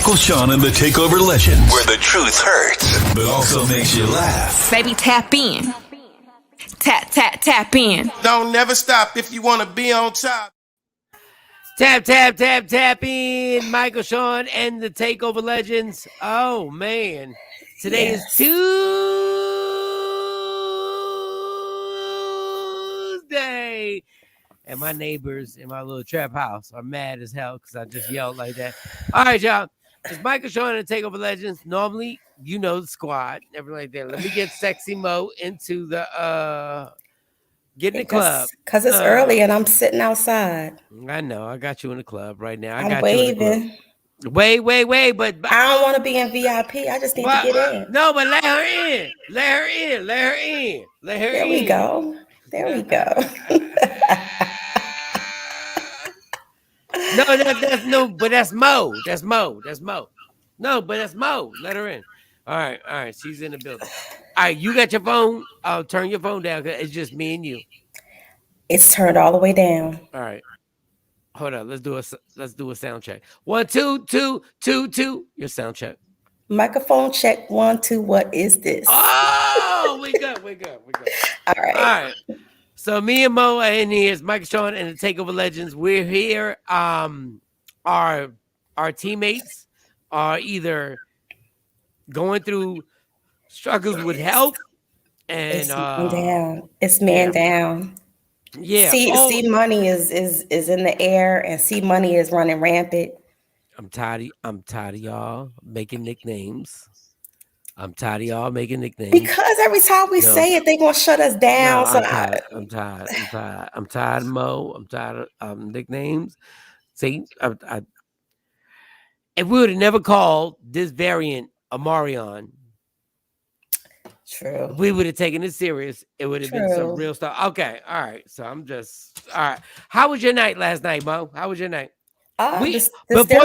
Michael, Shawn, and the Takeover Legends, where the truth hurts, but also makes you laugh. Baby, tap in. Tap in. Don't never stop if you want to be on top. Tap in. Michael, Shawn, and the Takeover Legends. Oh, man. Today is Tuesday. And my neighbors in my little trap house are mad as hell because I just yelled like that. All right, y'all. It's Michael, Shawn, and the Takeover Legends. Normally, you know the squad, everything like that. Let me get Sexy Mo into the get in the club. Because it's early and I'm sitting outside. I know. I got you in the club right now. I'm waving. Wait. But I don't want to be in VIP. I just need to get in. No, but let her in. There we go. No, that's no, but that's Mo. No, but that's Mo. Let her in. All right. She's in the building. All right, you got your phone. I'll turn your phone down because it's just me and you. It's turned all the way down. All right. Hold on. Let's do a sound check. 1, 2, 2, 2, 2. Your sound check. Microphone check. 1, 2. What is this? Oh, we good. All right. So me and Mo are in here. It's Michael, Shawn, and the Takeover Legends. We're here. Our teammates are either going through struggles with health and it's man down. Yeah. C money is in the air, and C money is running rampant. I'm tired of y'all making nicknames. Because every time we say it, they're gonna shut us down. No, I'm tired. I'm tired of Mo. I'm tired of nicknames. See, if we would have never called this variant Amarion, true, we would have taken it serious. It would have been some real stuff. Okay, all right. So I'm just all right. How was your night last night, Mo? How was your night? Before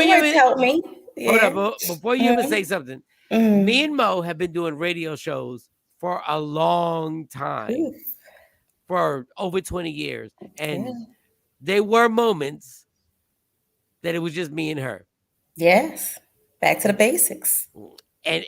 you even help me. Hold up, before you even say something. Me and Mo have been doing radio shows for a long time, for over 20 years. And there were moments that it was just me and her. Yes. Back to the basics. And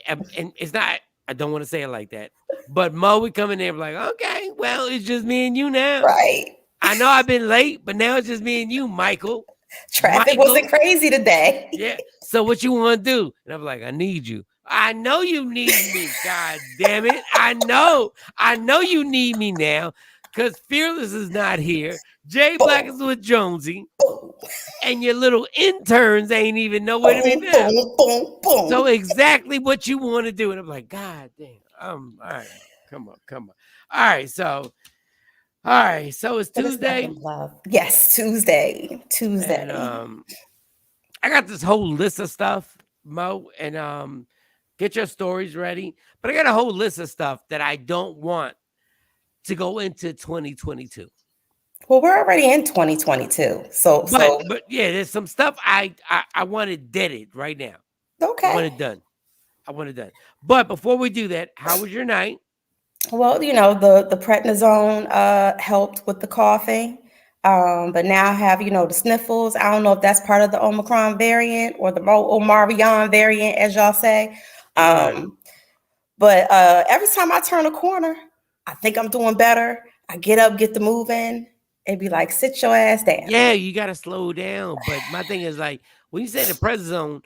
it's not, I don't want to say it like that, but Mo would come in there and be like, okay, well, it's just me and you now. Right. I know I've been late, but now it's just me and you, Michael. Traffic wasn't crazy today. Yeah. So what you want to do? And I'm like, I need you. I know you need me. God damn it. I know you need me now because Fearless is not here. Jay Black is with Jonesy. And your little interns ain't even nowhere to be found. So exactly what you want to do. And I'm like, God damn. All right. Come on. All right. So it's Tuesday. Yes, Tuesday. And I got this whole list of stuff, Mo, and get your stories ready. But I got a whole list of stuff that I don't want to go into 2022. Well, we're already in 2022. But yeah, there's some stuff I want it deaded right now. Okay. I want it done. But before we do that, how was your night? Well, the prednisone helped with the coughing. But now I have, the sniffles. I don't know if that's part of the Omicron variant or the Omarion variant, as y'all say. But every time I turn a corner, I think I'm doing better. I get up, get the moving, and be like, sit your ass down. Yeah, you got to slow down. But my thing is like, when you say the prednisone,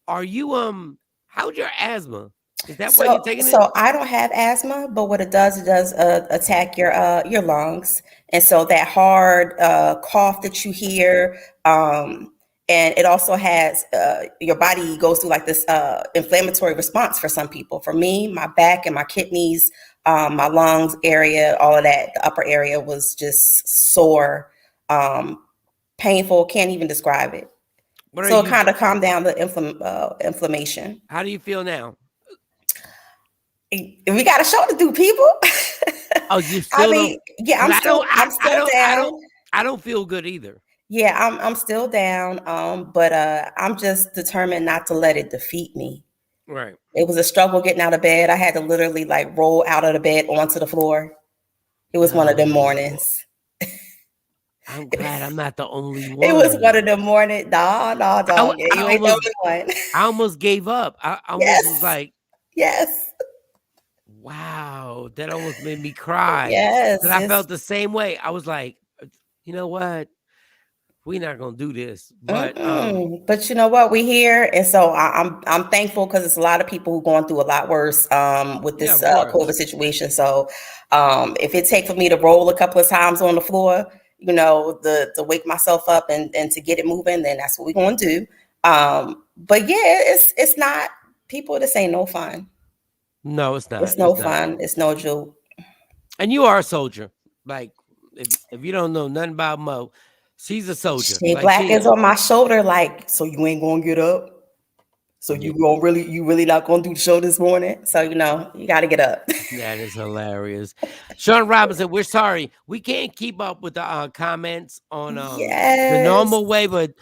are you, how's your asthma? Is that why you're taking it? So I don't have asthma, but what it does attack your lungs. And so that hard cough that you hear, and it also has your body goes through like this inflammatory response for some people. For me, my back and my kidneys, my lungs area, all of that, the upper area was just sore, painful, can't even describe it. So it kind of calmed down the inflammation. How do you feel now? We got a show to do, people. Oh, you still I'm still down. I don't feel good either. Yeah, I'm still down. But I'm just determined not to let it defeat me. Right. It was a struggle getting out of bed. I had to literally like roll out of the bed onto the floor. It was one of them mornings. I'm glad I'm not the only one. It was one in the morning. Nah, dog. Yeah, you ain't the only one. I almost gave up. I almost was Yes. like, Yes. wow, that almost made me cry. Yes. Because I felt the same way. I was like, you know what? We're not gonna do this. But But you know what? We're here, and so I'm thankful because it's a lot of people who going through a lot worse with this of course. COVID situation. So if it takes for me to roll a couple of times on the floor, you know, to wake myself up and to get it moving, then that's what we're going to do. But yeah, it's not people. This ain't no fun. No, it's not. It's no fun. It's no joke. And you are a soldier. Like if you don't know nothing about Mo, she's a soldier. Shea Like Black is on my shoulder. Like, so you ain't gonna get up. So you really not gonna do the show this morning? So you know you got to get up. That is hilarious. Shawn Robinson, we're sorry we can't keep up with the comments on the normal way, but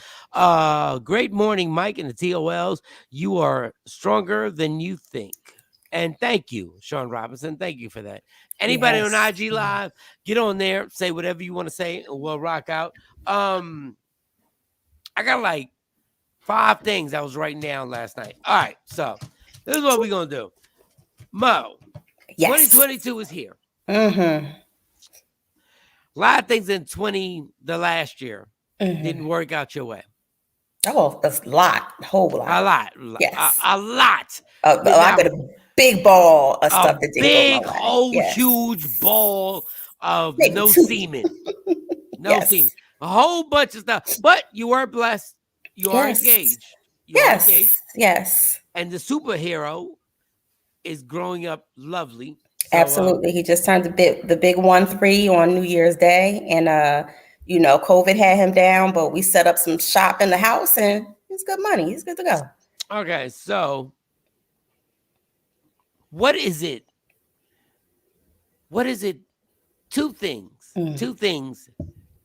great morning, Mike and the T.O.Ls. You are stronger than you think, and thank you, Shawn Robinson. Thank you for that. Anybody on IG Live, get on there, say whatever you want to say, and we'll rock out. I got like 5 things I was writing down last night. All right, so this is what we're gonna do. Mo, 2022 is here. Mm-hmm. A lot of things in the last year didn't work out your way. Oh, that's a lot, a whole lot. A lot. Yes. A lot. I got a big ball of stuff that didn't go my way. Old, huge ball of no semen. No semen. A whole bunch of stuff. But you were blessed. You are engaged. You are engaged. Yes. And the superhero is growing up lovely. So, absolutely. He just turned the big 1-3 on New Year's Day. And you know, COVID had him down, but we set up some shop in the house and it's good money. He's good to go. Okay, so what is it? What is it? 2 things. 2 things.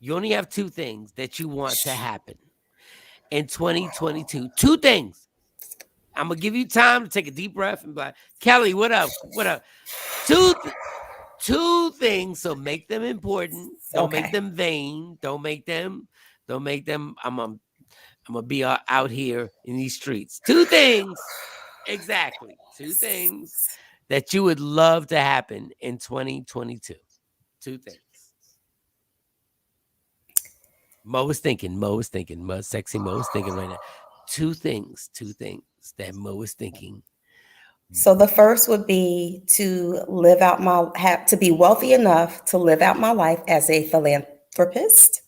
You only have 2 things that you want to happen in 2022. 2 things. I'm gonna give you time to take a deep breath and be like, Kelly, what up? What up? 2 things. So make them important. Don't make them vain. Don't make them. I'm gonna be out here in these streets. 2 things. Exactly. 2 things that you would love to happen in 2022. 2 things. Mo is thinking. Sexy Mo is thinking right now. 2 things that Mo is thinking. So the first would be to to be wealthy enough to live out my life as a philanthropist.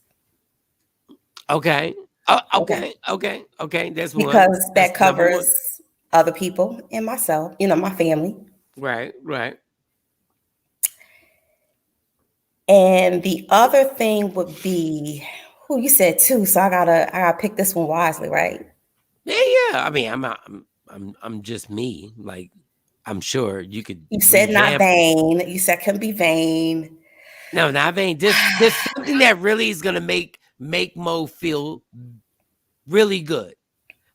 Okay. Okay. That's one. Because that covers other people and myself, you know, my family. Right. And the other thing would be, you said 2, so I gotta pick this one wisely, right? Yeah. I mean, I'm just me. Like, I'm sure you could. You said not vain. You said can be vain. No, not vain. There's something that really is gonna make Mo feel really good,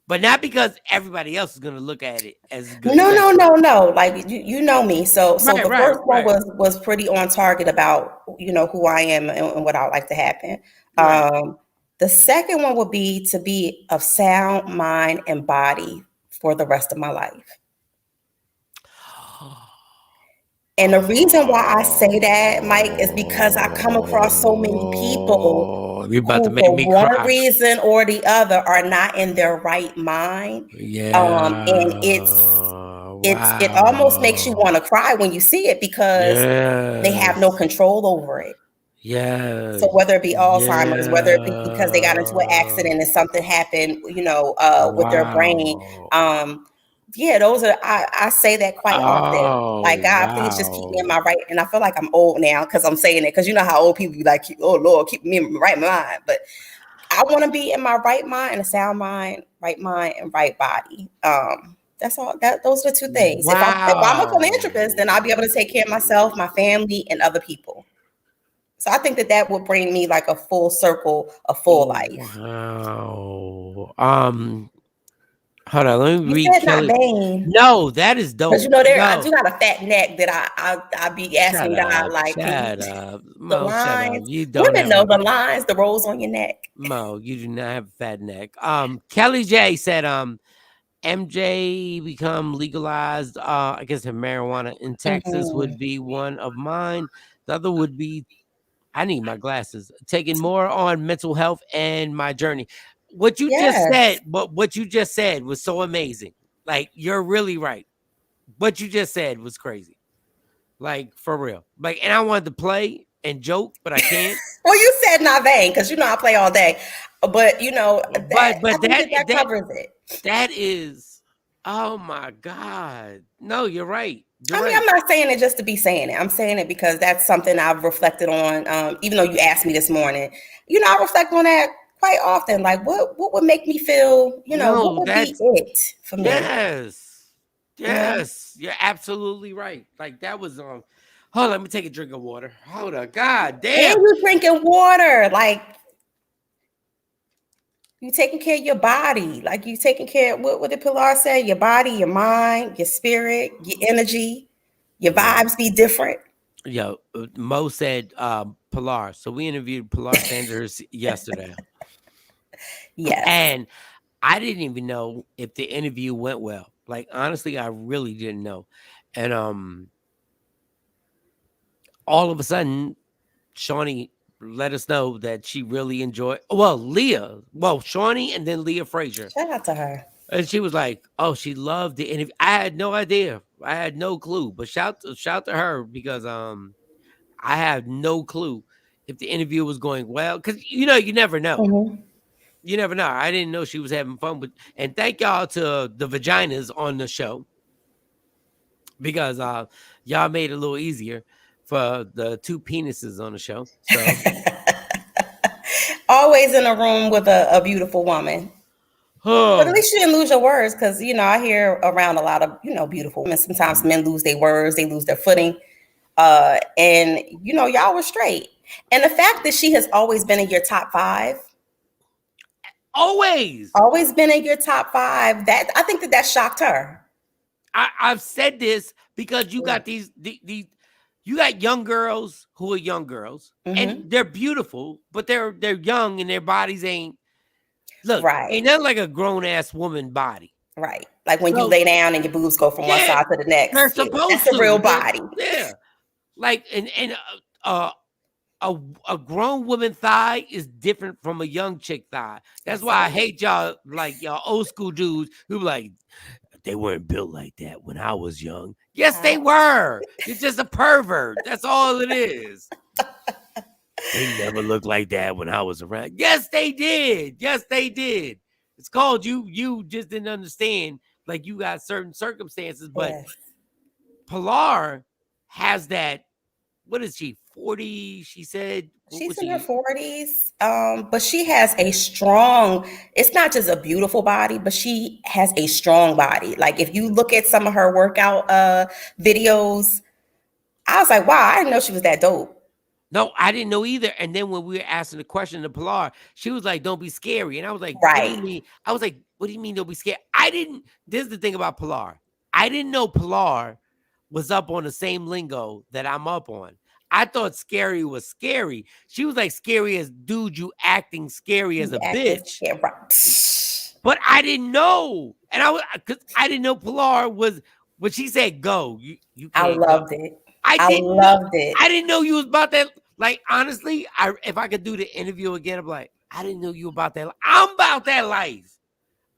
but not because everybody else is gonna look at it as good. No. Like you know me, so the first one was pretty on target about, you know, who I am and what I would like to happen. Right. The second one would be to be of sound mind and body for the rest of my life. And the reason why I say that, Mike, is because I come across so many people who, for one reason or the other, are not in their right mind. Yeah. And it almost makes you want to cry when you see it because they have no control over it. Yeah. So whether it be Alzheimer's, whether it be because they got into an accident and something happened, you know, with their brain. Yeah, those are, I say that quite often. Like, God, please just keep me in my right. And I feel like I'm old now because I'm saying it, because you know how old people be like, oh Lord, keep me in my right mind. But I want to be in my right mind and a sound mind and right body. That's all. Those are the 2 things. If I'm a philanthropist, then I'll be able to take care of myself, my family, and other people. So I think that would bring me like a full circle, a full life. Wow. Hold on, let me You read said not Kelly. vain. No, that is dope. Because you know I No, do got a fat neck that I be shut asking God up, like, can you shut up, the Mo, shut up. lines? You don't Women have know a the lines, the rolls on your neck. Mo. You do not have a fat neck. Kelly J said, MJ become legalized. I guess if marijuana in Texas would be one of mine. The other would be I need my glasses. Taking more on mental health and my journey. What you just Yes. said, what you just said was so amazing. Like you're really right. What you just said was crazy. Like for real. Like, and I wanted to play and joke, but I can't. Well, you said not vain because you know I play all day, but you know that I But think that covers it. that is, oh my God. No, you're right. You're I mean, right. I'm not saying it just to be saying it. I'm saying it because that's something I've reflected on. Even though you asked me this morning, you know, I reflect on that quite often. Like, what would make me feel? You know, what No, would be that's it for me? yes. You know, Yes. You're absolutely right. Like that was hold on, let me take a drink of water. Hold on. God and damn. you drinking water, like you taking care of your body, like you taking care. What did Pilar say? Your body, your mind, your spirit, your energy, your Yeah. vibes be different. Yo, Mo said Pilar. So we interviewed Pilar Sanders yesterday. Yes. And I didn't even know if the interview went well. Like honestly, I really didn't know. And all of a sudden, Shawnee let us know that she really enjoyed Shawnee and then Leah Frazier. Shout out to her. And she was like, "Oh, she loved the interview." I had no idea. I had no clue. But shout to her because I have no clue if the interview was going well because you never know. Mhm. You never know. I didn't know she was having fun with. And thank y'all to the vaginas on the show because y'all made it a little easier for the two penises on the show. So Always in a room with a beautiful woman. But at least you didn't lose your words because, you know, I hear around a lot of, you know, beautiful women. Sometimes men lose their words, they lose their footing. And, you know, y'all were straight. And the fact that she has always been in your top five, always. always been in your top five, that I think that shocked her. I've said this because you got these you got young girls who are young girls and they're beautiful, but they're young and their bodies ain't Right. ain't that like a grown ass woman body. Right. Like when you So lay down and your boobs go from one yeah, side to the they're next. Yeah, supposed that's a real to. body. Yeah. Like and a grown woman thigh is different from a young chick thigh. That's why I hate y'all like y'all old school dudes who be like they weren't built like that when I was young. Yes, they were. You're just a pervert. That's all it is. They never looked like that when I was around. Yes, they did. Yes, they did. It's called you just didn't understand. Like you got certain circumstances, but Yes. Pilar has that. What is she? 40? She said. What She's was in her she? 40s, but she has a strong, it's not just a beautiful body, but she has a strong body. Like if you look at some of her workout videos, I was like, wow, I didn't know she was that dope. No, I didn't know either. And then when we were asking the question to Pilar, she was like, "Don't be scary." And I was like, "What do you Right. mean?" I was like, "What do you mean don't be scared?" I didn't. This is the thing about Pilar. I didn't know Pilar was up on the same lingo that I'm up on. I thought scary was scary. She was like scary as dude, you acting scary as You a acting bitch. scared. Right. But I didn't know, and because I didn't know Pilar was when she said go. You I can't go. loved it. I I didn't know. loved it. I didn't know you was about that. Like honestly, if I could do the interview again, I'm like, I didn't know you about that. I'm about that life.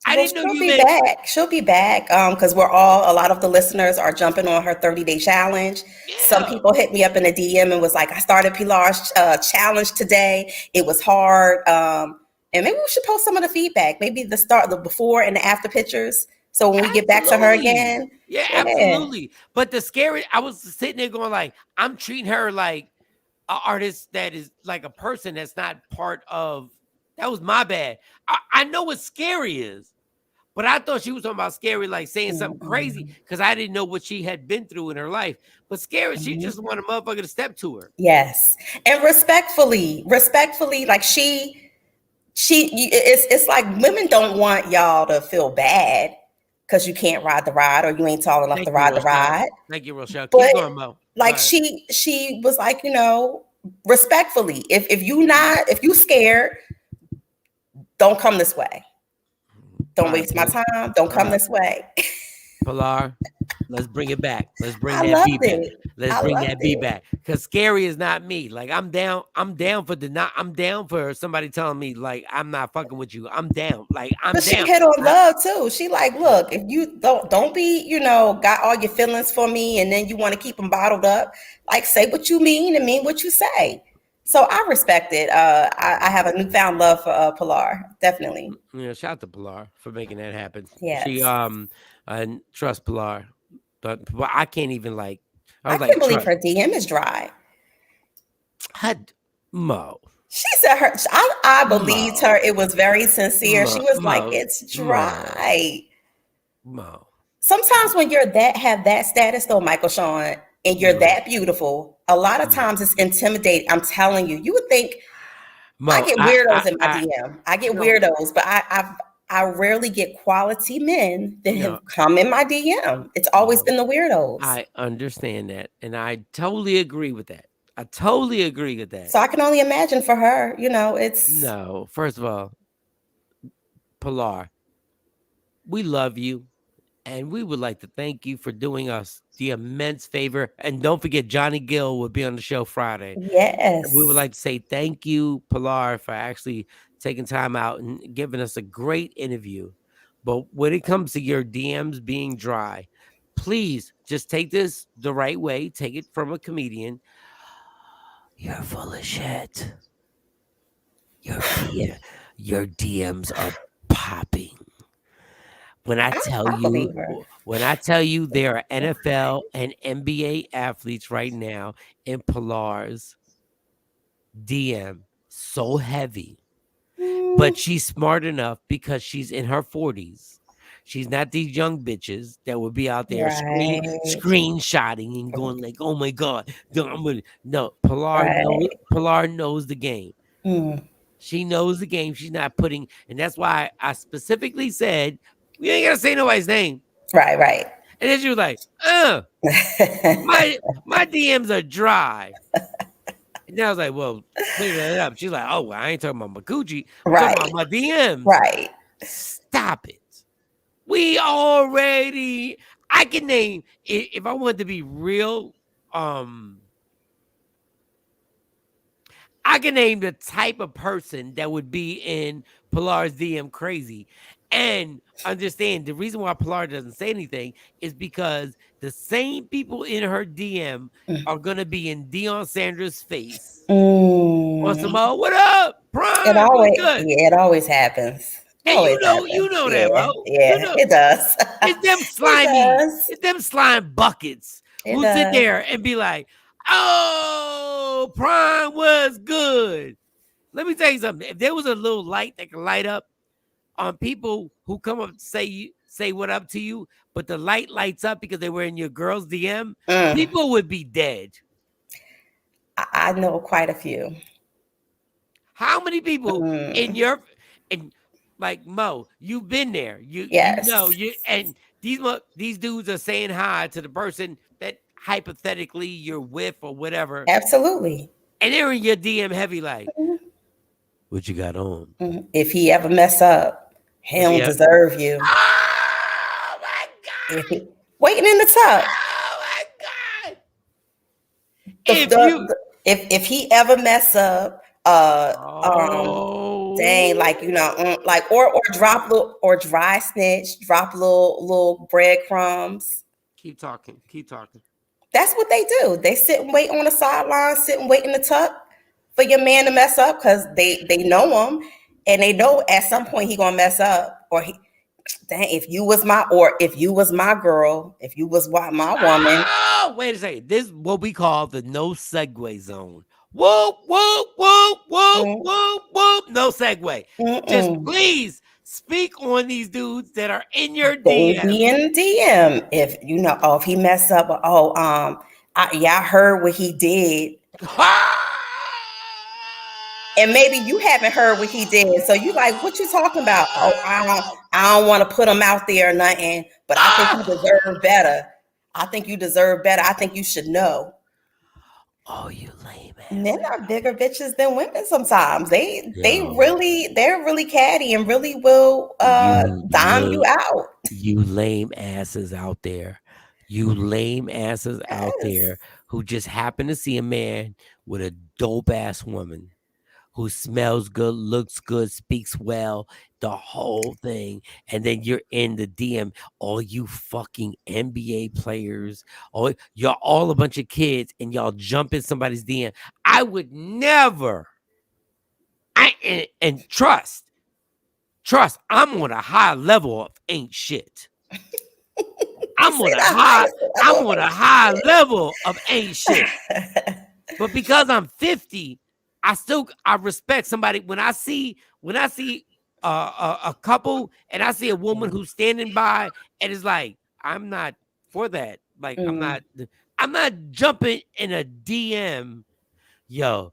I Well, didn't know she'll you be meant. back. She'll be back because a lot of the listeners are jumping on her 30-day challenge. Some Yeah, people hit me up in a DM and was like, I started Pilar's challenge today. It was hard. And maybe we should post some of the feedback, maybe the before and the after pictures. So when we get back to her absolutely. again, Yeah, yeah. absolutely. But the scary, I was sitting there going like, I'm treating her like an artist that is like a person that's not part of. That was my bad. I know what scary is. But I thought she was talking about scary, like saying something crazy, because I didn't know what she had been through in her life. But scary, she just wanted a motherfucker to step to her. Yes. And respectfully, like it's like women don't want y'all to feel bad. because you can't ride the ride or you ain't tall enough Thank to you, ride the Rochelle. ride. Thank you, Rochelle. But Keep going, Mo. like Go ahead. she was like, respectfully, if you scared, don't come this way. Don't waste my time. Don't come this way. Pilar, let's bring it back. Let's bring I that loved beat back. it. Let's I bring loved that beat it. back. Cause scary is not me. Like I'm down for somebody telling me like I'm not fucking with you. I'm down. Like I'm But she down. hit on love too. She like, look, if you don't be, got all your feelings for me and then you want to keep them bottled up, like say what you mean and mean what you say. So I respect it. I have a newfound love for Pilar. Definitely. Yeah, shout out to Pilar for making that happen. Yes. She and trust Pilar. But I can't even like I I was can't like believe trust her DM is dry. Mo. She said I believed her. It was very sincere. She was like, Mo, it's dry. Mo. Sometimes when you're have that status though, Michael Shawn, and you're that beautiful, a lot of times it's intimidating. I'm telling you, you would think I get weirdos in my DM. I get weirdos, but I rarely get quality men that have come in my DM. It's always been the weirdos. I understand that, and I totally agree with that. I totally agree with that. So I can only imagine for her, it's no. First of all, Pilar, we love you. And we would like to thank you for doing us the immense favor. And don't forget, Johnny Gill will be on the show Friday. Yes. We would like to say thank you, Pilar, for actually taking time out and giving us a great interview. But when it comes to your DMs being dry, please just take this the right way. Take it from a comedian. You're full of shit. Your DMs are popping. When I tell you there are NFL and NBA athletes right now in Pilar's DM so heavy, but she's smart enough because she's in her 40s. She's not these young bitches that would be out there screenshotting and going like, "Oh my god, no." Pilar knows the game. She knows the game. She's not putting, and that's why I specifically said, we ain't gotta say nobody's name. Right. And then she was like, my DMs are dry. And then I was like, well, clear that up. She's like, oh, well, I ain't talking about my Gucci. I'm talking about my DMs. Right. Stop it. I can name, if I wanted to be real, I can name the type of person that would be in Pilar's DM crazy. And understand the reason why Pilar doesn't say anything is because the same people in her DM are going to be in Deion Sanders' face. On some, what up? Prime, what's good? Yeah, it always happens. And you know that, bro. Yeah, it does. It's them slimy, it's them slime buckets who sit there and be like, oh, Prime was good. Let me tell you something. If there was a little light that could light up on people who come up to say what up to you, but the light lights up because they were in your girl's DM, people would be dead. I know quite a few. How many people in like Mo, you've been there. You know, and these dudes are saying hi to the person that hypothetically you're with or whatever. Absolutely. And they're in your DM heavy like, what you got on? If he ever mess up, he don't deserve you. Oh my God. Waiting in the tub. Oh my God. If he ever mess up, dang, like like or drop little or dry snitch, drop little breadcrumbs. Keep talking. That's what they do. They sit and wait on the sideline, sit and wait in the tuck for your man to mess up because they know him and they know at some point he gonna mess up. Or if you was my girl, if you was my woman. Oh, wait a second. This is what we call the no segue zone. Whoop, whoop, whoop, whoop, whoop, whoop. No segue. Just please speak on these dudes that are in your DM. They be in DM. If if he mess up, I heard what he did. And maybe you haven't heard what he did. So you like, what you talking about? Oh, I don't want to put him out there or nothing, but I think you deserve better. I think you deserve better. I think you should know. Oh, you lame ass. Men are bigger bitches than women sometimes. They're Yo. really catty and really will dime you out. You lame asses out there. You lame asses out there who just happen to see a man with a dope ass woman who smells good, looks good, speaks well, the whole thing. And then you're in the DM, all you fucking NBA players, y'all all a bunch of kids, and y'all jump in somebody's DM. I would never. And trust, I'm on a high level of ain't shit. I'm on a high level of ain't shit. But because I'm 50, I respect somebody. When I see a couple and I see a woman who's standing by and is like, I'm not for that. Like I'm not jumping in a DM. Yo,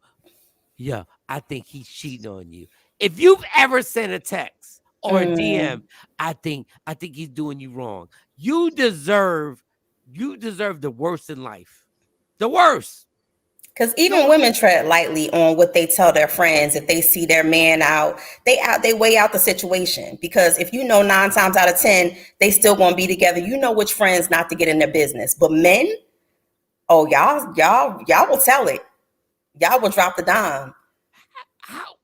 I think he's cheating on you. If you've ever sent a text or a DM, I think he's doing you wrong. You deserve the worst in life. The worst. Because even women tread lightly on what they tell their friends. If they see their man out, they weigh out the situation. Because if you know 9 times out of 10, they still gonna be together. You know which friends not to get in their business. But men, oh y'all will tell it. Y'all will drop the dime. How?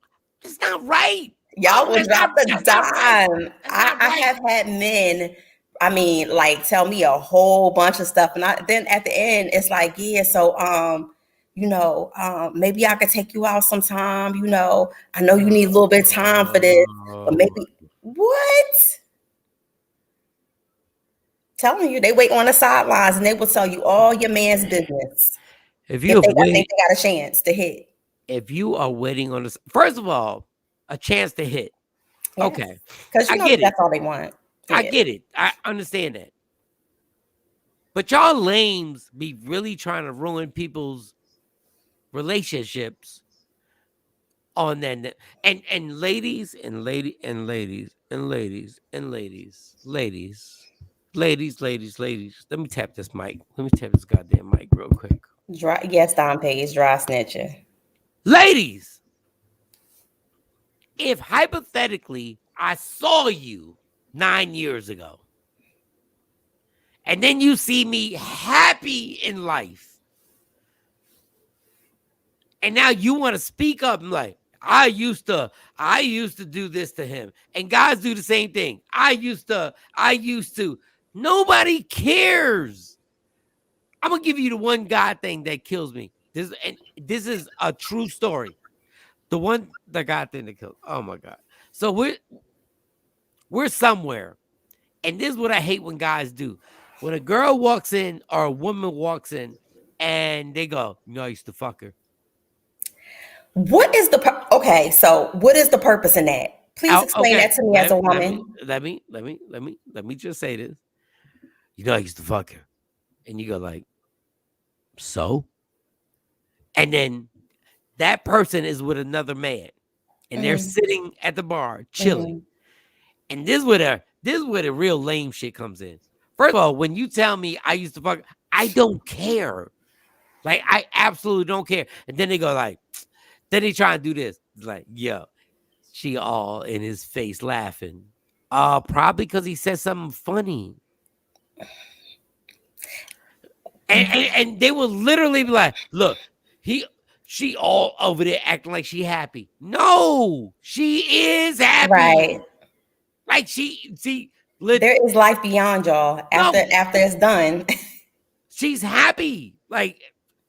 It's not right. Y'all will drop the dime. I have had men, I mean, like tell me a whole bunch of stuff, and then at the end it's like, yeah, so maybe I could take you out sometime. I know you need a little bit of time for this, but maybe what? Telling you, they wait on the sidelines and they will tell you all your man's business. If they think they got a chance to hit. If you are waiting on this, first of all, a chance to hit. Yeah. Okay. Because that's all they want. Yeah. I get it. I understand that. But y'all lames be really trying to ruin people's relationships on that. And ladies. Let me tap this mic. Let me tap this goddamn mic real quick. Yes, Don Page, dry snitching. Ladies, if hypothetically I saw you 9 years ago, and then you see me happy in life, and now you want to speak up and like, I used to do this to him, and guys do the same thing. I used to. Nobody cares. I'm gonna give you the one guy thing that kills me. This is a true story. The guy thing that kills. Oh my God. So we're somewhere, and this is what I hate when guys do. When a girl walks in or a woman walks in, and they go, I used to fuck her. What is so what is the purpose in that? Please explain that to me as a woman. Let me just say this. I used to fuck her. And you go like, so? And then that person is with another man. And they're sitting at the bar, chilling. And this is where the real lame shit comes in. First of all, when you tell me I used to fuck, I don't care. Like, I absolutely don't care. And then they go like, then they try and do this. It's like, yo, she all in his face laughing. Probably because he said something funny. And they will literally be like, look, she all over there acting like she happy. No, she is happy. Right. Like there is life beyond y'all after it's done. She's happy. Like,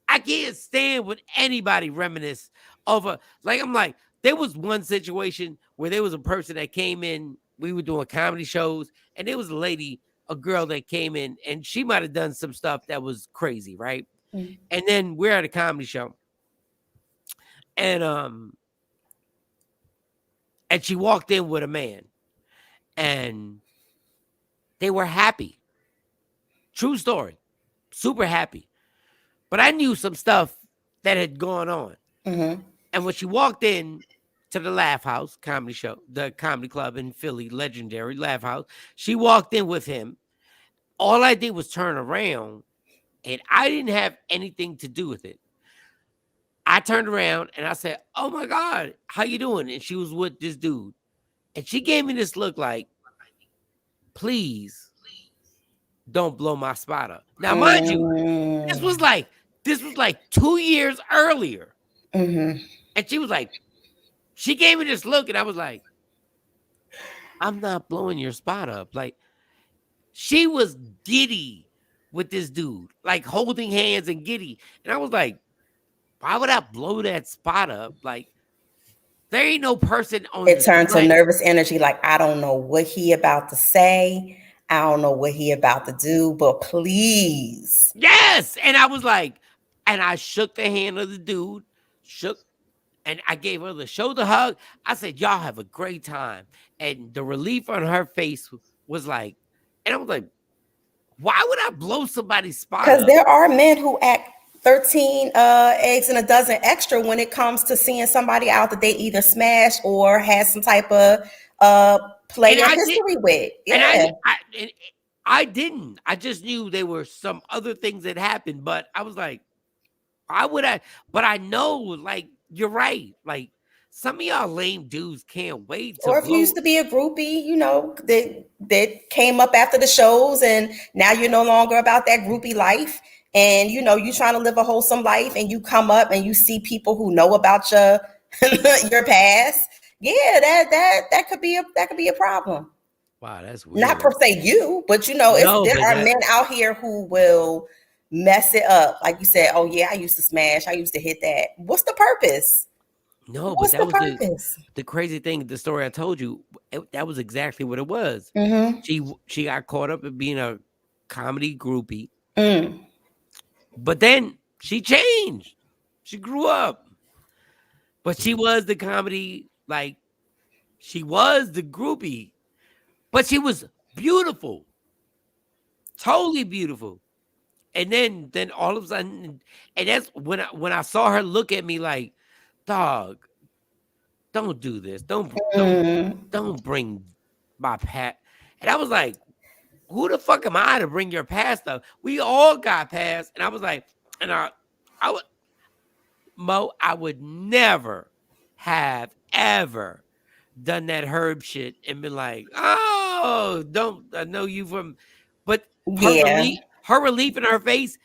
I can't stand when anybody reminisce over. Like, I'm like, there was one situation where there was a person that came in. We were doing comedy shows, and there was a girl that came in, and she might have done some stuff that was crazy, right? Mm-hmm. And then we're at a comedy show, and she walked in with a man, and they were happy. True story, super happy. But I knew some stuff that had gone on. Mm-hmm. And when she walked in to the Laugh House comedy show, the comedy club in Philly, legendary Laugh House, she walked in with him. All I did was turn around, and I didn't have anything to do with it. I turned around and I said, "Oh my God, how you doing?" And she was with this dude. And she gave me this look like, "Please don't blow my spot up." Now, mind you, this was like 2 years earlier. Mm-hmm. And she was like, she gave me this look, and I was like, "I'm not blowing your spot up." Like, she was giddy with this dude, like holding hands and giddy. And I was like, why would I blow that spot up? Like, there ain't no person on It the turned to planet. nervous energy. Like, I don't know what he about to say. I don't know what he about to do, but please. Yes. And I was like, and I shook the hand of the dude, and I gave her the shoulder hug. I said, y'all have a great time. And the relief on her face was like, and I was like, why would I blow somebody's spot Because up? there are men who act 13 eggs in a dozen extra when it comes to seeing somebody out that they either smashed or had some type of play And or I did, history with. and Yeah. I didn't. I just knew there were some other things that happened, but I was like, why would I? But I know, like, you're right. Like, some of y'all lame dudes can't wait to Or if you blow. used to be a groupie, that came up after the shows and now you're no longer about that groupie life. And you're trying to live a wholesome life and you come up and you see people who know about your your past. Yeah, that could be a problem. Wow, that's Not weird. per se you, but No, there but are that men out here who will mess it up. Like you said, oh yeah, I used to smash, I used to hit that. What's the purpose? no, but What's that the was purpose? the crazy thing. The story I told you, that was exactly what it was. Mm-hmm. She got caught up in being a comedy groupie, Mm. but then she changed. She grew up, but she was the comedy, like, she was the groupie, but she was beautiful, totally beautiful. And then all of a sudden, and that's when I saw her look at me like, dog, don't do this. Mm. Don't bring my past. And I was like, who the fuck am I to bring your past up? We all got past. And I was like, and I would Mo, I would never have ever done that Herb shit and been like, oh, don't I know you from, but Yeah, her relief in her face.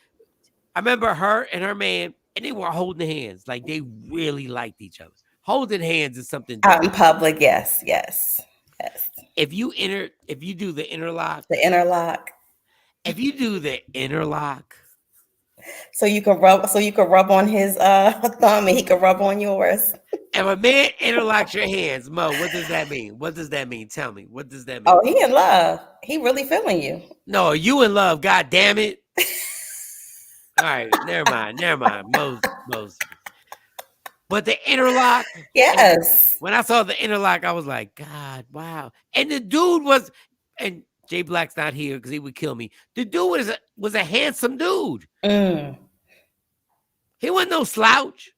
I remember her and her man, and they were holding hands like they really liked each other. Holding hands is something out in different. public, yes, yes, yes. If you do the interlock, The interlock, if you do the interlock, so you can rub on his thumb, and he can rub on yours. if a man interlocks your hands, Mo, what does that mean? What does that mean? Tell me, what does that mean? Oh, he in love. He really feeling you. No, you in love, god damn it. All right, never mind. Most. But the interlock, Yes. when I saw the interlock, I was like, God, wow. And the dude was, and Jay Black's not here because he would kill me. The dude was a handsome dude. Mm. He wasn't no slouch.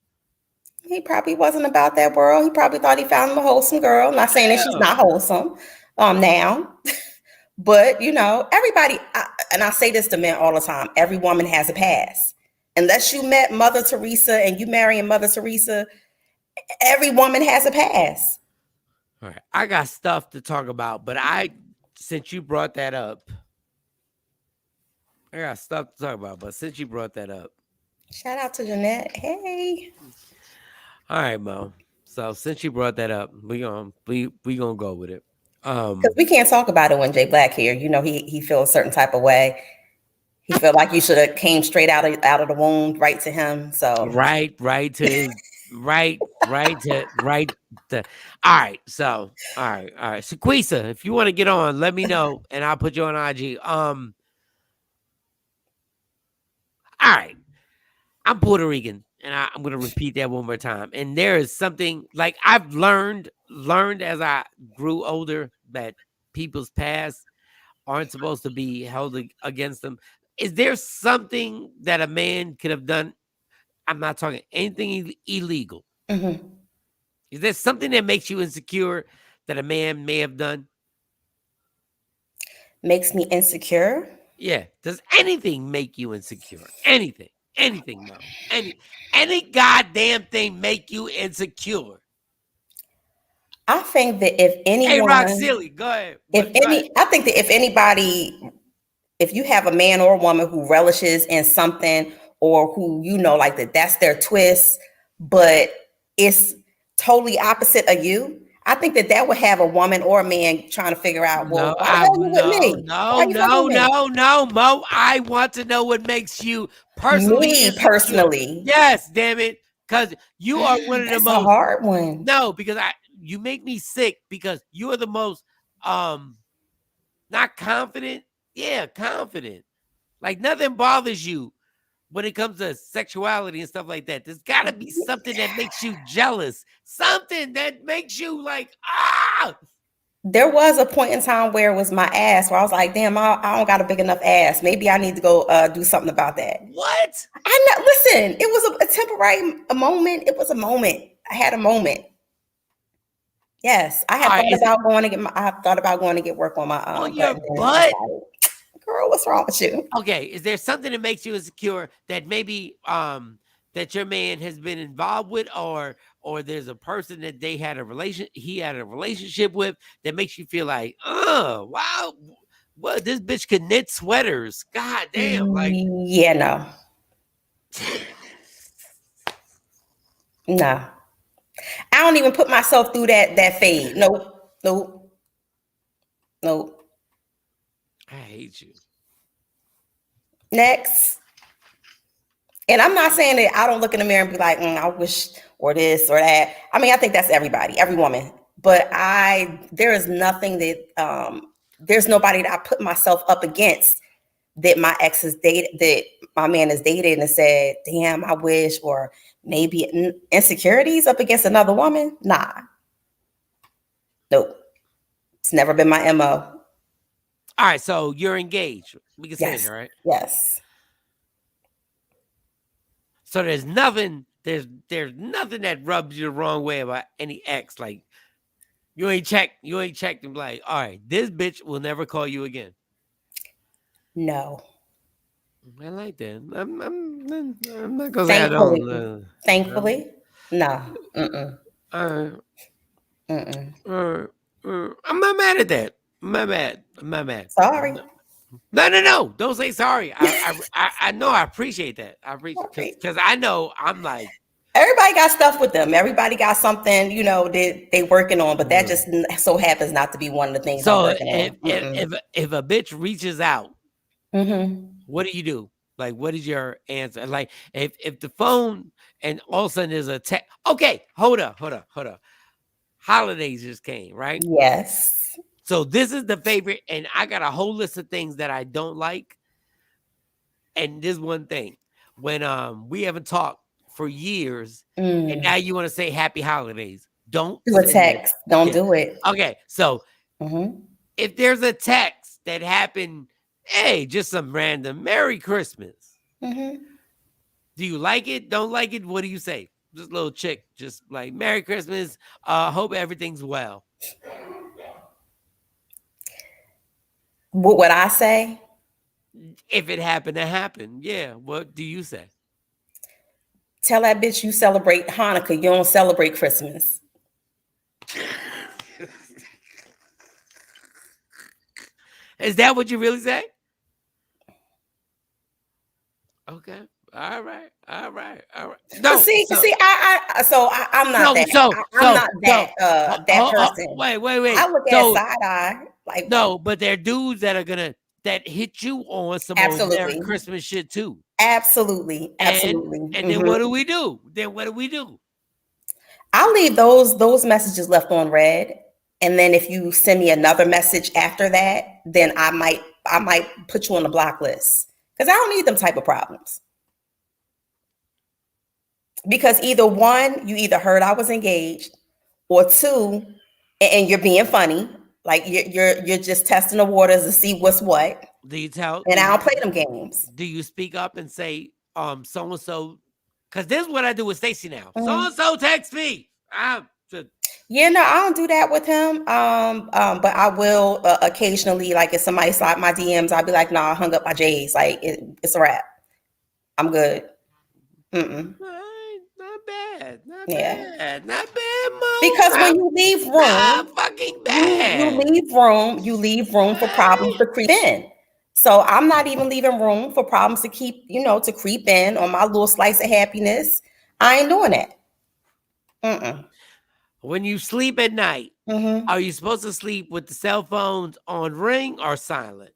He probably wasn't about that world. He probably thought he found him a wholesome girl. Not saying that she's Yeah. not wholesome, now, but everybody. And I say this to men all the time. Every woman has a past. Unless you met Mother Teresa and you marrying Mother Teresa, every woman has a past. All right. I got stuff to talk about, but since you brought that up, I got stuff to talk about, but since you brought that up. Shout out to Jeanette. Hey. All right, Mo. So since you brought that up, we gonna go with it. Because we can't talk about it when Jay Black here. He feels a certain type of way. He felt like you should have came straight out of the womb right to him. So right to his right to all right. So all right. Sequisa, if you want to get on, let me know and I'll put you on IG. All right. I'm Puerto Rican, and I'm gonna repeat that one more time. And there is something like I've learned as I grew older that people's past aren't supposed to be held against them. Is there something that a man could have done? I'm not talking anything illegal. Mm-hmm. Is there something that makes you insecure that a man may have done? Makes me insecure. Yeah. Does anything make you insecure? Anything. Anything, Mo. Any goddamn thing make you insecure? I think that if Hey, Rock anyone, Silly, go ahead. if Go ahead. any, I think that if anybody, if you have a man or a woman who relishes in something, or who, like that, that's their twist, but it's totally opposite of you. I think that that would have a woman or a man trying to figure out, well, No, why the hell you with me? Why you fucking with me? no, Mo. I want to know what makes you personally Me insecure. personally, Yes, damn it. Because you are one of the that's a most hard one. No, because you make me sick because you are the most not confident. Yeah, confident. Like nothing bothers you when it comes to sexuality and stuff like that. There's got to be something that makes you jealous. Something that makes you like, ah. There was a point in time where it was my ass, where I was like, damn, I don't got a big enough ass. Maybe I need to go do something about that. What? I know. Listen, it was a temporary moment. It was a moment. I had a moment. Yes, I had All right, thought about going to get my. I have thought about going to get work on my on butt. your And then I butt? decided, girl, what's wrong with you? Okay, is there something that makes you insecure that maybe that your man has been involved with, or there's a person that he had a relationship with that makes you feel like, oh wow, well, this bitch could knit sweaters. God damn, like Yeah, no, no. I don't even put myself through that fade. Nope, nope, nope. I hate you. Next. And I'm not saying that I don't look in the mirror and be like, I wish, or this or that. I mean, I think that's everybody, every woman. But there is nothing that, there's nobody that I put myself up against that my ex has dated, that my man has dated and said, damn, I wish, or maybe insecurities up against another woman. Nah. Nope. It's never been my MO. All right, so you're engaged. We can say Yes. that, right? Yes. So there's nothing nothing that rubs you the wrong way about any ex. Like you ain't checked and be like, all right, this bitch will never call you again. No. I like that. I'm not gonna say I don't. Thankfully, no. I'm not mad at that. I'm not mad. Sorry. No. Don't say sorry. I know. I appreciate that. I appreciate because I know I'm like. Everybody got stuff with them. Everybody got something, that they working on, but that just so happens not to be one of the things I'm working on. If a bitch reaches out, Mm-hmm. what do? Like, what is your answer? Like, if the phone and all of a sudden there's a text. Okay, hold up. Holidays just came, right? Yes. So this is the favorite, and I got a whole list of things that I don't like. And this one thing, when we haven't talked for years, and now you want to say happy holidays. Don't do a text. Don't do it. Okay, so if there's a text that happened, hey, just some random Merry Christmas. Do you like it? Don't like it? What do you say? Just a little chick, just like Merry Christmas. Hope everything's well. What would I say? If it happened to happen, yeah. What do you say? Tell that bitch you celebrate Hanukkah. You don't celebrate Christmas. Is that what you really say? Okay. All right. No. See, I'm not that. I'm not that person. Wait. I look at side eye. Like no, but there are dudes that are gonna hit you on some old Merry Christmas shit too. Absolutely. And then what do we do? I'll leave those messages left on read. And then if you send me another message after that, then I might put you on the block list. Because I don't need them type of problems. Because either one, you either heard I was engaged, or two, and you're being funny. Like you're just testing the waters to see what's what. Do you tell? And I don't play them games. Do you speak up and say, so and so Because this is what I do with Stacy now. So-and-so text me. Yeah, no, I don't do that with him. But I will occasionally, like if somebody slide my DMs, I'll be like, "Nah, I hung up my J's. Like it's a wrap. I'm good." Mm-mm. Not bad. Yeah. Not bad, Mo. Because when you leave room, Not fucking bad. you leave room for problems to creep in. So I'm not even leaving room for problems to to creep in on my little slice of happiness. I ain't doing that. Mm-mm. When you sleep at night, Mm-hmm. are you supposed to sleep with the cell phones on ring or silent?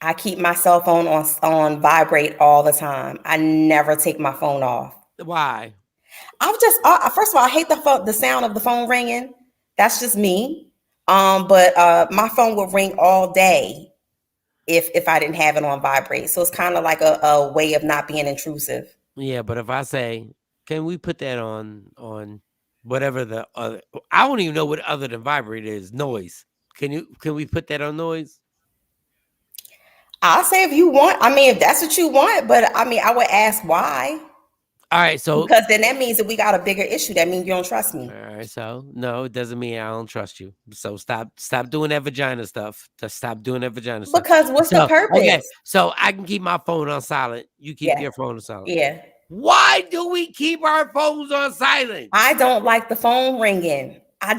I keep my cell phone on vibrate all the time. I never take my phone off. Why? First of all, I hate the sound of the phone ringing. That's just me. But my phone would ring all day if I didn't have it on vibrate. So it's kind of like a way of not being intrusive. Yeah, but if I say, can we put that on whatever the other, I don't even know what other than vibrate is, noise. Can we put that on noise? I'll say if you want. I mean, if that's what you want, but I mean, I would ask why. All right, so Because then that means that we got a bigger issue. That means you don't trust me. all right, so no, it doesn't mean I don't trust you. So stop doing that vagina stuff. Just stop doing that vagina stuff. Because what's the So purpose? okay, so I can keep my phone on silent. You keep Yeah. your phone on silent. Yeah. Why do we keep our phones on silent? I don't like the phone ringing. I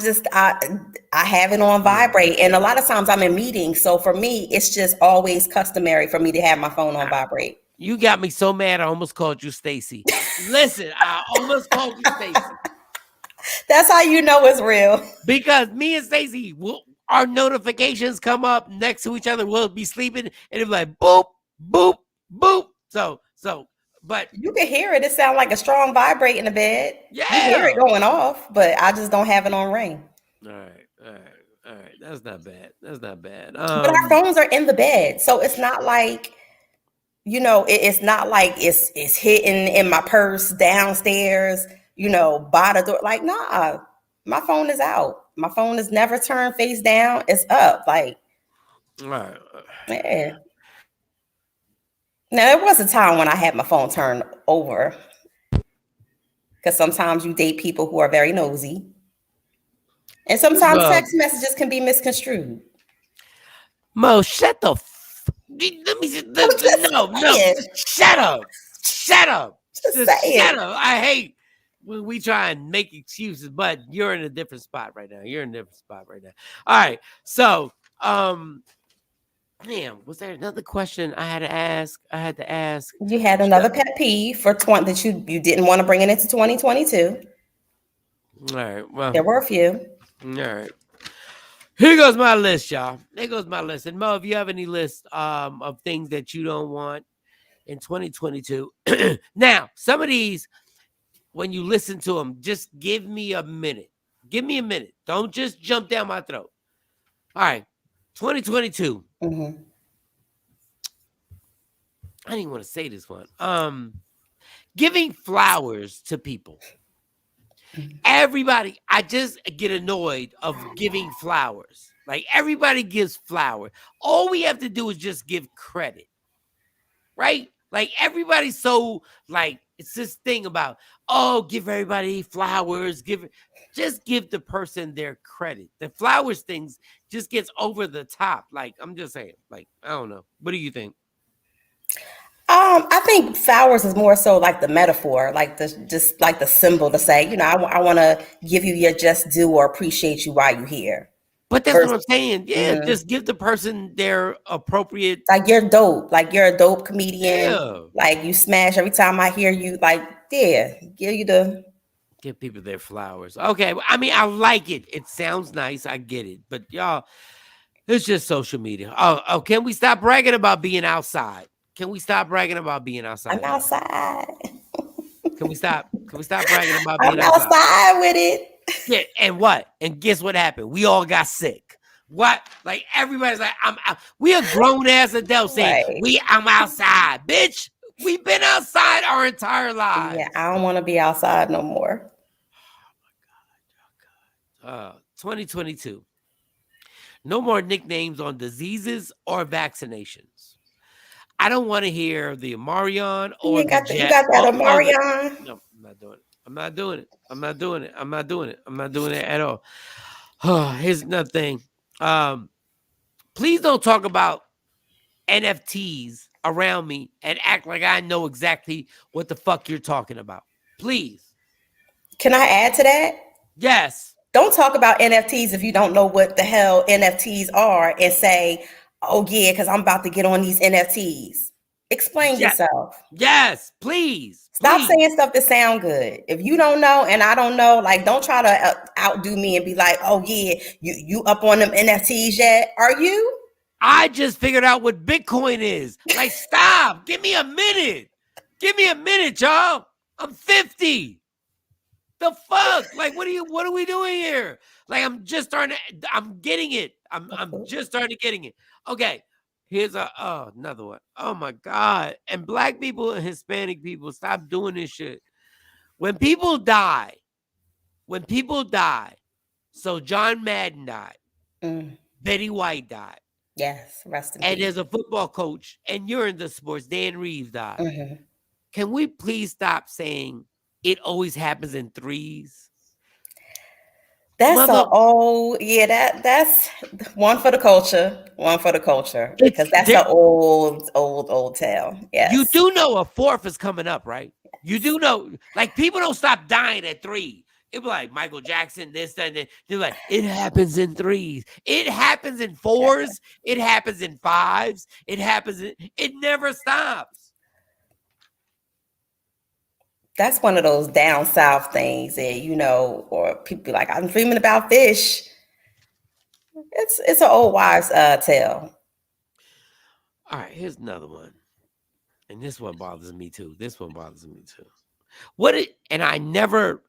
have it on vibrate, and a lot of times I'm in meetings. So for me, it's just always customary for me to have my phone on vibrate. You got me so mad I almost called you Stacy. Listen, I almost called you Stacy. That's how you know it's real. Because me and Stacy, our notifications come up next to each other. We'll be sleeping and it'll be like boop, boop, boop. But You can hear it. It sounds like a strong vibrate in the bed. yeah, You hear it going off, but I just don't have it on ring. All right. That's not bad. But our phones are in the bed, so it's not like it's not like it's hidden in my purse downstairs. By the door. Like, nah, my phone is out. My phone is never turned face down. It's up. Like, all right. yeah. Now there was a time when I had my phone turned over. Because sometimes you date people who are very nosy. And sometimes text messages can be misconstrued. Mo, shut the let me shut up. Shut up. Shut up. I hate when we try and make excuses, but you're in a different spot right now. All right. So, damn, was there another question I had to ask? You had another pet peeve for that you didn't want to bring it into 2022. All right. Well, there were a few. All right. Here goes my list, y'all. Here goes my list. And Mo, if you have any list of things that you don't want in 2022, now some of these, when you listen to them, just give me a minute. Don't just jump down my throat. All right, 2022. Mm-hmm. I didn't want to say this one. Giving flowers to people. Everybody, I just get annoyed of giving flowers. Like everybody gives flowers. All we have to do is just give credit, right? Like everybody's so like it's this thing about give everybody flowers. Just give the person their credit. The flowers things just gets over the top. Like I'm just saying. Like I don't know. What do you think? I think flowers is more so like the metaphor, like just like the symbol to say, I want to give you your just due or appreciate you while you're here. But that's what I'm saying. Yeah, just give the person their appropriate. Like you're dope. Like you're a dope comedian. Yeah. Like you smash every time I hear you. Like give people their flowers. Okay, I mean I like it. It sounds nice. I get it. But y'all, it's just social media. Oh, can we stop bragging about being outside? I'm outside. Can we stop bragging about being outside? I'm outside with it. Yeah, and what? And guess what happened? We all got sick. What? Like everybody's like, I'm out. We a grown ass adult saying, I'm outside. Bitch, we've been outside our entire lives. Yeah, I don't want to be outside no more. Oh my God. 2022. No more nicknames on diseases or vaccinations. I don't want to hear the Omarion You or ain't the got you Jet. got that Or Omarion. no, I'm not doing it. I'm not doing it. I'm not doing it. I'm not doing it. I'm not doing it at all. Here's another thing. Please don't talk about NFTs around me and act like I know exactly what the fuck you're talking about. Please. Can I add to that? Yes. Don't talk about NFTs if you don't know what the hell NFTs are and say, oh yeah, because I'm about to get on these NFTs. Explain Yes. yourself. Yes, please. Stop Please. saying stuff that sound good. If you don't know and I don't know, like don't try to outdo me and be like, oh yeah, you up on them NFTs yet? Are you? I just figured out what Bitcoin is. Like, stop. Give me a minute. Give me a minute, y'all. I'm 50. The fuck? Like, what are we doing here? Like, I'm getting it. I'm just starting to getting it. Okay. Here's another one. Oh my God. And black people and Hispanic people, stop doing this shit. When people die, so John Madden died, Betty White died. Yes, rest in And peace. there's a football coach, and you're in the sports, Dan Reeves died. Mm-hmm. Can we please stop saying it always happens in threes? That's that's one for the culture. One for the culture. Because that's an old tale. Yes. You do know a fourth is coming up, right? You do know, like, people don't stop dying at three. It'd be like Michael Jackson, this, that, and that. They're like, it happens in threes. It happens in fours. It happens in fives. It never stops. That's one of those down south things that, or people be like, I'm dreaming about fish. It's an old wives' tale. All right, here's another one. And this one bothers me too. And I never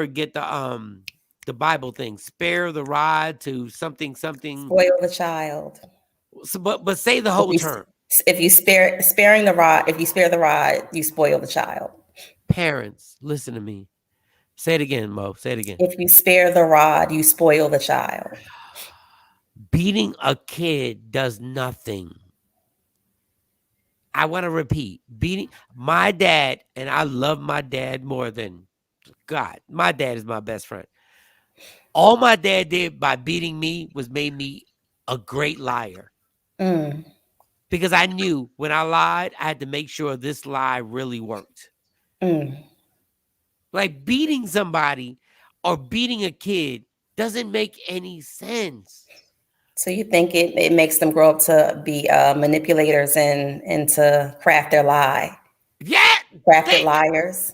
get the Bible thing. Spare the rod to something. Spoil the child. So, but say the whole term. If you spare the rod, you spoil the child. Parents, listen to me. Say it again, Mo. Say it again. If you spare the rod, you spoil the child. Beating a kid does nothing. I want to repeat. Beating my dad, and I love my dad more than God. My dad is my best friend. All my dad did by beating me was made me a great liar. Because I knew when I lied, I had to make sure this lie really worked. Like, beating somebody or beating a kid doesn't make any sense. So you think it makes them grow up to be manipulators and to craft their lie? Yeah. Crafted liars.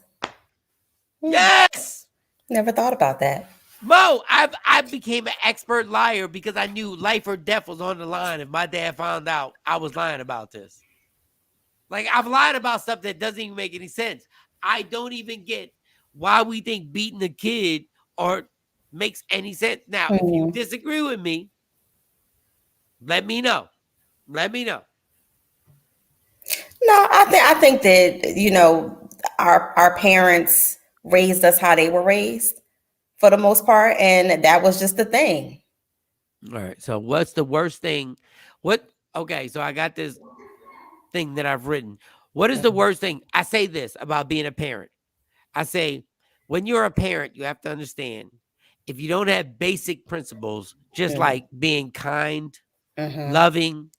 Yes. Never thought about that. Mo, I became an expert liar because I knew life or death was on the line if my dad found out I was lying about this. Like, I've lied about stuff that doesn't even make any sense. I don't even get why we think beating a kid or makes any sense. Now, if you disagree with me, let me know. No, I think that our parents raised us how they were raised for the most part, and that was just the thing. All right. So what's the worst thing? Okay, so I got this thing that I've written. What is the worst thing? I say this about being a parent. I say, when you're a parent, you have to understand, if you don't have basic principles, just like being kind, loving,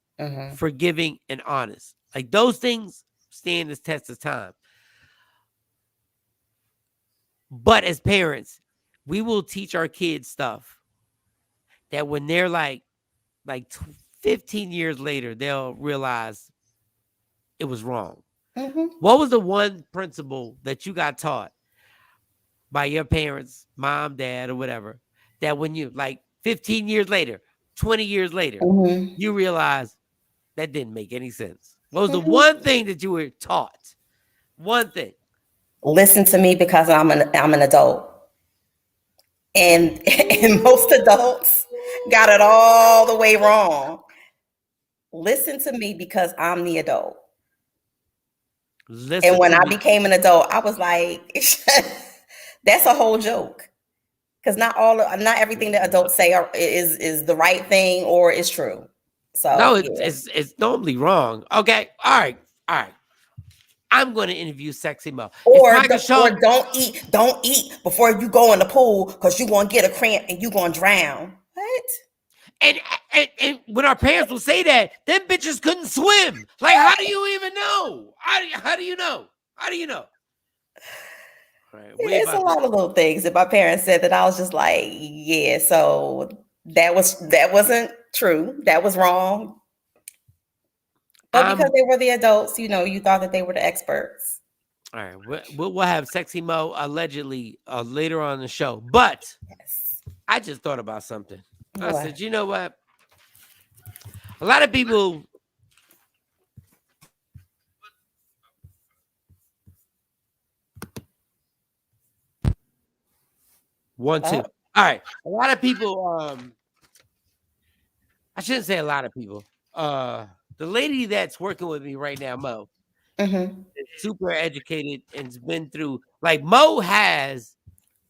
forgiving, and honest, like those things stand the test of time. But as parents, we will teach our kids stuff that when they're like 15 years later, they'll realize it was wrong. What was the one principle that you got taught by your parents, mom, dad, or whatever, that when you, like, 15 years later, 20 years later, you realize that didn't make any sense? What was the one thing that you were taught? One thing. Listen to me because I'm an adult. And most adults got it all the way wrong. Listen to me because I'm the adult. And when I became an adult, I was like, that's a whole joke. Because not everything that adults say is the right thing or is true. So No, yeah. it's normally wrong. Okay, all right. I'm going to interview Sexy Mo. It's Or Michael Shawn. don't eat before you go in the pool because you're gonna get a cramp and you're gonna drown. What? And when our parents will say that, them bitches couldn't swim. Like, how do you even know? How do you know? How do you know? All right, It's a lot of little things that my parents said that I was just like, yeah. So that wasn't true. That was wrong. But because they were the adults, you thought that they were the experts. All right, we'll have Sexy Mo allegedly later on in the show. But Yes. I just thought about something. I What? said, you know what? A lot of people. One, two. All right. A lot of people. I shouldn't say a lot of people. The lady that's working with me right now, Mo, Mm-hmm. is super educated and's been through. Like Mo has,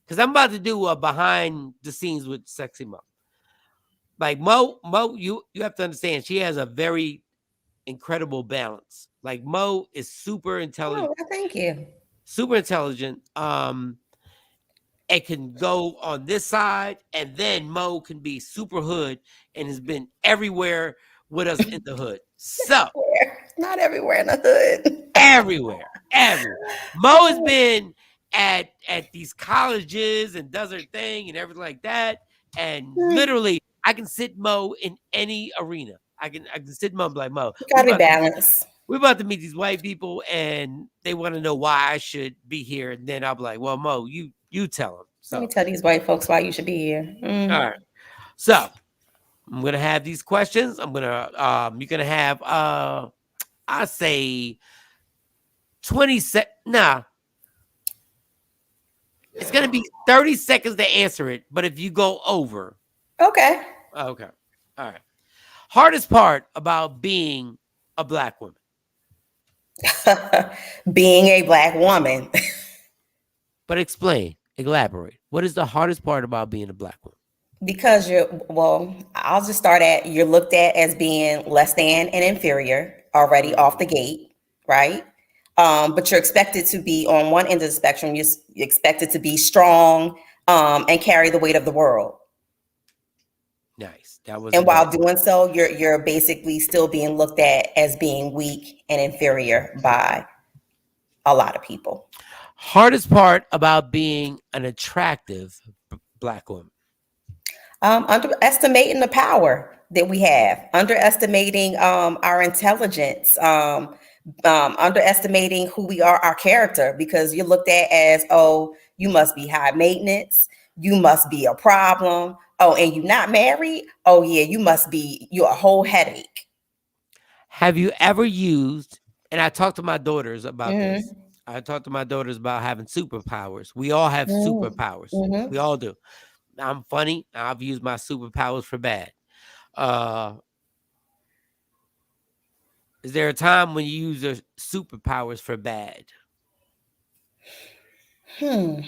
because I'm about to do a behind the scenes with Sexy Mo. Like Mo, you have to understand, she has a very incredible balance. Like Mo is super intelligent, Oh, well, thank you. super intelligent. It can go on this side, and then Mo can be super hood and has been everywhere with us in the hood. So Not everywhere in the hood. everywhere. Mo has been at these colleges and does her thing and everything like that. And literally, I can sit Mo in any arena. I can sit Mo and be like, Mo, You gotta be balanced. we're about to meet these white people and they want to know why I should be here. And then I'll be like, well, Mo, you tell them. Let me So tell these white folks why you should be here. all right. So I'm gonna have these questions. You're gonna have I say 20 sec. Nah, it's gonna be 30 seconds to answer it. But if you go over, Okay. okay, all right. Hardest part about being a Black woman. Being a Black woman. But explain, elaborate. What is the hardest part about being a Black woman? Because I'll just start at you're looked at as being less than and inferior already off the gate, right? But you're expected to be on one end of the spectrum. You're expected to be strong and carry the weight of the world. Nice. That was. And while doing so, you're basically still being looked at as being weak and inferior by a lot of people. Hardest part about being an attractive Black woman. Underestimating the power that we have, underestimating our intelligence, underestimating who we are, our character, because you're looked at as, oh, you must be high maintenance, you must be a problem. Oh, and you're not married. Oh yeah, you're a whole headache. Have you ever used, and I talked to my daughters about this. I talked to my daughters about having superpowers. We all have superpowers. We all do. I'm funny. I've used my superpowers for bad. Is there a time when you use your superpowers for bad? And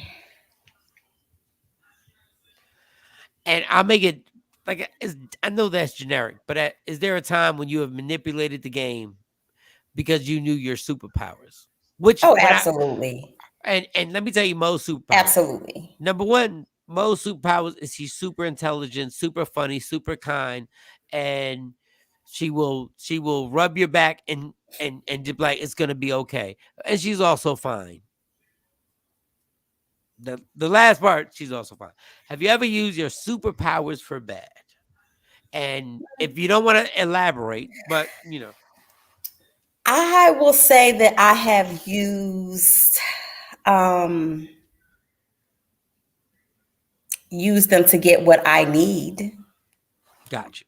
I'll make it like I know that's generic, but is there a time when you have manipulated the game because you knew your superpowers? Absolutely. And let me tell you, Mo's superpowers. Absolutely. Number one, Mo's superpowers is she's super intelligent, super funny, super kind, and she will rub your back and just like it's gonna be okay. And she's also fine. The last part, she's also fine. Have you ever used your superpowers for bad? And if you don't want to elaborate, but I will say that I have used them to get what I need. got you.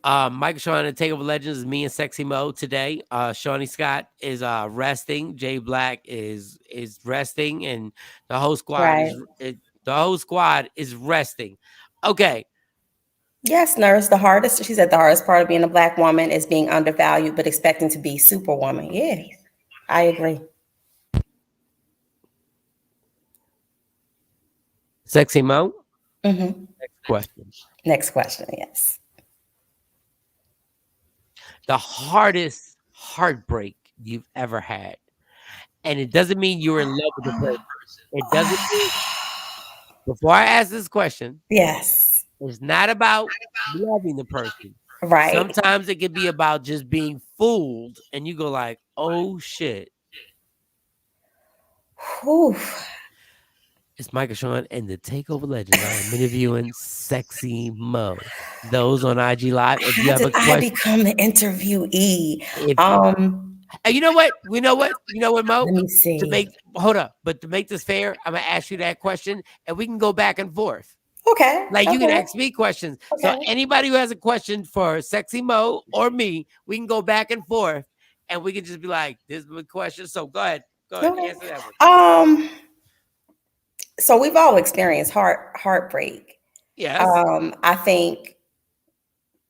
Michael Shawn The Takeover Legends is me and Sexy Mo today. Shawnee Scott is resting. Jay Black is resting, and the whole squad is resting. Okay. Yes, nurse. She said the hardest part of being a Black woman is being undervalued but expecting to be superwoman. Yeah, I agree. Sexy Mo. Next question. Next question. Yes. the hardest heartbreak you've ever had? And it doesn't mean you were in love with the person. It doesn't mean, before I ask this question, Yes. it's not about loving the person. Right. Sometimes it could be about just being fooled and you go like, oh shit. Whew. It's Michael Shawn and the Takeover Legends. I am interviewing Sexy Mo. Those on IG Live. If you How have a did I question, become the interviewee? if Um, you know what? You know what, Mo? let me see. Hold up. But to make this fair, I'm gonna ask you that question and we can go back and forth. Okay. Like you can Okay. ask me questions. So Okay. anybody who has a question for Sexy Mo or me, we can go back and forth and we can just be like, this is my question. So go ahead. Okay. Answer that one. So we've all experienced heartbreak. Yes. I think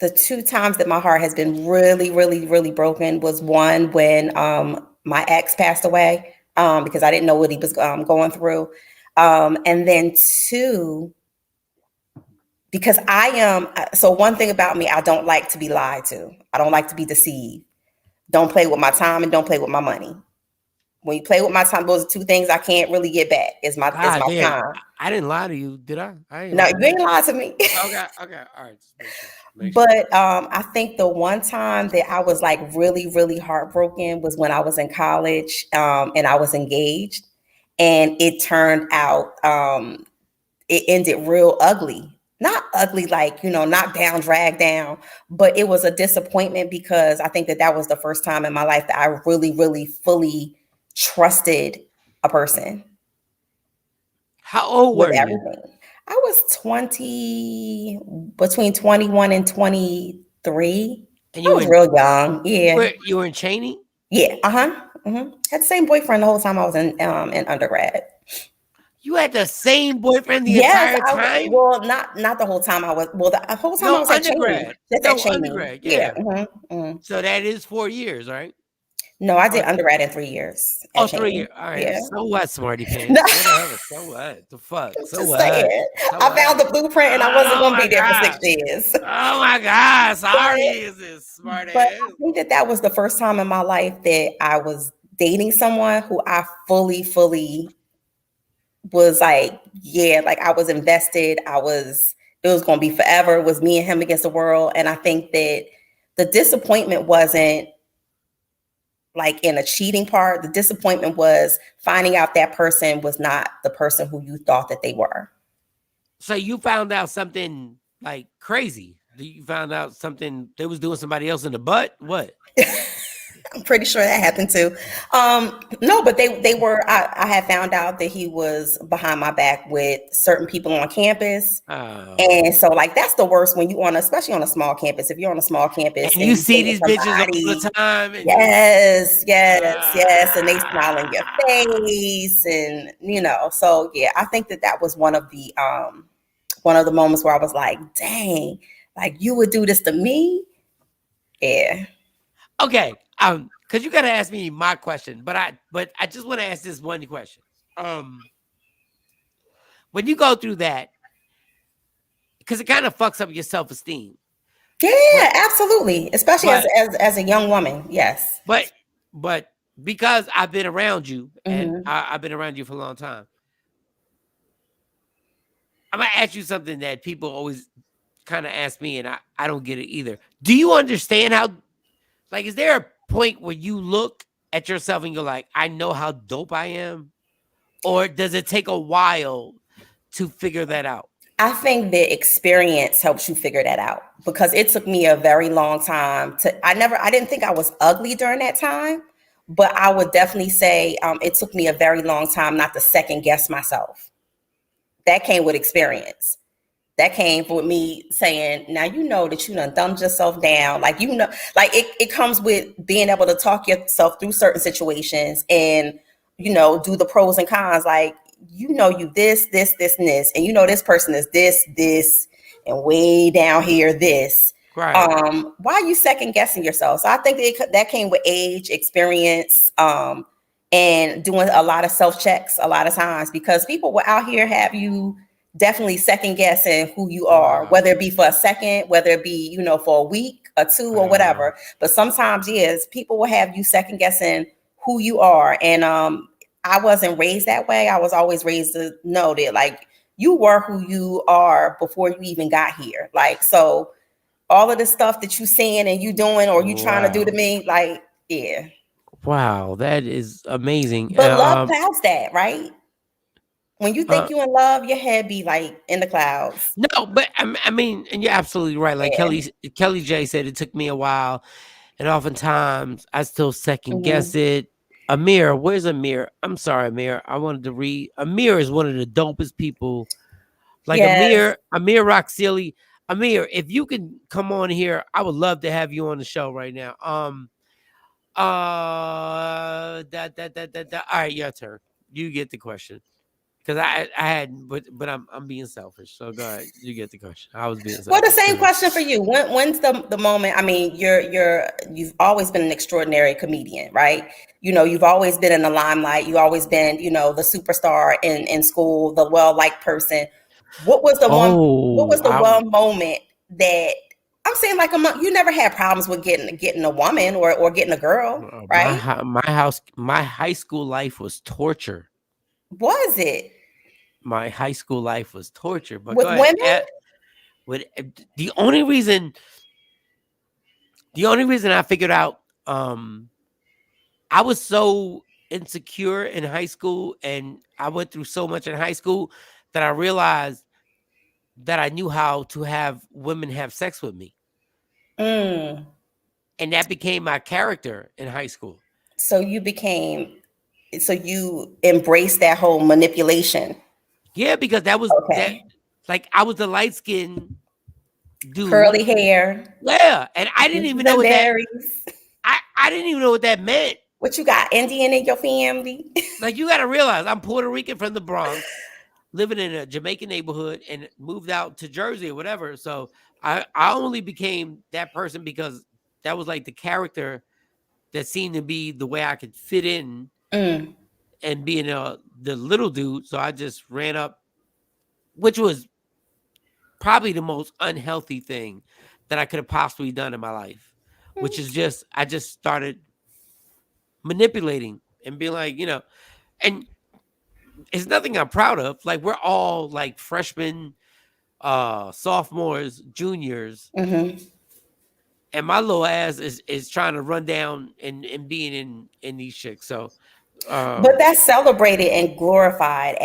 the 2 times that my heart has been really, really, really broken was one when my ex passed away because I didn't know what he was going through, and then 2 because I am. So one thing about me, I don't like to be lied to. I don't like to be deceived. Don't play with my time and don't play with my money. When you play with my time, those are 2 things I can't really get back. Is my Damn. time. I didn't lie to you, did I? No, you ain't lied to me. Okay. All right. Just make sure. But I think the one time that I was like really, really heartbroken was when I was in college and I was engaged, and it turned out it ended real ugly. Not ugly, like, knocked down, dragged down, but it was a disappointment because I think that was the first time in my life that I really, really fully trusted a person How old with were you? everything. I was between 21 and 23. And I was real young. Yeah. You were in Cheney? Yeah. Uh-huh. Had the same boyfriend the whole time I was in undergrad. You had the same boyfriend the Yes, entire time? well, not the whole time I was. Well, the whole time I was at Cheney. Undergrad. That's at Cheney. Undergrad. Yeah. Yeah. So that is 4 years, right? No, I did undergrad in 3 years. Oh, at 3 Cheney. years. All right. Yeah. So what, smarty pants? No. Whatever. So what? The fuck? So Just what? saying. I found the blueprint and I wasn't going to be there for 6 years. Oh my God. Sorry, is this smart But ass? I think that was the first time in my life that I was dating someone who I fully was like, yeah, like I was invested. It was going to be forever. It was me and him against the world. And I think that the disappointment wasn't like in a cheating part. The disappointment was finding out that person was not the person who you thought that they were. So you found out something like crazy. You found out something they was doing somebody else in the butt? What? I'm pretty sure that happened too. No, but they were. I had found out that he was behind my back with certain people on campus, and so like that's the worst when you especially on a small campus. If you're on a small campus and you see these bitches all the time, and yes, and they smile in your face, and so yeah, I think that was one of the moments where I was like, dang, like you would do this to me, yeah. Okay, because you gotta ask me my question, but I just want to ask this one question. When you go through that, because it kind of fucks up your self-esteem. Yeah, absolutely, especially as a young woman. Yes, but because I've been around you, and I've been around you for a long time, I'm gonna ask you something that people always kind of ask me, and I don't get it either. Do you understand how? Like, is there a point where you look at yourself and you're like, I know how dope I am? Or does it take a while to figure that out? I think the experience helps you figure that out because it took me a very long time I didn't think I was ugly during that time, but I would definitely say it took me a very long time not to second guess myself. That came with experience. That came with me saying, now you know that you done dumbed yourself down. Like, like it comes with being able to talk yourself through certain situations and, do the pros and cons. Like, you this, and this. And this person is this, and way down here, this. Right. Why are you second guessing yourself? So I think that came with age, experience, and doing a lot of self-checks a lot of times because people will out here have you definitely second guessing who you are, whether it be for a second, whether it be, for a week, a 2 or whatever. But sometimes, yes, people will have you second guessing who you are. And I wasn't raised that way. I was always raised to know that like you were who you are before you even got here. Like, so all of the stuff that you saying and you doing or you trying to do to me, like, yeah. Wow, that is amazing. But love clouds that, right? When you think you in love, your head be like in the clouds. No, but I mean, and you're absolutely right. Like Yeah. Kelly J said, it took me a while, and oftentimes I still second guess it. Amir, where's Amir? I'm sorry, Amir. I wanted to read. Amir is one of the dopest people. Like Yes. Amir Roxili. Amir, if you can come on here, I would love to have you on the show right now. All right, your turn. You get the question. Because I had, but I'm being selfish. So go ahead, you get the question. I was being selfish. Well, the same question for you. When's the moment? I mean, you've always been an extraordinary comedian, right? You know, you've always been in the limelight. You always been, you know, the superstar in school, the well-liked person. What was the one? What was the one moment that I'm saying? Like you never had problems with getting a woman or getting a girl, right? My high school life was torture. Was it? My high school life was torture. But With go ahead. women? With the only reason I figured out, I was so insecure in high school, and I went through so much in high school that I realized that I knew how to have women have sex with me. And that became my character in high school. So you embraced that whole manipulation. Yeah, because that was that. Like I was the light skinned dude, curly hair. Yeah, and I didn't even know what berries. I didn't even know what that meant. What you got? Indian in your family? Like you got to realize, I'm Puerto Rican from the Bronx, living in a Jamaican neighborhood, and moved out to Jersey or whatever. So I only became that person because that was like the character that seemed to be the way I could fit in and being the little dude. So I just ran up, which was probably the most unhealthy thing that I could have possibly done in my life, which is I just started manipulating and being like, you know, and it's nothing I'm proud of. Like we're all like freshmen, sophomores, juniors, and my little ass is trying to run down and being in these chicks. So, but that's celebrated and glorified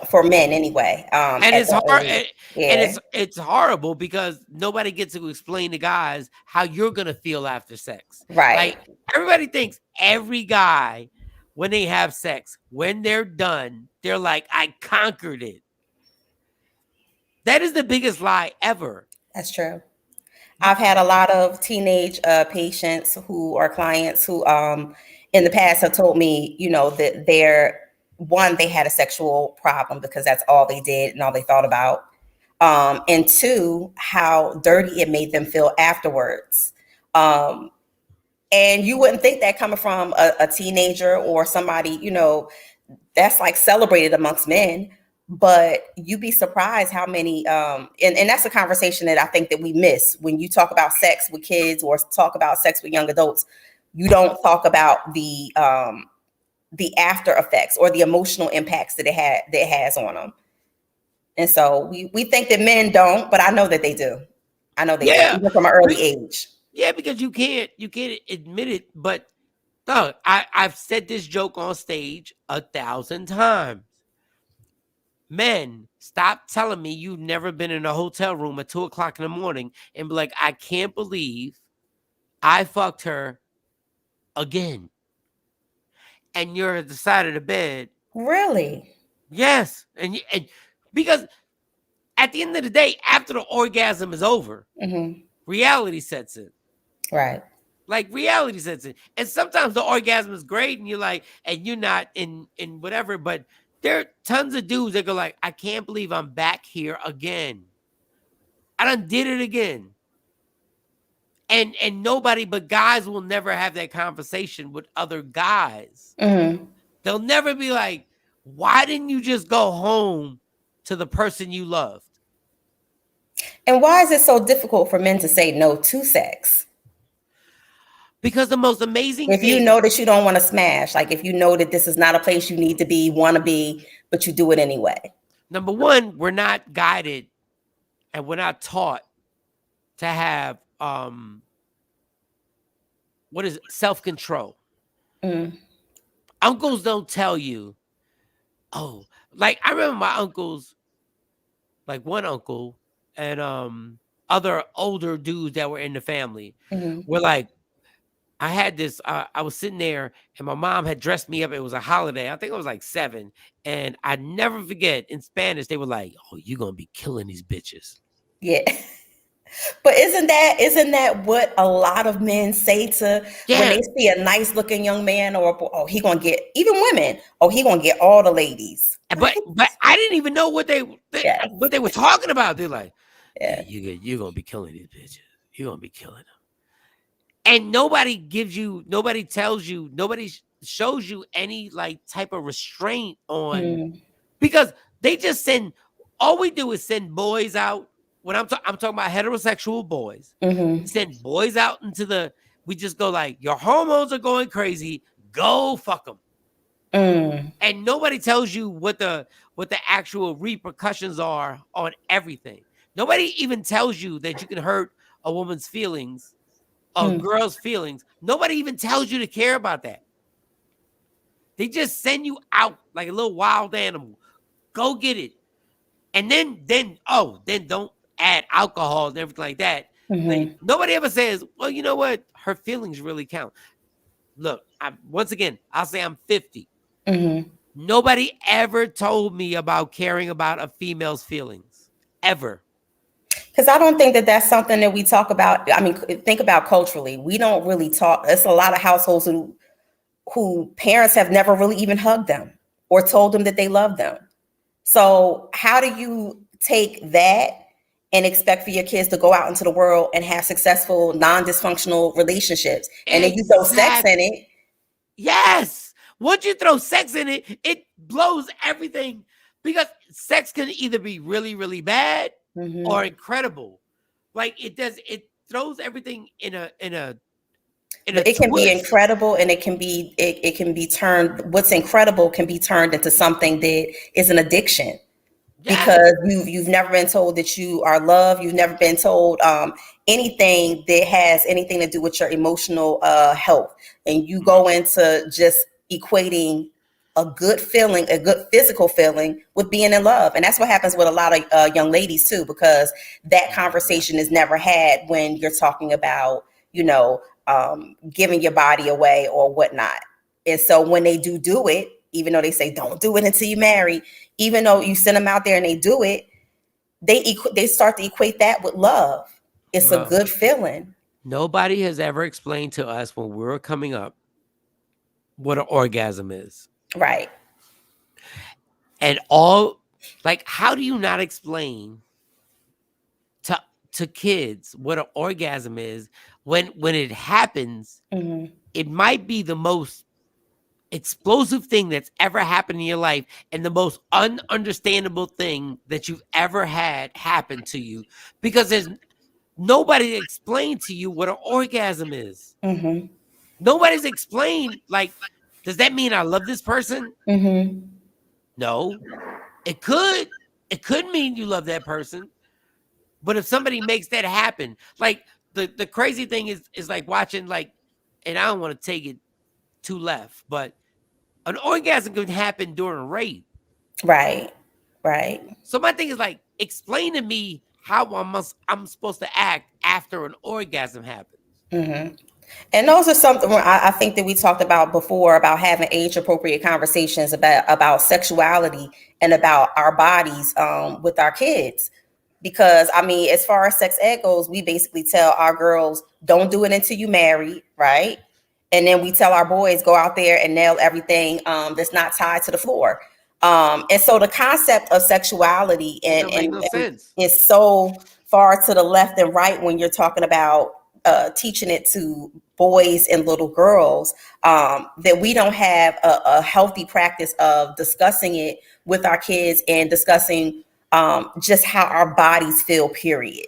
for men anyway. And it's hard, and it's horrible because nobody gets to explain to guys how you're gonna feel after sex. Right. Like everybody thinks every guy, when they have sex, when they're done, they're like, I conquered it. That is the biggest lie ever. That's true. I've had a lot of teenage patients who are clients who in the past have told me, you know, that they had a sexual problem because that's all they did and all they thought about. And two, how dirty it made them feel afterwards. And you wouldn't think that coming from a teenager or somebody, you know, that's like celebrated amongst men. But you'd be surprised how many, and that's a conversation that I think that we miss when you talk about sex with kids or talk about sex with young adults. You don't talk about the after effects or the emotional impacts that it has on them. And so we think that men don't, but I know that they do. I know they do, even from an early age. Yeah, because you can't admit it, but I've said this joke on stage 1,000 times. Men, stop telling me you've never been in a hotel room at 2:00 in the morning and be like, I can't believe I fucked her again. And you're at the side of the bed. Really? Yes. And because at the end of the day, after the orgasm is over, reality sets in. Right. Like reality sets in. And sometimes the orgasm is great and you're like, and you're not in whatever, but there are tons of dudes that go like, I can't believe I'm back here again. I done did it again. And nobody but guys will never have that conversation with other guys. They'll never be like, why didn't you just go home to the person you loved? And why is it so difficult for men to say no to sex? Because the most amazing If you thing, know that you don't want to smash, like if you know that this is not a place you need to be, want to be, but you do it anyway. number one, we're not guided and we're not taught to have what is it? Self-control. Mm. Uncles don't tell you, oh, like I remember my uncles, like one uncle and other older dudes that were in the family were like, I had this, I was sitting there and my mom had dressed me up. It was a holiday. I think I was like 7. And I never forget in Spanish, they were like, oh, you're going to be killing these bitches. Yeah. But isn't that what a lot of men say to when they see a nice looking young man, or oh, he gonna get, even women, oh, he gonna get all the ladies. But I didn't even know what they were talking about. They're like, Yeah. you're gonna be killing these bitches. You're gonna be killing them. And nobody gives you, nobody tells you, nobody shows you any like type of restraint on, because they just send, all we do is send boys out. When I'm talking about heterosexual boys, we send boys out into we just go like, your hormones are going crazy, go fuck them. And nobody tells you what the actual repercussions are on everything. Nobody even tells you that you can hurt a woman's feelings, a girl's feelings. Nobody even tells you to care about that. They just send you out like a little wild animal. Go get it. And then don't add alcohol and everything like that. Like, nobody ever says, well, you know what? Her feelings really count. Look, once again, I'll say I'm 50. Nobody ever told me about caring about a female's feelings, ever. Because I don't think that that's something that we talk about. I mean, think about culturally. We don't really talk. It's a lot of households who parents have never really even hugged them or told them that they love them. So how do you take that and expect for your kids to go out into the world and have successful, non-dysfunctional relationships? And then you throw sex in it. Yes. Once you throw sex in it, it blows everything, because sex can either be really, really bad or incredible. Like it throws everything in a it can be incredible, and it can be turned, what's incredible can be turned into something that is an addiction. Because you've never been told that you are loved. You've never been told anything that has anything to do with your emotional health. And you go into just equating a good feeling, a good physical feeling, with being in love. And that's what happens with a lot of young ladies too, because that conversation is never had when you're talking about, giving your body away or whatnot. And so when they do it, even though they say don't do it until you marry, even though you send them out there and they do it, they start to equate that with love. It's a good feeling. Nobody has ever explained to us when we were coming up what an orgasm is. Right. And how do you not explain to kids what an orgasm is when it happens? It might be the most explosive thing that's ever happened in your life, and the most ununderstandable thing that you've ever had happen to you, because there's nobody explained to you what an orgasm is. Nobody's explained, like, does that mean I love this person? No. It could mean you love that person, but if somebody makes that happen, like the crazy thing is like watching, like, and I don't want to take it too left, but an orgasm can happen during a rape. Right. So my thing is, like, explain to me how I'm supposed to act after an orgasm happens. And those are something I think that we talked about before, about having age appropriate conversations about sexuality and about our bodies with our kids. Because I mean, as far as sex ed goes, we basically tell our girls, don't do it until you marry, right? And then we tell our boys, go out there and nail everything that's not tied to the floor. And so the concept of sexuality and is so far to the left and right when you're talking about teaching it to boys and little girls, that we don't have a healthy practice of discussing it with our kids and discussing just how our bodies feel, period.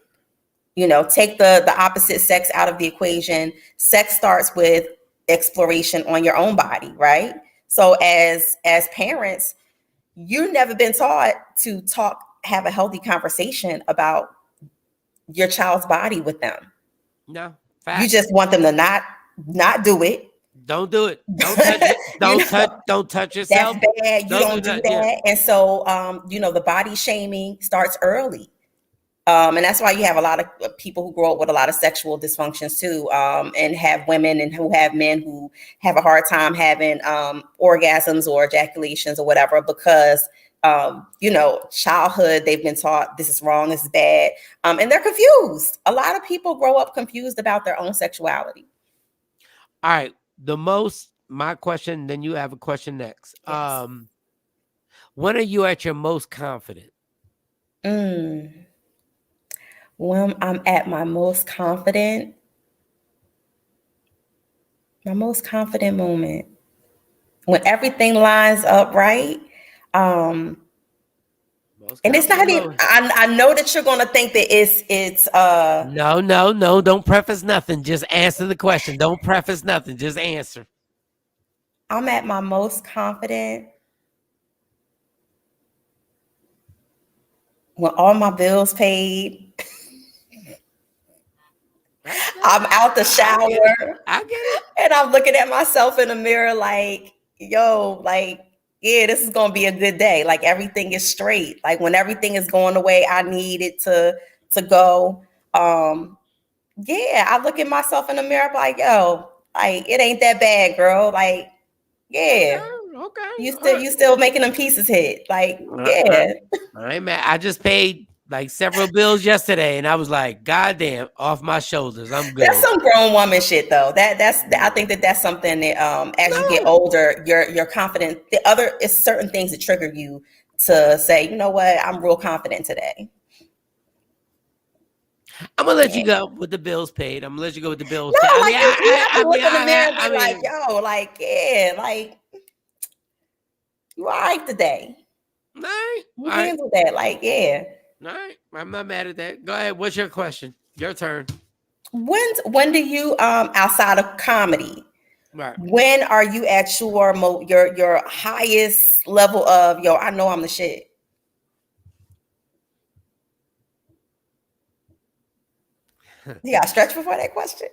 Take the opposite sex out of the equation. Sex starts with exploration on your own body, right? So as parents, you've never been taught to have a healthy conversation about your child's body with them. No, You facts. just want them to not do it. Don't do it. Don't touch it. Don't touch yourself. That's bad. You don't do that. Yeah. And so, the body shaming starts early. And that's why you have a lot of people who grow up with a lot of sexual dysfunctions too, and have women and who have men who have a hard time having orgasms or ejaculations or whatever, because childhood, they've been taught this is wrong, this is bad, and they're confused. A lot of people grow up confused about their own sexuality. All right, my question, then you have a question next. Yes. When are you at your most confident? When I'm at my most confident moment, when everything lines up right. And it's not even, I know that you're going to think that it's no, don't preface nothing. Just answer the question. Don't preface nothing. Just answer. I'm at my most confident when all my bills paid. I'm out the shower. I get it. And I'm looking at myself in the mirror like, yo, like, yeah, this is going to be a good day. Like, everything is straight. Like, when everything is going the way I need it to go. Yeah, I look at myself in the mirror like, yo, like, it ain't that bad, girl. Like, yeah. Okay. You still making them pieces hit. Like, yeah. I ain't mad. I just paid like several bills yesterday, and I was like, God damn, off my shoulders. I'm good. That's some grown woman shit, though. I think that's something that as you get older, you're confident. The other is certain things that trigger you to say, you know what, I'm real confident today. I'm gonna let you go with the bills paid. I'm gonna let you go with the bills paid. No, like you have to look in the mirror and be like, yo, like, yeah, like, you all right today. Right. You handle that, like, yeah. All right, I'm not mad at that. Go ahead. What's your question? Your turn. When do you outside of comedy? Right. When are you at your highest level of, yo, I know I'm the shit? You got to stretch before that question.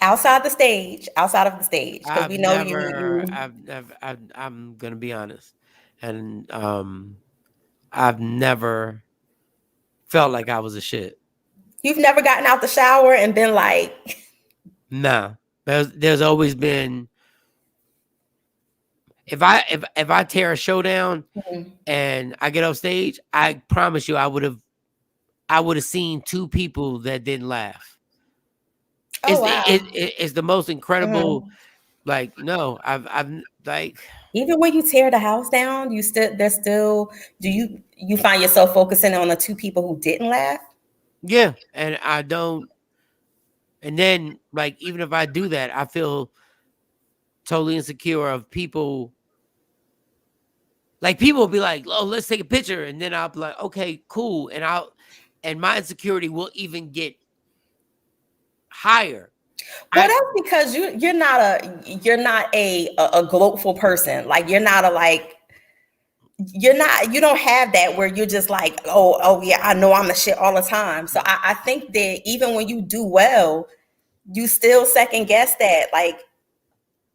Outside of the stage, because we know you. I'm gonna be honest, and I've never felt like I was a shit. You've never gotten out the shower and been like, nah. There's always been. If I tear a show down and I get off stage, I promise you I would have seen two people that didn't laugh. Wow. It's the most incredible. Like, no, I've like, even when you tear the house down, do you find yourself focusing on the two people who didn't laugh? Yeah, and I don't. And then, like, even if I do that, I feel totally insecure of people. Like, people will be like, "Oh, let's take a picture," and then I'll be like, "Okay, cool," and my insecurity will even get higher. Well, that's because you're not a globeful person. Like, you don't have that where you're just like, oh yeah, I know I'm the shit all the time. So I think that even when you do well, you still second guess that. Like,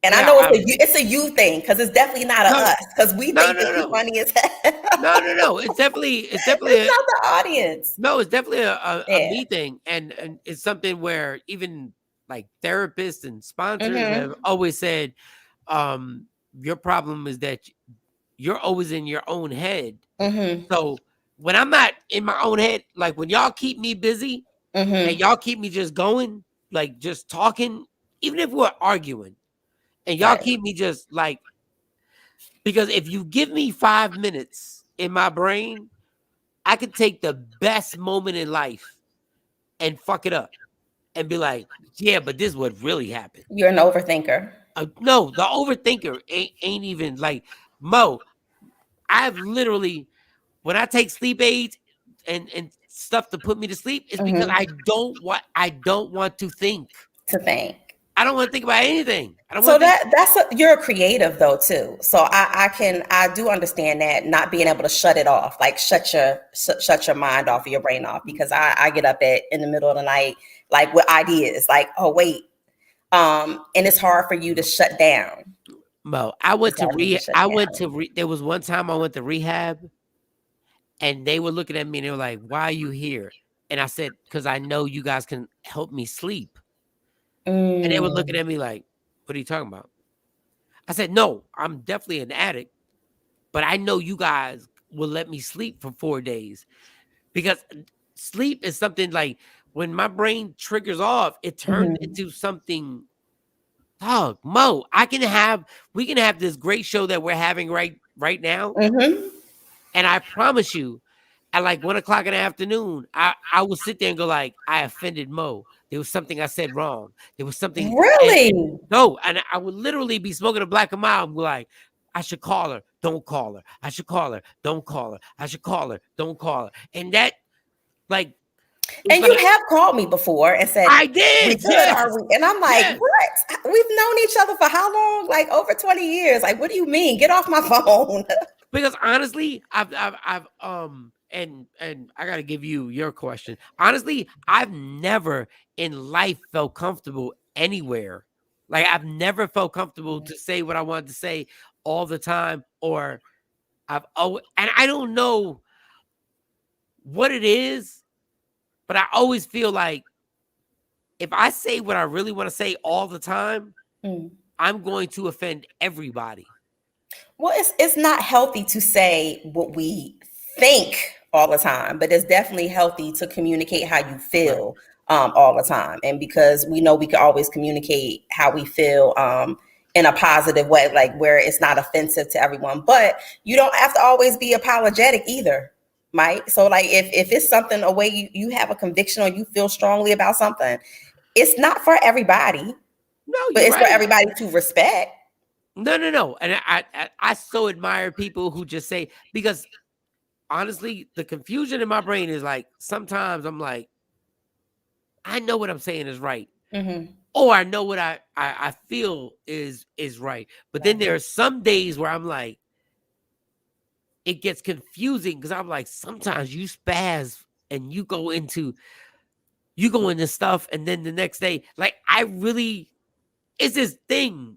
and I know it's a you thing, because it's definitely not us, because we think that you're funny as hell. No. It's definitely it's not the audience. No, it's definitely a me thing, and it's something where even like therapists and sponsors have always said, your problem is that you're always in your own head. So when I'm not in my own head, like when y'all keep me busy and y'all keep me just going, like just talking, even if we're arguing, and y'all keep me just like, because if you give me 5 minutes in my brain, I could take the best moment in life and fuck it up and be like, yeah, but this is what really happened. You're an overthinker. No, the overthinker ain't even like Mo. I've literally, when I take sleep aids and stuff to put me to sleep, it's because I don't want to think. To think. I don't want to think about anything. I don't So want to think. you're a creative though too. So I do understand that, not being able to shut it off, like shut your mind off or your brain off, because I get up in the middle of the night like with ideas like, oh wait, and it's hard for you to shut down. Mo, I went to down. there was one time I went to rehab and they were looking at me and they were like, "Why are you here?" And I said, "Because I know you guys can help me sleep." And they were looking at me like, "What are you talking about?" I said, "No, I'm definitely an addict, but I know you guys will let me sleep for 4 days because sleep is something like when my brain triggers off, it turns into something. Dog, Mo, we can have this great show that we're having right now, and I promise you, at like 1:00 in the afternoon, I will sit there and go like, I offended Mo. There was something I said wrong. There was something. Really? No, and I would literally be smoking a black and mild and be like, I should call her. Don't call her. I should call her. Don't call her. I should call her. Don't call her. And that, like, And you have called me before and said, I did. We good, Yes. are we? And I'm like, Yes. what? We've known each other for how long? Like over 20 years. Like, what do you mean? Get off my phone. Because honestly, I've and I gotta give you your question. Honestly, I've never in life felt comfortable anywhere. Like I've never felt comfortable to say what I wanted to say all the time, or and I don't know what it is, but I always feel like if I say what I really want to say all the time, I'm going to offend everybody. Well, it's not healthy to say what we think all the time, but it's definitely healthy to communicate how you feel all the time. And because we know we can always communicate how we feel in a positive way, like where it's not offensive to everyone. But you don't have to always be apologetic either, Mike. So like if it's something, a way you have a conviction or you feel strongly about something, it's not for everybody. No, but you're it's right. for everybody to respect. No. And I so admire people who just say, because honestly, the confusion in my brain is like, sometimes I'm like, I know what I'm saying is right. Or I know what I feel is right. But then there are some days where I'm like, it gets confusing because I'm like, sometimes you spaz and you go into stuff. And then the next day, like it's this thing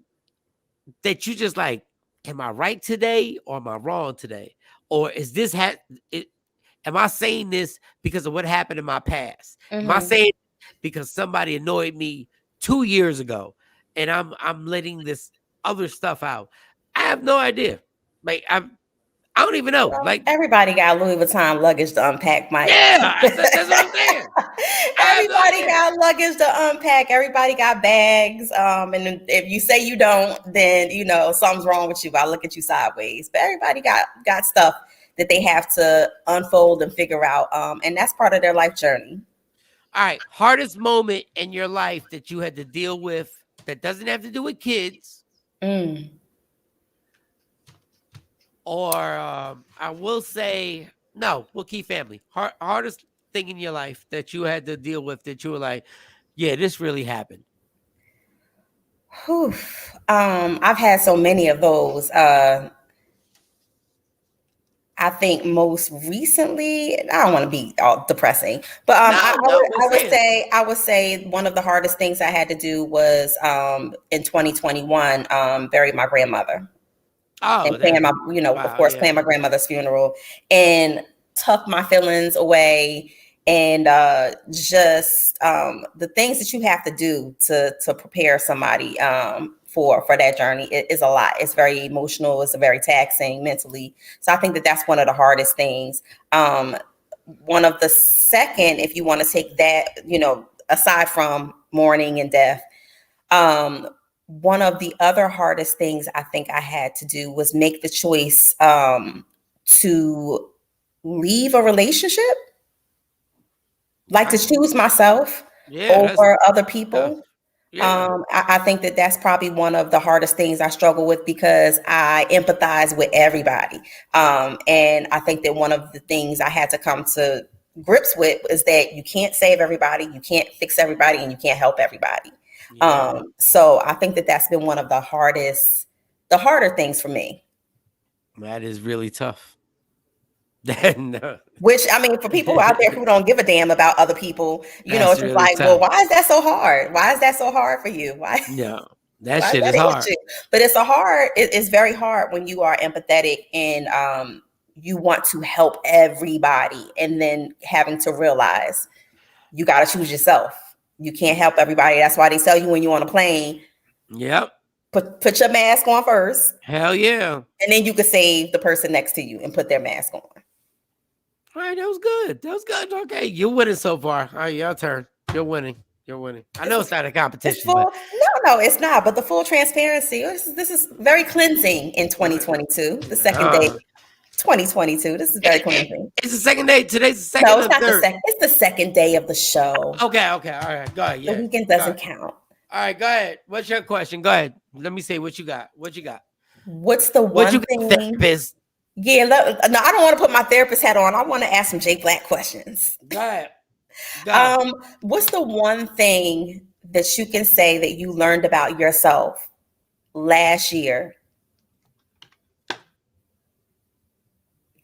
that you just like, am I right today or am I wrong today? Or is this am I saying this because of what happened in my past? Am I saying because somebody annoyed me 2 years ago and I'm letting this other stuff out? I have no idea. Like I don't even know. Well, like everybody got Louis Vuitton luggage to unpack, Mike. Yeah, that's what I'm saying. Everybody got luggage to unpack. Everybody got bags. And if you say you don't, then you know something's wrong with you. I look at you sideways. But everybody got stuff that they have to unfold and figure out. And that's part of their life journey. All right, hardest moment in your life that you had to deal with that doesn't have to do with kids. Or I will say, no, we'll keep family. Hardest thing in your life that you had to deal with that you were like, yeah, this really happened. Whew. I've had so many of those. I think most recently, I don't want to be all depressing, but I would say one of the hardest things I had to do was in 2021 bury my grandmother. Oh, and plan my, of course, plan my grandmother's funeral and tuck my feelings away. And just the things that you have to do to prepare somebody for that journey is a lot. It's very emotional. It's very taxing mentally. So I think that that's one of the hardest things. One of the second, if you want to take that, aside from mourning and death, one of the other hardest things I think I had to do was make the choice to leave a relationship, like to choose myself over other people. Yeah. I think that that's probably one of the hardest things I struggle with because I empathize with everybody. And I think that one of the things I had to come to grips with is that you can't save everybody, you can't fix everybody, and you can't help everybody. Yeah. So I think that that's been one of the harder things for me. That is really tough. No. Which, I mean, for people out there who don't give a damn about other people, That's it's just really like, well, tough. why is that so hard? Why is that so hard for you? Why? No, that Why is shit that is an hard. issue? But it's very hard when you are empathetic and you want to help everybody, and then having to realize you got to choose yourself. You can't help everybody. That's why they tell you when you're on a plane, Yep. put your mask on first, Hell yeah. and then you can save the person next to you and put their mask on. All right, that was good. That was good. Okay, you're winning so far. All right, your turn. You're winning. You're winning. I know it's not a It's competition, full. but No, it's not. But the full transparency. This is very cleansing in 2022. The second day, 2022. This is very cleansing. it's the second day. Today's the second No, or it's not the third. second. It's the second day of the show. Okay. All right. Go ahead. The Yeah. weekend Go doesn't ahead. count. All right. Go ahead. What's your question? Go ahead. Let me see what you got. What you got? What's the What you one got, thing? therapist? Yeah, no, I don't want to put my therapist hat on. I want to ask some Jay Black questions. Go ahead. Go. What's the one thing that you can say that you learned about yourself last year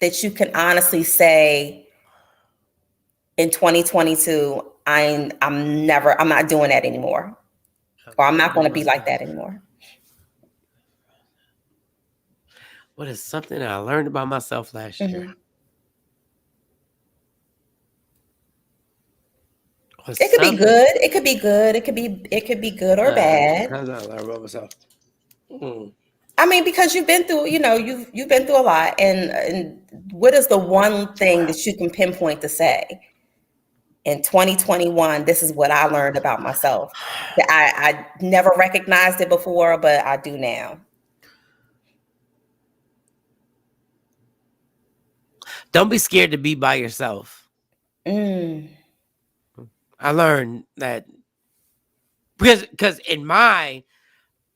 that you can honestly say in 2022, I'm not doing that anymore, or I'm not going to be like that anymore? What is something that I learned about myself last year? Mm-hmm. It could be good. It could be good. It could be good or bad. How did I learn about myself? I mean, because you've been through, you've been through a lot, and what is the one thing that you can pinpoint to say in 2021? This is what I learned about myself. That I never recognized it before, but I do now. Don't be scared to be by yourself. Mm. I learned that because in my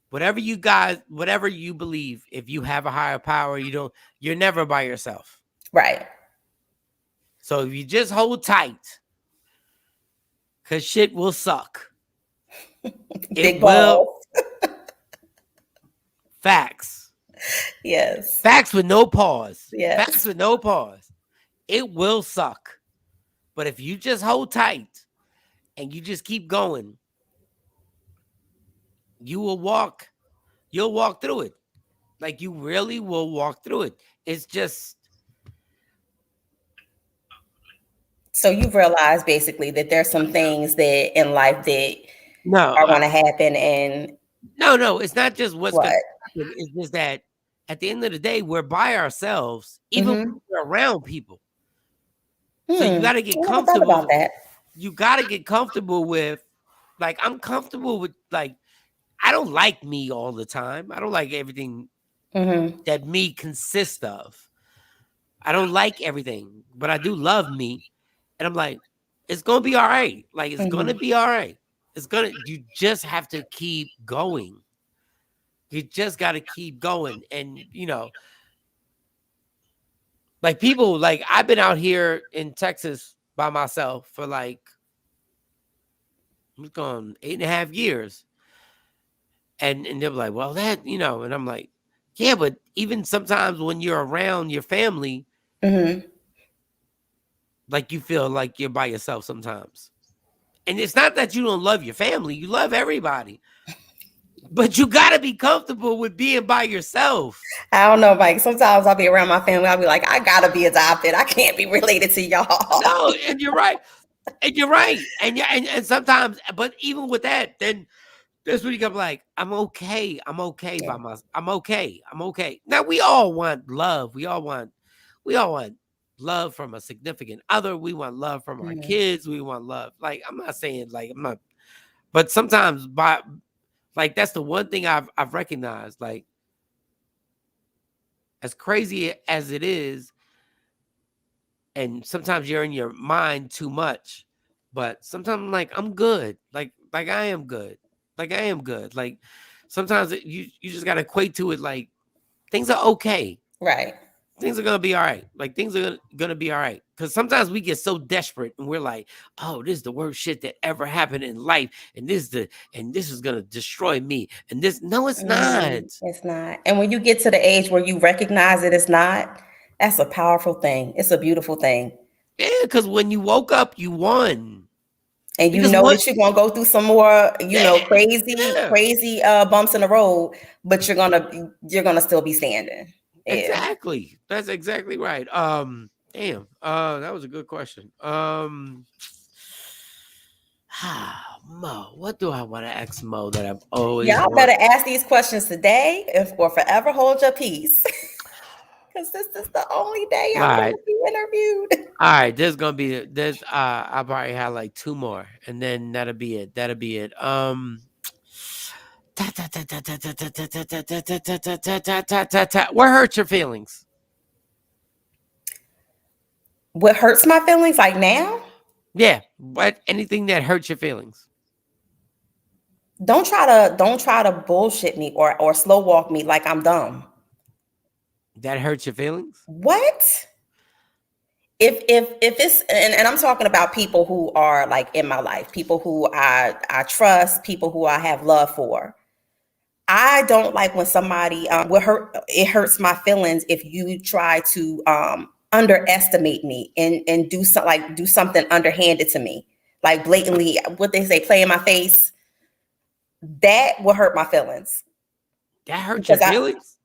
whatever you believe, if you have a higher power, you're never by yourself. Right. So if you just hold tight, because shit will suck. Big balls. Facts. Yes. Facts with no pause. Yes. Facts with no pause. It will suck. But if you just hold tight and you just keep going, you'll walk through it. Like you really will walk through it. It's just. So you've realized basically that there's some things that in life that are going to happen, and no, it's not just what's going what? to happen. It's just that at the end of the day, we're by ourselves, even when we're around people. So you got to get comfortable. About that. You got to get comfortable with, like, I'm comfortable with, like, I don't like me all the time. I don't like everything that me consists of. I don't like everything, but I do love me. And I'm like, it's going to be all right. Like, it's going to be all right. You just have to keep going. You just got to keep going. And, like people, like I've been out here in Texas by myself for like, I'm going 8.5 years. And they're like, well, that, and I'm like, yeah, but even sometimes when you're around your family, like you feel like you're by yourself sometimes. And it's not that you don't love your family. You love everybody. But you got to be comfortable with being by yourself. I don't know, Mike. Sometimes I'll be around my family. I'll be like, I got to be adopted. I can't be related to y'all. No, and you're right. And sometimes, but even with that, then that's when you come like, I'm okay by myself. I'm okay. Now we all want love. We all want love from a significant other. We want love from our kids. We want love. Like, I'm not saying like I'm not, but sometimes like that's the one thing I've recognized. Like, as crazy as it is, and sometimes you're in your mind too much, but sometimes like I'm good. Like I am good. Like I am good. Like sometimes you just gotta equate to it like things are okay. Right. Things are gonna be all right. Like things are gonna be all right. Because sometimes we get so desperate and we're like, oh, this is the worst shit that ever happened in life, and this is gonna destroy me. And this, no, it's not. It's not. And when you get to the age where you recognize it, it's not. That's a powerful thing. It's a beautiful thing. Yeah, because when you woke up, you won. And you Because know what? that you're gonna go through some more, Yeah. crazy bumps in the road, but you're gonna still be standing. Yeah. Exactly. That's exactly right. Damn. That was a good question. Mo, what do I want to ask Mo that I've always Y'all wanted? better ask these questions today or forever hold your peace. Because this is the only day All I'm right. gonna be interviewed. All right, there's gonna be there's I'll probably have like 2 more, and then that'll be it. That'll be it. What hurt your feelings? What hurts my feelings like now? Yeah, what anything that hurts your feelings? Don't try to bullshit me or slow walk me like I'm dumb. That hurts your feelings? What? If it's and I'm talking about people who are like in my life, people who I trust, people who I have love for. I don't like when somebody it hurts my feelings if you try to underestimate me and do something underhanded to me, like blatantly, what they say, play in my face. That will hurt my feelings. That hurts your Because feelings?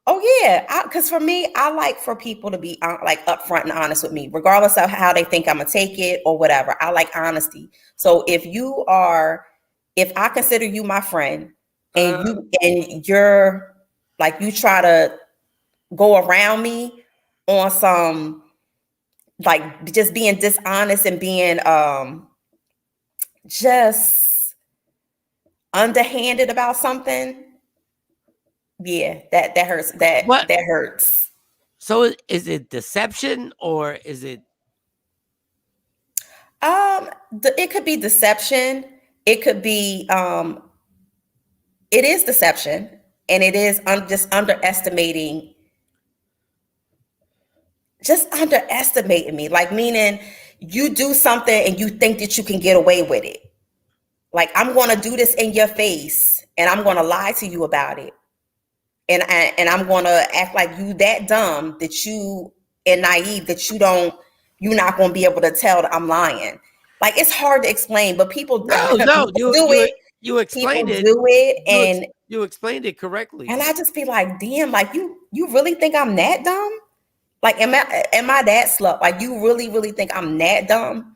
because for me, I like for people to be like upfront and honest with me, regardless of how they think I'm gonna take it or whatever. I like honesty. So if I consider you my friend, and you're like, you try to go around me on some, like, just being dishonest and being just underhanded about something, yeah, that hurts. What? That hurts. So is it deception or is it It could be deception. It could be it is deception, and it is just underestimating me. Like, meaning you do something and you think that you can get away with it. Like, I'm going to do this in your face, and I'm going to lie to you about it, and I'm going to act like you that dumb that you and naive that you're not going to be able to tell that I'm lying. Like, it's hard to explain, but people do it. You explained People it. do it, You explained it correctly. and I just be like, damn, like you really think I'm that dumb? Like, am I that slow? Like, you really think I'm that dumb?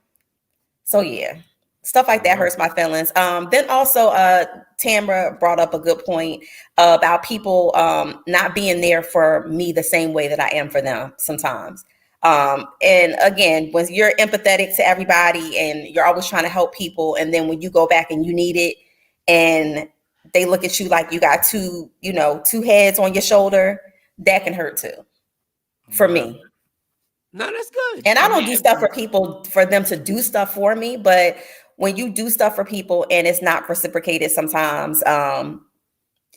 So yeah, stuff like that hurts my feelings. Then also, Tamra brought up a good point about people not being there for me the same way that I am for them sometimes. And again, when you're empathetic to everybody and you're always trying to help people, and then when you go back and you need it, and they look at you like you got two heads on your shoulder, that can hurt too, for me. No, that's good. And I don't do stuff for people for them to do stuff for me, but when you do stuff for people and it's not reciprocated, sometimes that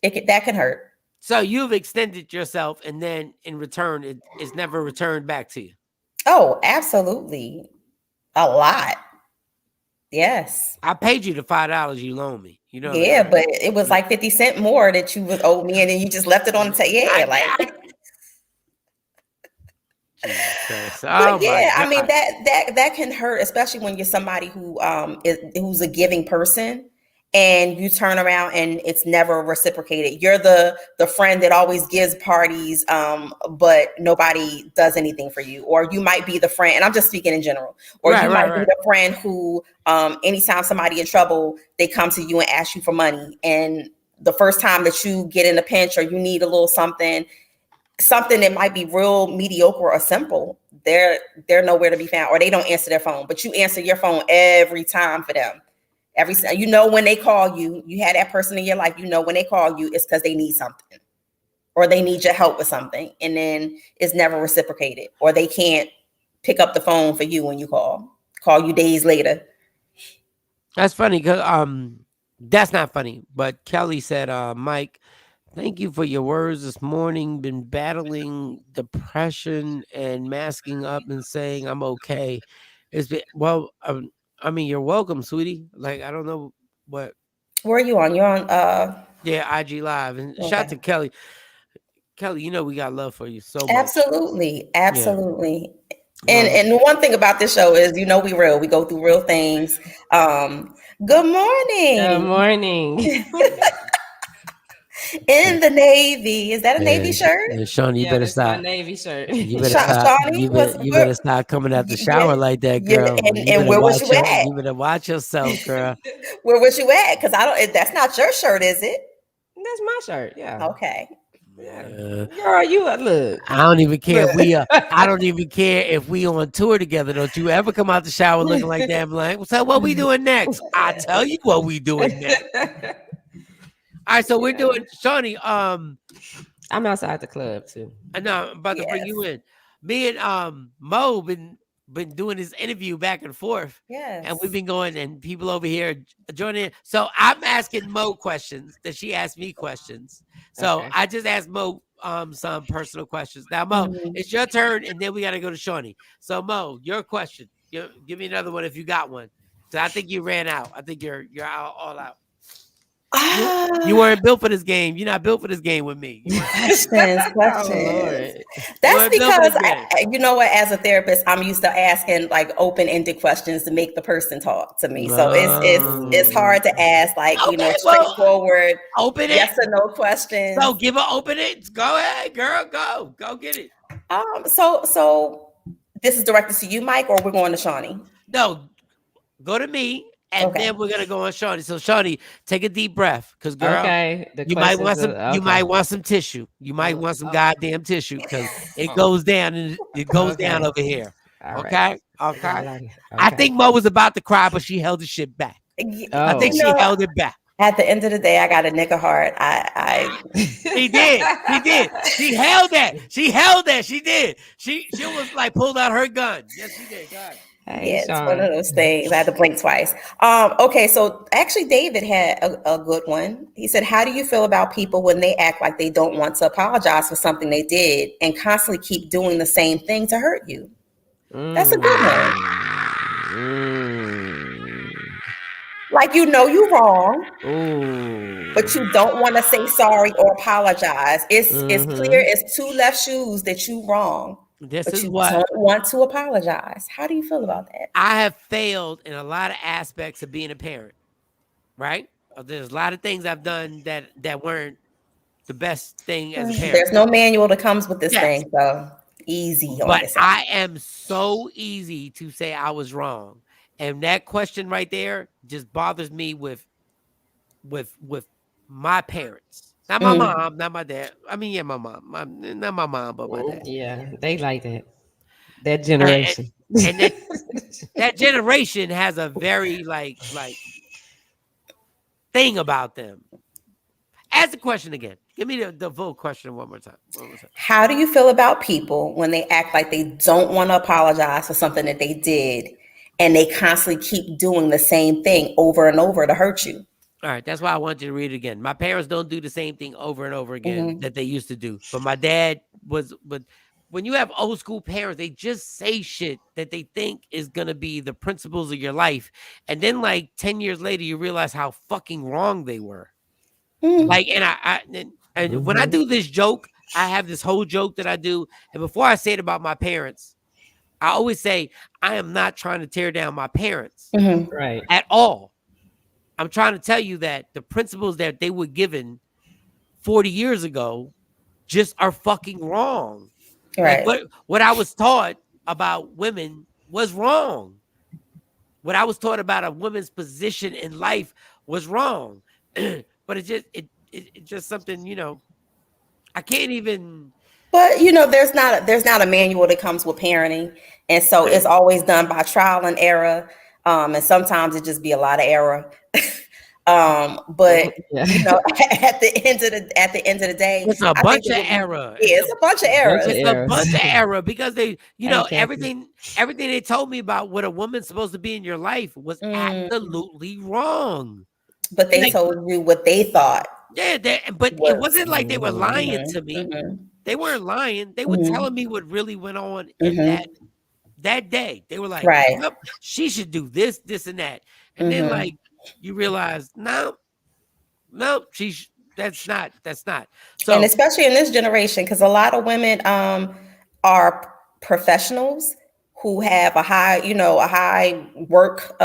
can hurt. So you've extended yourself, and then in return, it is never returned back to you. Oh, absolutely, a lot. Yes. I paid you the $5 you loaned me. You know. Yeah, that, right? but it was like 50 cents more that you would owe me, and then you just left it on the table. Yeah, like. But yeah, I mean, that can hurt, especially when you're somebody who's a giving person, and you turn around and it's never reciprocated. You're the friend that always gives parties, but nobody does anything for you. Or you might be the friend, and I'm just speaking in general, or you might be the friend who, anytime somebody in trouble, they come to you and ask you for money. And the first time that you get in a pinch or you need a little something that might be real mediocre or simple, they're nowhere to be found, or they don't answer their phone, but you answer your phone every time for them. When they call you, you had that person in your life, when they call you, it's because they need something, or they need your help with something, and then it's never reciprocated, or they can't pick up the phone for you when you call you days later. That's funny because That's not funny. But Kelly said, Mike, thank you for your words this morning. Been battling depression and masking up and saying I'm okay. It's been, well, I mean, you're welcome, sweetie. Like, I don't know what. Where are you on? You're on Yeah, IG Live. And shout out okay. to Kelly. Kelly, you know we got love for you so much. Absolutely. Yeah. Absolutely. And the one thing about this show is, we real. We go through real things. Good Good morning. morning. In the Navy. Is that a Navy shirt? And Shawn, you Yeah, better that's my stop. Navy shirt. You better stop. Shawnee, You better stop coming out the shower like that, girl. You and better where was watch you at? you better watch yourself, girl. Where was you at? Because that's not your shirt, is it? That's my shirt. Yeah. Okay. Yeah. Girl, you look. I don't even care if we I don't even care if we on tour together. Don't you ever come out the shower looking like that? I'm like, so what we doing next? I tell you what we doing next. All right, so we're doing Shawnee. I'm outside the club too. I know I'm about to bring you in. Me and Mo been doing this interview back and forth. Yes. And we've been going, and people over here joining in. So I'm asking Mo questions that she asked me questions. So Okay. I just asked Mo some personal questions. Now, Mo, it's your turn, and then we got to go to Shawnee. So Mo, your question. Give me another one if you got one. So I think you ran out. I think you're all out. You weren't built for this game. You're not built for this game with me. Questions. Lord. That's because as a therapist, I'm used to asking like open-ended questions to make the person talk to me. So it's hard to ask straightforward open it. Yes or no questions. So give her open it. Go ahead, girl. Go get it. So this is directed to you, Mike, or we're going to Shawnee? No, go to me. And then we're gonna go on Shawnee. So Shawnee, take a deep breath, because girl, you might want some tissue. You might want some goddamn tissue, because it goes down and it goes down over here. Okay? I think Mo was about to cry, but she held the shit back. I think she held it back. At the end of the day, I got a nigga heart. She did. She held that. She did. She was like pulled out her gun. Yes, she did. God. Hey, it's one of those things. I had to blink twice. Okay, so actually David had a good one. He said, how do you feel about people when they act like they don't want to apologize for something they did and constantly keep doing the same thing to hurt you? That's a good one. Like, you're wrong, but you don't want to say sorry or apologize. It's clear as two left shoes that you wrong. But you don't want to apologize. How do you feel about that? I have failed in a lot of aspects of being a parent, right? There's a lot of things I've done that weren't the best thing as a parent. There's no manual that comes with this thing, so easy on this. But I am so easy to say I was wrong. And that question right there just bothers me with my parents. Not my mom, not my dad. I mean, yeah, my mom. Not my mom, but my dad. Yeah, they like that. That generation. And that generation has a very like thing about them. Ask the question again. Give me the full question one more time. How do you feel about people when they act like they don't want to apologize for something that they did and they constantly keep doing the same thing over and over to hurt you? All right, that's why I want you to read it again. My parents don't do the same thing over and over again that they used to do. But my dad was, but when you have old school parents, they just say shit that they think is going to be the principles of your life. And then like 10 years later, you realize how fucking wrong they were. Like, and when I do this joke, I have this whole joke that I do. And before I say it about my parents, I always say, I am not trying to tear down my parents right at all. I'm trying to tell you that the principles that they were given 40 years ago just are fucking wrong. Right. Like what I was taught about women was wrong. What I was taught about a woman's position in life was wrong. But it's just something, I can't even. But there's not a manual that comes with parenting, and so it's always done by trial and error. And sometimes it just be a lot of error. But at the end of the day, it's a bunch of error. It's a bunch of error. It's a bunch of error because they, everything they told me about what a woman's supposed to be in your life was absolutely wrong. But they Like, told you what they thought. yeah, but it wasn't like they were lying to me. Mhm. They weren't lying. They were Mhm. telling me what really went on in Mhm. that day. They were like, Right. yep, she should do this, this, and that. And then Mhm. like you realize, no, that's not. And So especially in this generation, because a lot of women are professionals who have a high work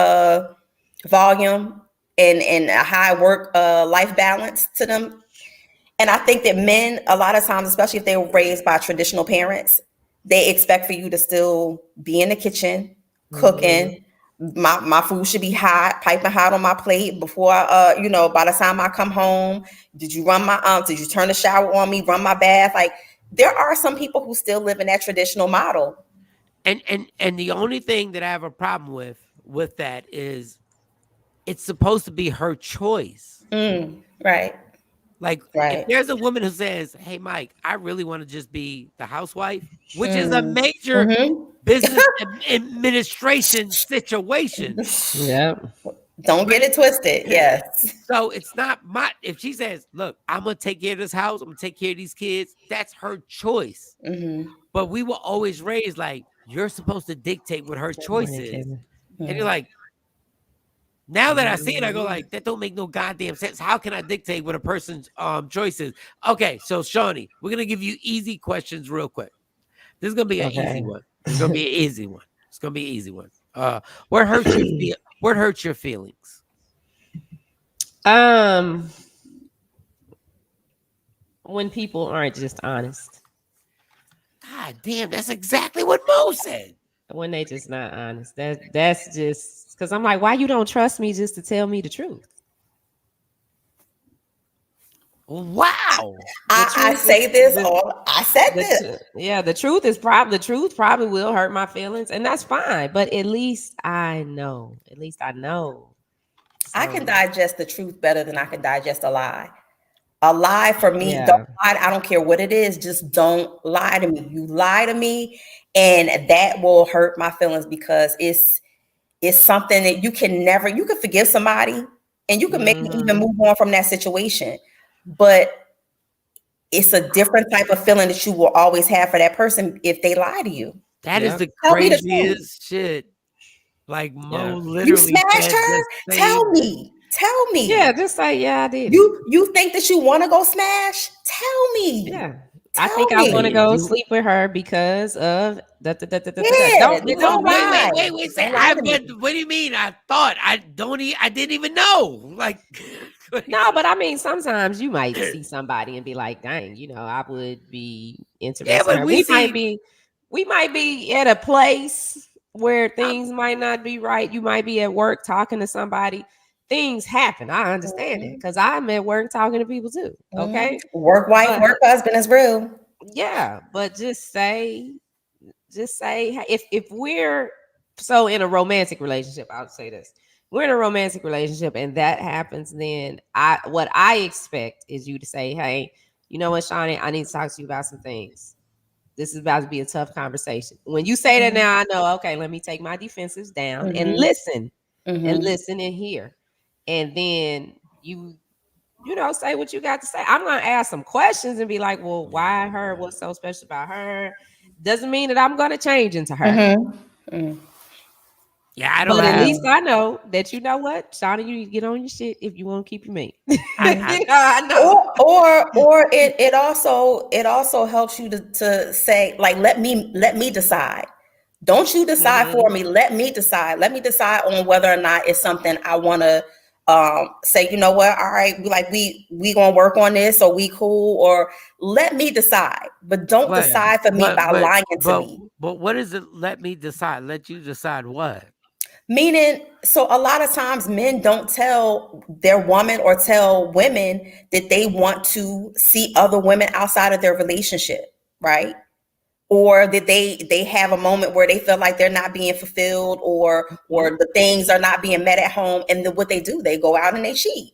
volume and a high work life balance to them. And I think that men, a lot of times, especially if they were raised by traditional parents, they expect for you to still be in the kitchen cooking. My food should be hot, piping hot on my plate before by the time I come home. Did you turn the shower on me, run my bath? Like, there are some people who still live in that traditional model. and the only thing that I have a problem with that is it's supposed to be her choice. Right. Like, if Right. there's a woman who says, "Hey, Mike, I really want to just be the housewife," which is a Mm. major Mhm. business administration situation. Yep. Don't But get it twisted. Yes. so it's not my. If she says, "Look, I'm gonna take care of this house. I'm gonna take care of these kids," that's her choice. Mhm. But we were always raised like you're supposed to dictate what her Good choice morning, is, Kevin. and you're like, now that I see it, I go like, that don't make no goddamn sense. How can I dictate what a person's choice is? Okay, so Shawnee, we're gonna give you easy questions real quick. This is gonna be an easy Okay. one. It's gonna be an easy one. It's gonna be an easy one. What hurts your what hurts your feelings? When people aren't just honest, God damn, that's exactly what Mo said. when they just not honest, that's just because I'm like, why you don't trust me just to tell me the truth? Wow. The I truth say is this all. I said this. the truth probably will hurt my feelings, and that's fine. But at least I know. At least I know. I can So digest the truth better than I can digest a lie. A lie for me, don't yeah, lie. I don't care what it is. Just don't lie to me. You lie to me, and that will hurt my feelings because it's something that you can never. You can forgive somebody, and you can maybe even move on from that situation, but it's a different type of feeling that you will always have for that person if they lie to you. That is yep, the Tell me the truth. craziest shit. Like Mo yeah, You literally smashed said her? the Tell same. me. Tell yeah. me. Just like yeah, I did it. You think that you want to go smash? Tell me. Yeah. I Tell think I want to me. go You sleep with her because of da. Yeah, don't Don't be lie. wait. Say, Don't lie to me. what do you mean? I thought I don't. I didn't even know. Like, no, but I mean, sometimes you might see somebody and be like, "Dang, I would be yeah, interested in but her." we We might be at a place where I'm, things might not be right. You might be at work talking to somebody. Things happen. I understand it Mhm, because I'm at work talking to people too. mhm. Okay, Work wife, but work husband is real. yeah, but just say hey, if we're so in a romantic relationship, I'll say this. We're in a romantic relationship and that happens, then what I expect is you to say, hey, you know what, Shawnee, I need to talk to you about some things. This is about to be a tough conversation. When you say that Mhm, now, I know, okay, let me take my defenses down and mhm, listen and mhm, listen and hear. And then say what you got to say. I'm gonna ask some questions and be like, well, why her? What's so special about her? Doesn't mean that I'm gonna change into her. mhm, mhm. yeah. I don't But at have. least Wow. I know that you know what, Shauna, you need to get on your shit if you want to keep your mate. I I know. Or it also helps you to say, like, let me decide. Don't you decide Mhm. for me. Let me decide. Let me decide on whether or not it's something I want to say, you know what, all right, we gonna work on this, or we cool, or let me decide. But don't what decide for me by lying to but me. what is it? Let me decide. Let you decide what? Meaning, so a lot of times men don't tell their woman or tell women that they want to see other women outside of their relationship, right? Or that they have a moment where they feel like they're not being fulfilled, or the things are not being met at home, and then what they do, they go out and they cheat.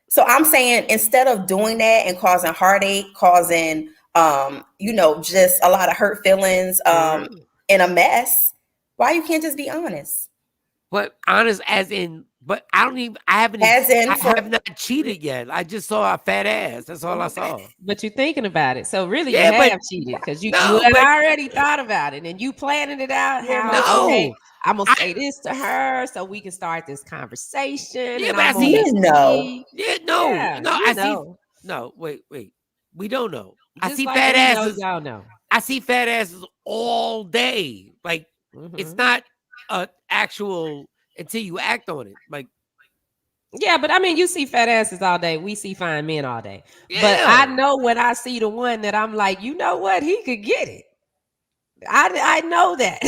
So I'm saying, instead of doing that and causing heartache, causing just a lot of hurt feelings, Right. in a mess, why you can't just be honest? But honest, as in But I don't even. I haven't. As in I for have not cheated yet. I just saw a fat ass. That's all I saw. But you're thinking about it. So really Yeah, you but have cheated because you no, had but already thought about it and you planning it out you how okay, no. I'm gonna I, say this to her so we can start this conversation yeah, and but I I'm gonna see. you know. see. Yeah, Yeah, no. you I see. know. No, wait. We don't know. I Just see like fat we know asses. y'all know. I see fat asses all day. Like it's Mhm. not a actual until you act on it. Like Yeah, but I mean, you see fat asses all day. We see fine men all day. But I yeah. know when I see the one that I'm like, you know what, he could get it. I know that.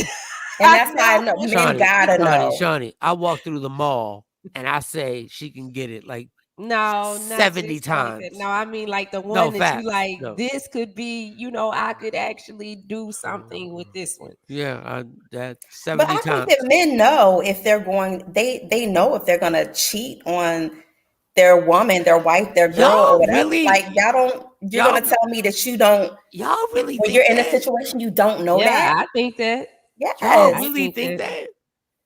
And I that's why I know know when men he gotta know. Shawnee, I walk through the mall and I say she can get it like No, not 70 just like that. No, times. I mean like the No one that you facts. like. No. This could be, I could actually do something with this one. Yeah, that But 70 I think that times. men know if they're going, they know if they're gonna cheat on their woman, their wife, their girl, or Y'all whatever. really Like y'all don't. You're gonna y'all tell me that you don't y'all really when you're think in a that? situation you don't know Yeah, that. I think that. Y'all I Yes, really think think that. that?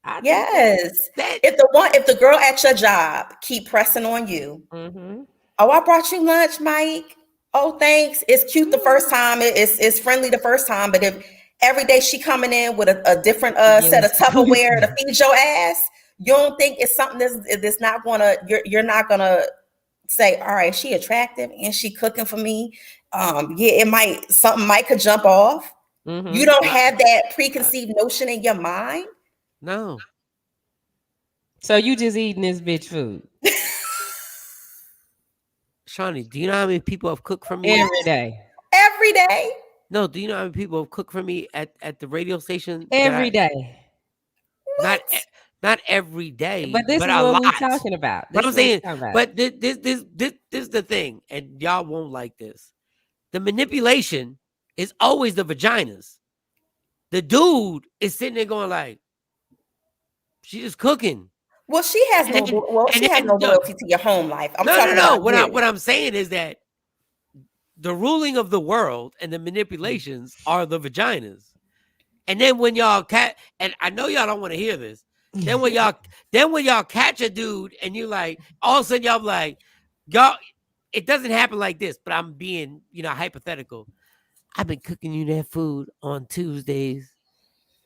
I think that. yes. That If the girl at your job keep pressing on you, Mm-hmm. oh, I brought you lunch, Mike. Oh, thanks. It's cute the first time. It's friendly the first time. But if every day she coming in with a different set of Yes. Tupperware to feed your ass, you don't think it's something that's not gonna you're not gonna say, all right, she attractive and she cooking for me. Yeah, it might something might could jump off. You Mm-hmm. don't no, have that uh, preconceived notion in your mind. no. So you just eating this bitch food Shawnee, do you know how many people have cooked for me? every day. Every day. No, do you know how many people have cooked for me at the radio station that Every I day. not What? not every day, But this but is a what we lot. talking about. But This I'm is what we saying, talking about. but this is the thing, and y'all won't like this. The manipulation is always the vaginas. The dude is sitting there going like, "She just cooking," Well, she has and no then she has no no, loyalty to your home life. I'm no, no, talking no. about What you. I'm saying is that the ruling of the world and the manipulations are the vaginas. And then when y'all and I know y'all don't want to hear this. Then when y'all catch a dude and you like, all of a sudden y'all be like, y'all, it doesn't happen like this, but I'm being, hypothetical. I've been cooking you that food on Tuesdays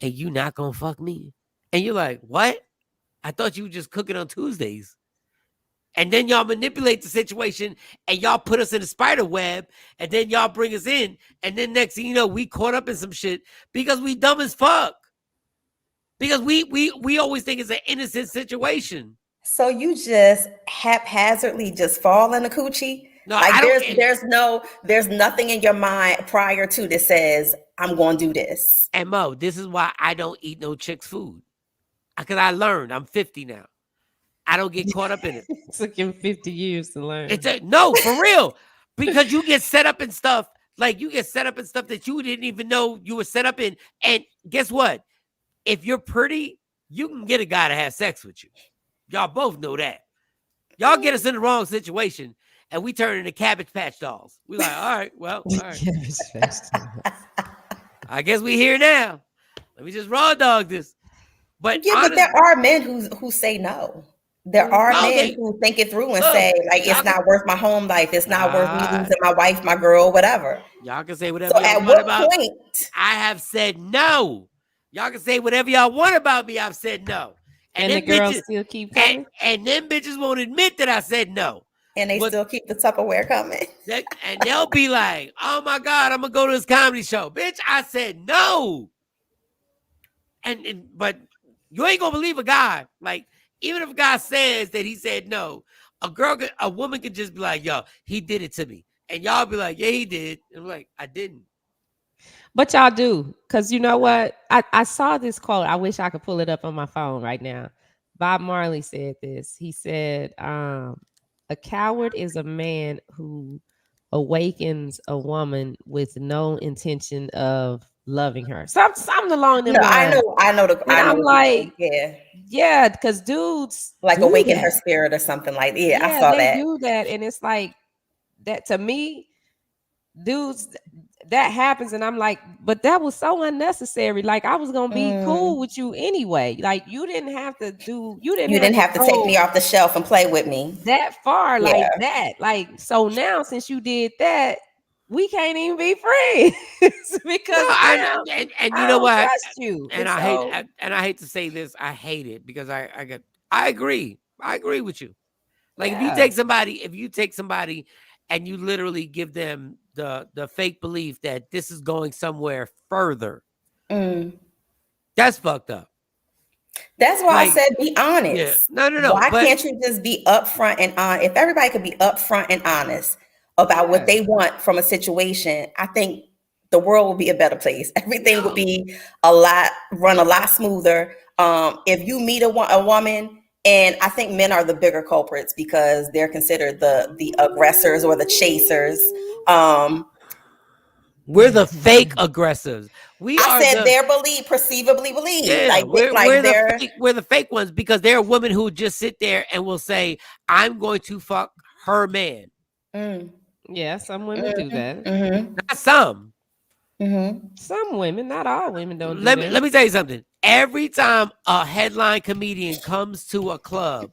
and you not gonna fuck me. And you're like, what? I thought you were just cooking on Tuesdays. And then y'all manipulate the situation and y'all put us in a spider web and then y'all bring us in. And then next thing you know, we caught up in some shit because we dumb as fuck. Because we always think it's an innocent situation. So you just haphazardly just fall in the coochie? No, Like I don't. there's nothing in your mind prior to that says I'm going to do this. And Mo, this is why I don't eat no chick's food. Because I learned. I'm 50 now. I don't get caught up in it. It took him 50 years to learn. No, for real. Because you get set up in stuff. Like you get set up in stuff that you didn't even know you were set up in. And guess what? If you're pretty, you can get a guy to have sex with you. Y'all both know that. Y'all get us in the wrong situation and we turn into Cabbage Patch Dolls. We like, all right, well, all right. I guess we here now. Let me just raw dog this. But Yeah, but honestly, there are men who say no. There are no, men they who think it through and look. say like it's not worth my home life. It's not worth me losing my wife, my girl, whatever. Y'all can say So whatever y'all at want what about. point? I have said no. Y'all can say whatever y'all want about me. I've said no. And the then girls bitches still keep coming? and then bitches won't admit that I said no. And they But still keep the Tupperware coming. and they'll be like, "Oh my God, I'm gonna go to this comedy show, bitch." I said no. But you ain't gonna believe a guy. Like even if a guy says that he said no, a woman could just be like, "Yo, he did it to me," and y'all be like, "Yeah, he did." And I'm like, "I didn't." But y'all do, because you know what? I saw this quote. I wish I could pull it up on my phone right now. Bob Marley said this. He said, a coward is a man who awakens a woman with no intention of loving her. Something along them No, lines. I know And I'm what you mean. like, Yeah. yeah, because dudes Like do awaken her that. spirit or something like. Yeah, I Yeah, saw they that. do that. And it's like that to me, dudes, that happens, and I'm like, but that was so unnecessary. Like, I was gonna be cool with you anyway. Like, you didn't have to take me go off the shelf and play with me. that far, Yeah. like that. Like, so now since you did that, we can't even be friends because now and I you know don't what? trust you. And I hate to say this. I hate it because I agree. I agree with you. Like, if you take somebody and you literally give them the fake belief that this is going somewhere further, that's fucked up. That's why I said be honest. Yeah. No. Why can't you just be upfront and honest? If everybody could be upfront and honest about what they want from a situation, I think the world will be a better place. Everything will be run a lot smoother. If you meet a woman, and I think men are the bigger culprits because they're considered the aggressors or the chasers. We're the fake aggressors. They're perceivably believed. Yeah, we're the fake ones because there are women who just sit there and will say, "I'm going to fuck her man." Yeah, some women do that. Not some. Some women, not all women don't do Let that. me tell you something. Every time a headline comedian comes to a club,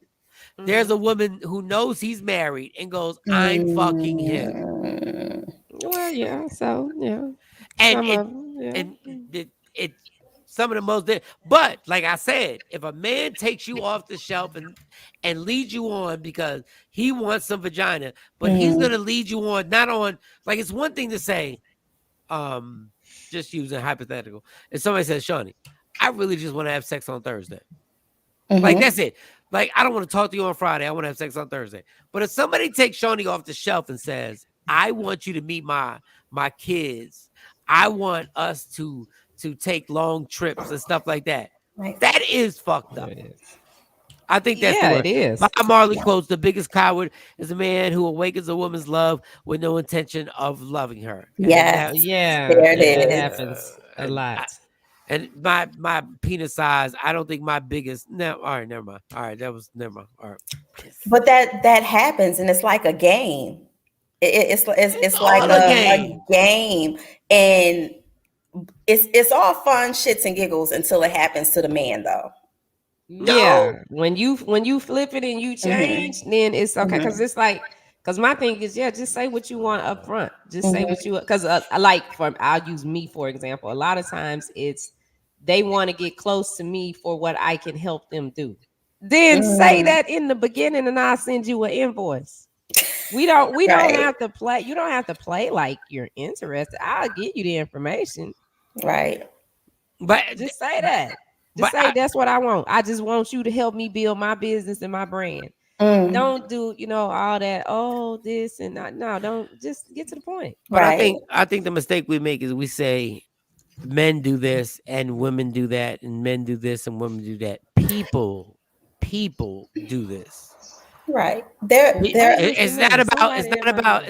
there's a woman who knows he's married and goes, "I'm fucking him." Well, yeah. So yeah, and it's some of the most. But like I said, if a man takes you off the shelf and leads you on because he wants some vagina, but he's gonna lead you on not on like it's one thing to say, just using hypothetical. If somebody says, "Shawnee, I really just want to have sex on Thursday," like that's it. Like, I don't want to talk to you on Friday. I want to have sex on Thursday. But if somebody takes Shawnee off the shelf and says, "I want you to meet my kids. I want us to take long trips and stuff like that," that is fucked up. I think that's the word. It is. Bob Marley quotes, "The biggest coward is a man who awakens a woman's love with no intention of loving her." Yes. It happens a lot. And my penis size, I don't think my biggest. No, all right, never mind. All right, that was never mind. All right. But that happens, and it's like a game. It's like a game, and it's all fun shits and giggles until it happens to the man, though. Yeah, when you flip it and you change, then it's okay because it's like. Because my thing is, just say what you want up front. Just say what you, because I'll use me for example. A lot of times it's they want to get close to me for what I can help them do. Then say that in the beginning, and I'll send you an invoice. We don't have to play. You don't have to play like you're interested. I'll give you the information. Right. But just say that. Just say that's what I want. I just want you to help me build my business and my brand. Don't do, all that. Oh, this and that. No, don't. Just get to the point. But I think the mistake we make is we say men do this and women do that, and men do this and women do that. People do this. Right. It's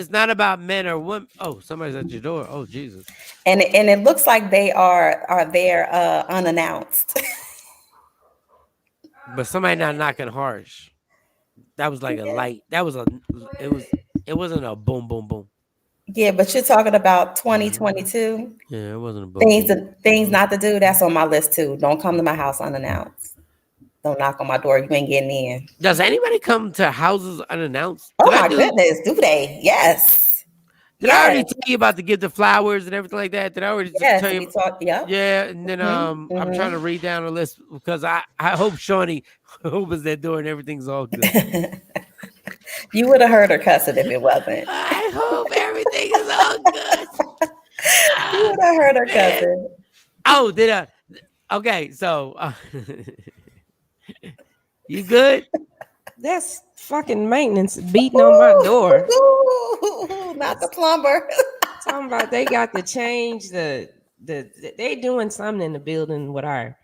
not about men or women. Oh, somebody's at your door. Oh, Jesus. And it looks like they are there unannounced. But somebody not knocking harsh. That was like a light. It wasn't a boom, boom, boom. Yeah, but you're talking about 2022. Yeah, it wasn't a boom. Things not to do. That's on my list too. Don't come to my house unannounced. Don't knock on my door. You ain't getting in. Does anybody come to houses unannounced? Oh my goodness, do they? Yes. Did I already tell you about the give the flowers and everything like that? Did I already tell you? Yeah, and then I'm trying to read down the list because I hope Shawnee opens that door and everything's all good. You would have heard her cussing if it wasn't. I hope everything is all good. You would have heard her cussing. Oh, did I? Okay, so you good? That's fucking maintenance beating on my door. Not the plumber. Talking about they got to change they doing something in the building with our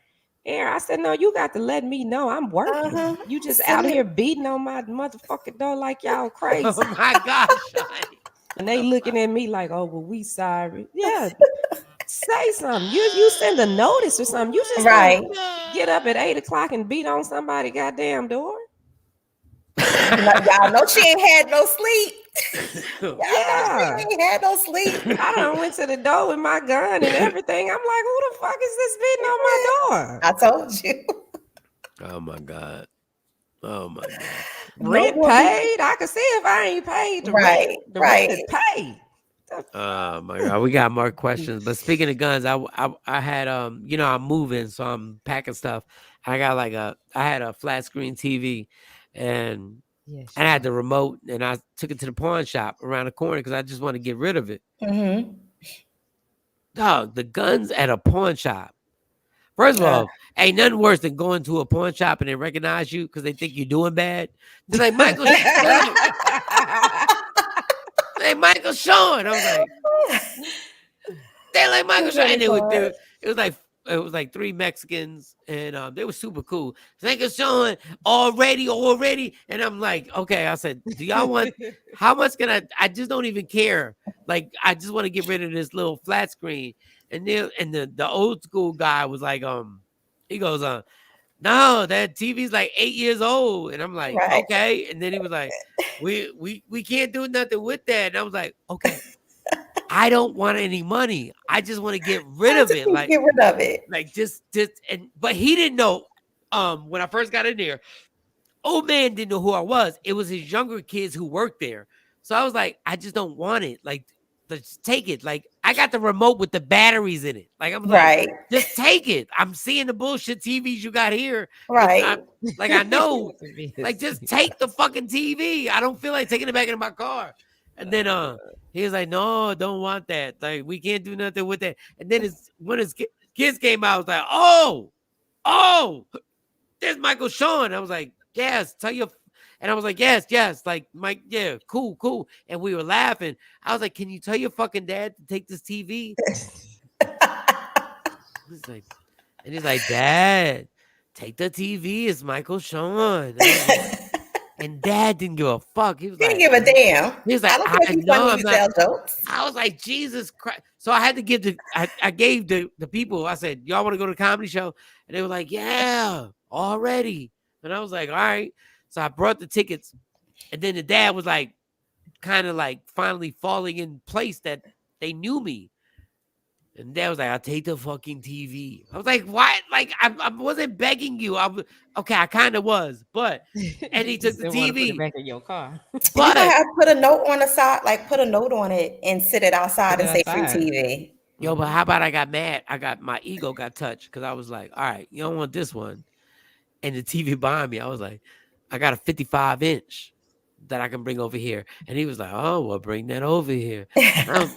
air. I said, no, you got to let me know I'm working. You just out here beating on my motherfucking door like y'all crazy. Oh my gosh. And they looking at me like, oh, well, we sorry. Yeah. Say something. You send a notice or something. You just get up at 8:00 and beat on somebody's goddamn door. Y'all know she ain't had no sleep. Yeah. I ain't had no sleep. I done went to the door with my gun and everything. I'm like, who the fuck is this beating on my door? I told you. Oh my God. Oh my God. Rent paid. I can see if I ain't paid the rent. Right, The right. rent is paid. Oh my God. We got more questions. But speaking of guns, I had I'm moving, so I'm packing stuff. I got I had a flat screen TV and Yes. I had the remote and I took it to the pawn shop around the corner because I just want to get rid of it. Mm-hmm. Dog, the guns at a pawn shop. First of all, ain't nothing worse than going to a pawn shop and they recognize you because they think you're doing bad. They're like, Michael, Michael Shawn. I was like, they like Michael Shawn. And it was like three Mexicans and they were super cool. Michael Shawn already. And I'm like, okay. I said, do y'all want how much can I just don't even care. Like, I just want to get rid of this little flat screen. And then the old school guy was like, he goes, no, that TV's like 8 years old. And I'm like, Right. okay. And then he was like, we can't do nothing with that. And I was like, okay, I don't want any money. I just want to get rid of it. Like, get rid of it. like just but he didn't know when I first got in there. Old man didn't know who I was. It was his younger kids who worked there. So I was like, I just don't want it. Like, let's take it. Like, I got the remote with the batteries in it. Like, I'm like, Right. just take it. I'm seeing the bullshit TVs you got here. Right. I know. Like, just take the fucking TV. I don't feel like taking it back into my car. And then he was like, no, don't want that. Like, we can't do nothing with that. And then when his kids came out, I was like, oh, there's Michael Shawn. I was like, yes, tell your. And I was like, yes, like Mike, yeah, cool. And we were laughing. I was like, can you tell your fucking dad to take this TV? He's like, Dad, take the TV. It's Michael Shawn. And Dad didn't give a fuck. He was Didn't like, give a damn. He was like, I don't care if you funny, you tell jokes. I was like, Jesus Christ. So I had to give I gave the people, I said, y'all want to go to the comedy show? And they were like, yeah, already. And I was like, all right. So I brought the tickets. And then the dad was like, kind of like finally falling in place that they knew me. And dad was like, I'll take the fucking TV. I was like, why? Like, I wasn't begging you. Okay, I kind of was. But, and he took the TV. Put it back in your car. But you might have to put a note on the side, like put a note on it and sit it outside and say free TV. Yo, but how about I got mad? My ego got touched because I was like, all right, you don't want this one. And the TV behind me, I was like, I got a 55-inch that I can bring over here. And he was like, oh, well, bring that over here. I was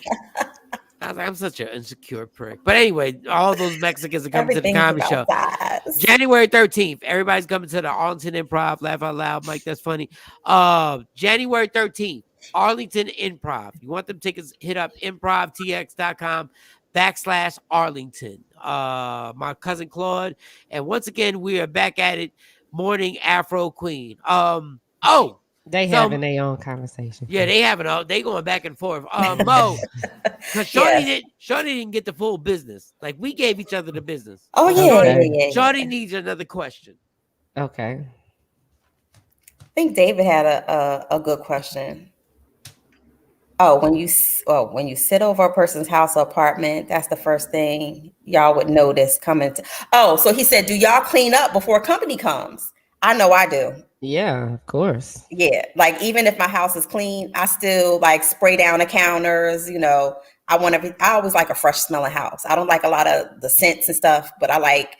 like, I'm such an insecure prick. But anyway, all those Mexicans are coming to the comedy show. January 13th. Everybody's coming to the Arlington Improv. Laugh out loud, Mike. That's funny. January 13th, Arlington Improv. You want them tickets, hit up improvtx.com/Arlington. My cousin Claude. And once again, we are back at it. Morning Afro Queen. They having their own conversation. Yeah, they going back and forth. Mo, because Shorty didn't get the full business. Like, we gave each other the business. Oh, yeah. Shorty needs another question. Okay. I think David had a good question. Oh, when you sit over a person's house or apartment, that's the first thing y'all would notice coming to. Oh, so he said, do y'all clean up before company comes? I know I do. Yeah, of course. Yeah, like even if my house is clean, I still like spray down the counters. You know, I always like a fresh smelling house. I don't like a lot of the scents and stuff, but I like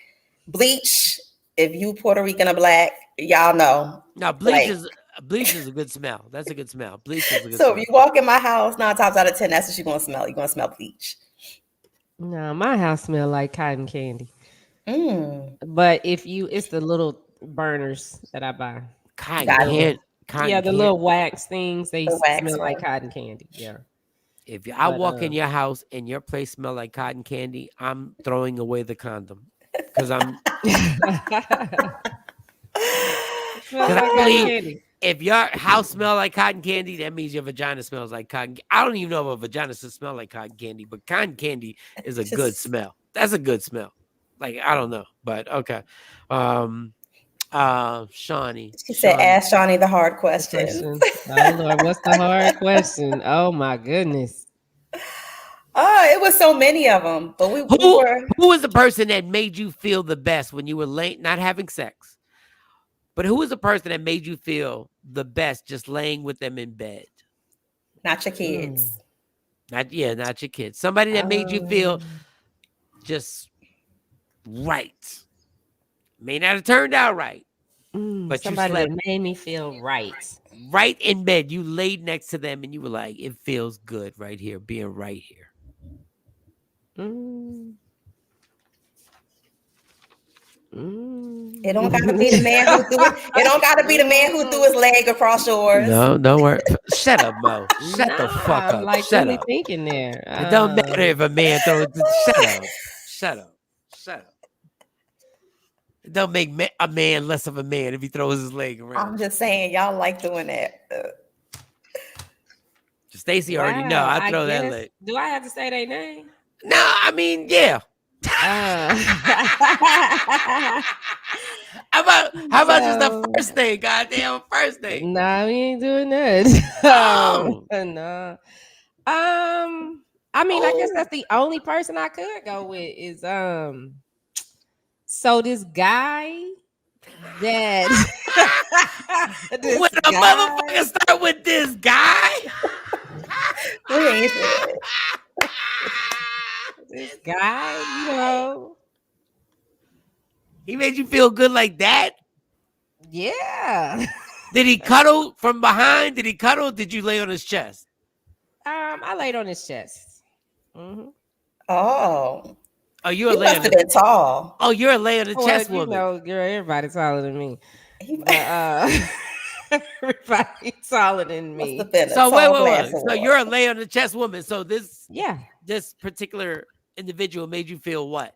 bleach. If you Puerto Rican or black, y'all know. Now, bleach is a good smell. That's a good smell. Bleach is a good so smell. if you walk in my house, 9 times out of 10, that's what you're gonna smell. You're gonna smell bleach. No, my house smell like cotton candy. But it's the little burners that I buy. Cotton candy. Yeah, the little wax things, they smell like cotton candy. Yeah. If I walk in your house and your place smell like cotton candy, I'm throwing away the condom because I'm. If your house smells like cotton candy, that means your vagina smells like cotton. I don't even know if a vagina should smell like cotton candy, but cotton candy is a good smell. That's a good smell. Like, I don't know, but okay. Shawnee. She said, "Ask Shawnee the hard questions." Oh Lord, what's the hard question? Oh my goodness. Oh, it was so many of them, but we Who were. was the person that made you feel the best when you were late, not having sex? But who was the person that made you feel the best just laying with them in bed? Not your kids. Not your kids. Somebody that made you feel just right. May not have turned out right, but somebody you slept that made me feel right. right in bed. You laid next to them and you were like, it feels good right here, being right here. It don't gotta be the man who threw it. It don't gotta be the man who threw his leg across yours. No, don't worry. Shut up, Mo. Shut the fuck up. I'm like Shut really up. thinking there. It don't matter if a man throws. Shut up. Shut up. Shut up. It don't make a man less of a man if he throws his leg around. I'm just saying, y'all like doing that. Stacy already know. I throw that guess. leg. Do I have to say their name? No, I mean, yeah. How about just the first thing? Goddamn first thing. Nah, we ain't doing that. Oh. No. I mean, I guess that's the only person I could go with is so this guy that when a motherfucker start with this guy. This guy, you know. He made you feel good like that? Yeah. Did he cuddle from behind? Did he cuddle? Did you lay on his chest? I laid on his chest. Oh. Oh, you're he a lay must have been tall. Oh, you're a lay on the chest you woman. know, girl, everybody taller than me. But everybody taller than me. So wait. So you're a lay on the chest woman. So this particular individual made you feel what?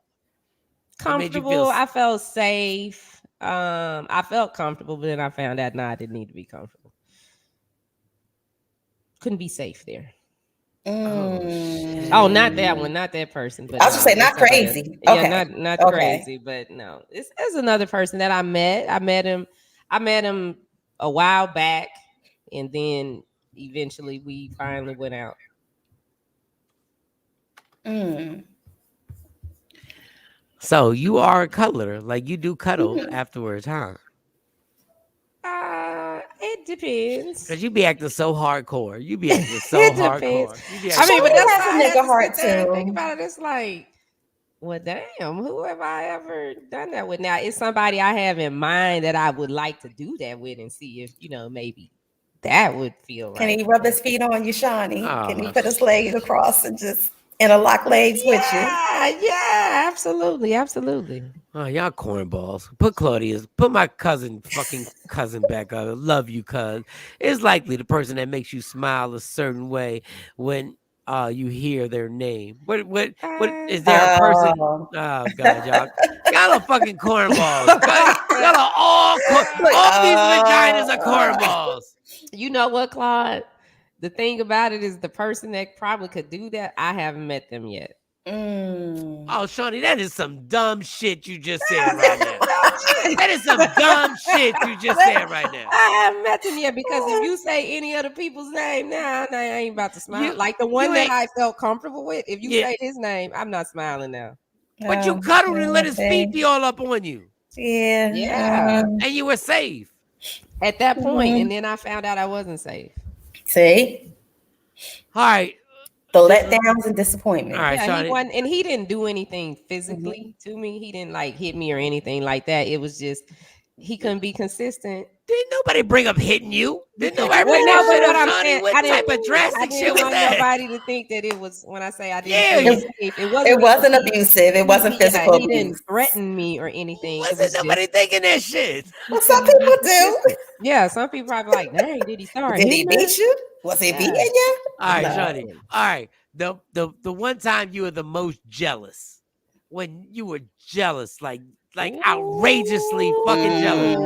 Comfortable. I felt safe. I felt comfortable, but then I found out I didn't need to be comfortable. Couldn't be safe there. Oh, not that one, not that person. But I was just saying, not crazy. Okay. Yeah, not crazy, but no. It's another person that I met. I met him a while back, and then eventually we finally went out. So you are a cuddler, like you do cuddle afterwards, huh? It depends. Cause you be acting so hardcore. You be acting so hardcore. I mean, but that's a nigga heart too. Think about it. It's like, well, damn, who have I ever done that with? Now, it's somebody I have in mind that I would like to do that with and see if, maybe that would feel right. Can he rub his feet on you, Shawnee? Can he put his legs across and just interlock legs with you? Yeah, absolutely. Oh, y'all cornballs. Put my fucking cousin back up. I love you, cuz. It's likely the person that makes you smile a certain way when you hear their name. What is there a person? Oh God, y'all are fucking cornballs. Y'all are all these vaginas are cornballs. You know what, Claude? The thing about it is the person that probably could do that, I haven't met them yet. Oh, Shawnee, that is some dumb shit you just said right now. That is some dumb shit you just said right now. I haven't met them yet because if you say any other people's name, now I ain't about to smile. Like the one that I felt comfortable with, if you say his name, I'm not smiling now. But you cuddled and let his feet be all up on you. Yeah. And you were safe. At that point, and then I found out I wasn't safe. See? All right. The letdowns and disappointment. All right, and he didn't do anything physically to me. He didn't like hit me or anything like that. It was just he couldn't be consistent. Didn't nobody bring up hitting you? Didn't nobody bring up shit up, Shawnee? What type of drastic shit was that? I didn't want nobody to think that it was when I say I didn't. It wasn't abusive. It wasn't physical abuse. He didn't threaten me or anything. Wasn't nobody thinking that shit? Well, some people do. Yeah, some people probably like, dang, did he start? Did he beat you? Was he beating you? All right, Shawnee. All right. The one time you were the most jealous, when you were jealous, like outrageously fucking jealous,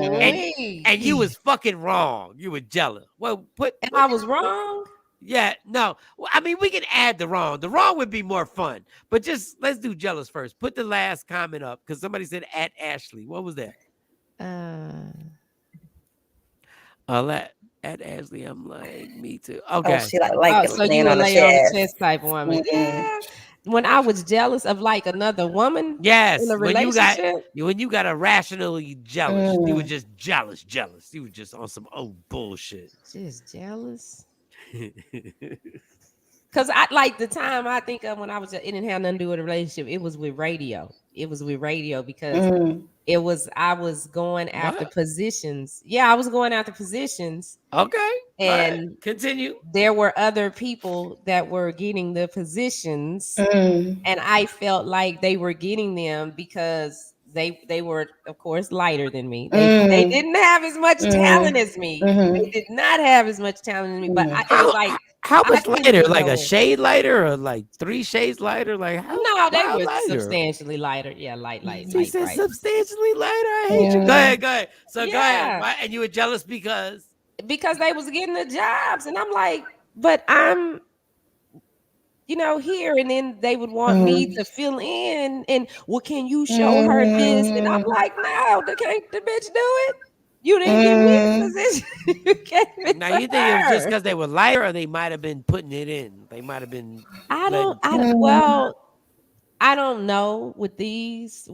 and you was fucking wrong. You were jealous. Well, I was wrong. Yeah, no. I mean, we can add the wrong. The wrong would be more fun, but just let's do jealous first. Put the last comment up because somebody said at Ashley. What was that? At Ashley, I'm like, me too. Oh, Okay. she like Oh, so laying you a on the lay on the chest. chest type woman. Mm-mm. Yeah. When I was jealous of like another woman in Yes, a relationship. when you got irrationally jealous, you were Mm. just jealous. You were just on some old bullshit. Just jealous. Cause I like the time I think of when I was it didn't have nothing to do with a relationship. It was with radio. It was with radio because Mm. I was going after What? positions. Yeah, I was going after positions, Okay. All right. and Continue. there were other people that were getting the positions, Mm. and I felt like they were getting them because they were of course lighter than me. They Mm. didn't have as much talent Mm. as me. They Mhm. did not have as much talent as me, but Mm. it was How like how I much couldn't lighter? get Like a nowhere. shade lighter or like 3 shades lighter? Like No, they how were lighter? substantially lighter. Yeah, light, She said bright. substantially lighter. I hate you. Go Mm. ahead, go ahead. So go ahead. Yeah, Right? And you were jealous because because they was getting the jobs, and I'm like, but I'm here, and then they would want me Mm. to fill in, and well, can you show her this? And I'm Mm. like, no, can't the bitch do it? You didn't give me the Mm. position. You gave it now to you think it was just her. because they were lighter, or they might have been putting it in. They might have been letting. Mm. Well, I don't know with these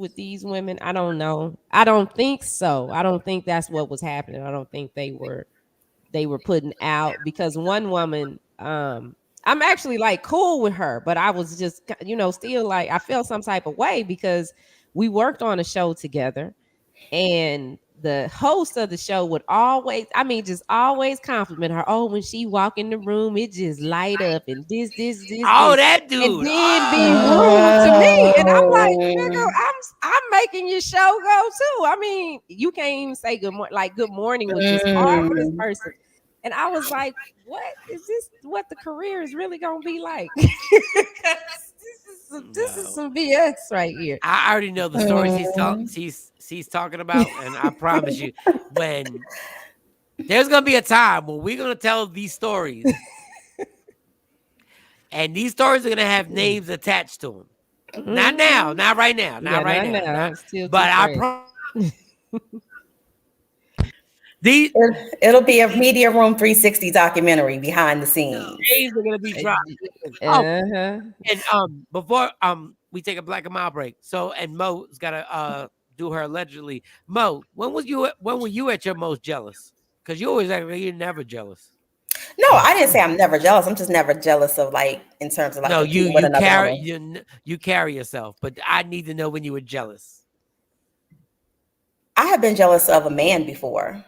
women. I don't know. I don't think so. I don't think that's what was happening. I don't think they were putting out because one woman I'm actually like cool with her, but I was just still like I felt some type of way because we worked on a show together, and the host of the show would always, I mean, just always compliment her. Oh, when she walk in the room, it just light up and Oh, this, that and dude. then be rude to me. And I'm like, nigga, Oh. I'm making your show go too. I mean, you can't even say good morning. Like good morning was just hard for this Mm. person. And I was like, what is this? What the career is really gonna be like? 'Cause this is No. some BS right here. I already know the stories Mm. she's talking about, and I promise you, when there's gonna be a time when we're gonna tell these stories, and these stories are gonna have names attached to them. Not now, Mhm. not right now, Yeah, not right not now, now. not. It's still too But I fresh. these It'll be a Media Room 360 documentary behind the scenes. names are gonna be dropped. Oh, Uh-huh. and before we take a black and mild break. So and Mo's gotta do her allegedly. Mo, when were you at your most jealous? Because you always act like you're never jealous. No, I didn't say I'm never jealous. I'm just never jealous of like in terms of like No, competing with another woman. you carry yourself, but I need to know when you were jealous. I have been jealous of a man before.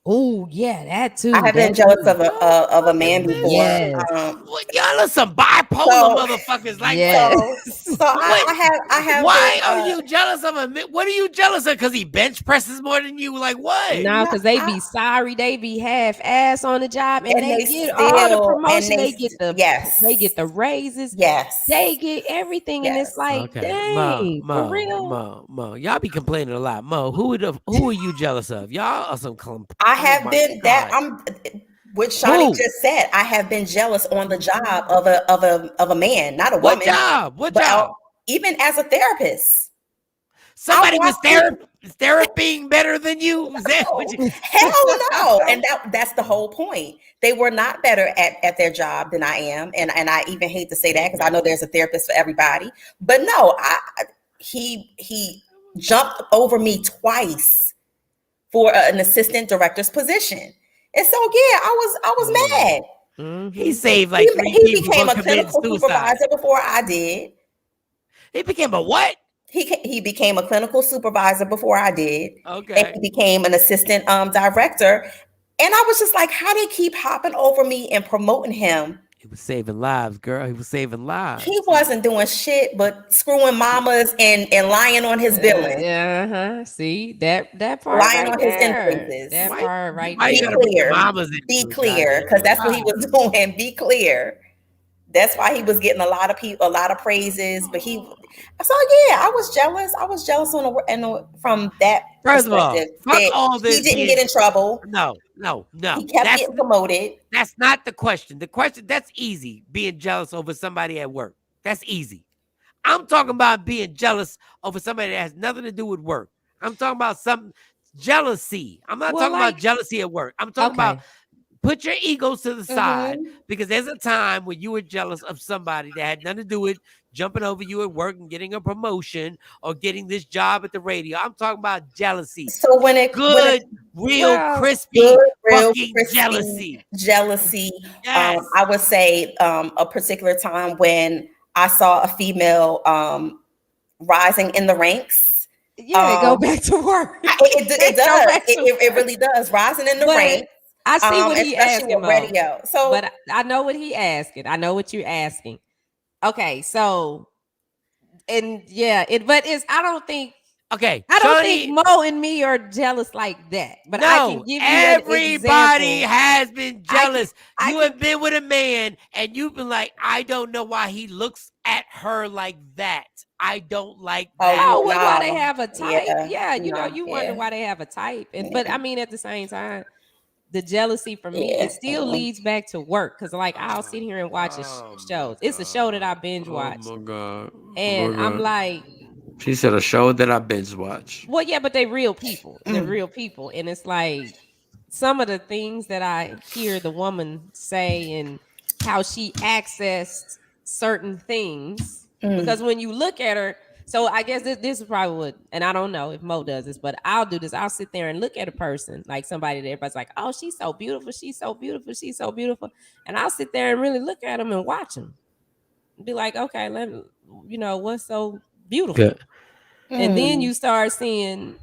Oh, yeah, that I too. have been That jealous too. of a Fuck is man this before. shit? Yes. What, y'all are some bipolar So motherfuckers. Like what? so Yes. so What? I have been Why are you jealous of him? What are you jealous of? Because he bench presses more than you? Like what? No, no, because they I, be sorry, they be half ass on the job, and and they they get all the still and promotion, they they get yes, the raises, they yes, get everything, and it's yes. like, Okay, dang, for real. Mo. Y'all be complaining a lot. Mo, who are you jealous of? Y'all are some I oh have my been that God. I'm what Shawnee Who? just said. I have been jealous on the job of a man, not a What woman, job? What but job? even as a therapist. I Somebody watch was people. therapying better than you? Is that what No, you hell no. And that's the whole point. They were not better at their job than I am. And I even hate to say that because I know there's a therapist for everybody. But no, he jumped over me twice for an assistant director's position. And so yeah, I was mad. he Hmm. saved He, like 3 he people became from a committing clinical suicide. supervisor before I did. He became a what? He became a clinical supervisor before I did, and Okay. he became an assistant director. And I was just like, how they keep hopping over me and promoting him. He was saving lives, girl. He was saving He lives. wasn't doing shit but screwing mamas and lying on his billing, Uh-huh. See that part lying right on his there. invoices. That Why part right why you Be gotta there. bring the clear. mamas Be into it, clear, goddamn? because that's what he Right. was doing. Be clear. That's why he was getting a lot of people, a lot of praises. But so yeah, I was jealous. I was jealous from that First of all, perspective fuck that all he this didn't being get in trouble. no. He kept getting promoted. That's not the question. The question that's easy, being jealous over somebody at work. That's easy. I'm talking about being jealous over somebody that has nothing to do with work. I'm talking about something jealousy. I'm not Well, talking about jealousy at work. I'm talking about put your egos to the side, because there's a time when you were jealous of somebody that had nothing to do with jumping over you at work and getting a promotion or getting this job at the radio. I'm talking about jealousy. So when it real crispy, good, real fucking crispy jealousy. Yes. I would say a particular time when I saw a female rising in the ranks. Yeah, go back to work. It does. It really does. Rising in the ranks. I see what he asking, radio. So, but I know what he asking. I know what you're asking. Okay, so, and yeah, but I don't think. Okay, I don't think Mo and me are jealous like that. But no, I can give you everybody has been jealous. You have been with a man and you've been like, I don't know why he looks at her like that. I don't like that. Oh, why they have a type? Yeah, you know, you wonder why they have a type. But I mean, at the same time, the jealousy for me, it still leads back to work. Because like I'll sit here and watch shows. It's a show that I binge watch. Oh my God. And I'm like, she said a show that I binge watch. Well, yeah, but they're real people. They're real people. And it's like some of the things that I hear the woman say and how she accessed certain things. Because when you look at her, so I guess this is probably what, and I don't know if Mo does this, but I'll do this. I'll sit there and look at a person, like somebody that everybody's like, oh, she's so beautiful. She's so beautiful. She's so beautiful. And I'll sit there and really look at them and watch them. Be like, okay, let me, what's so beautiful? Good. And then you start seeing,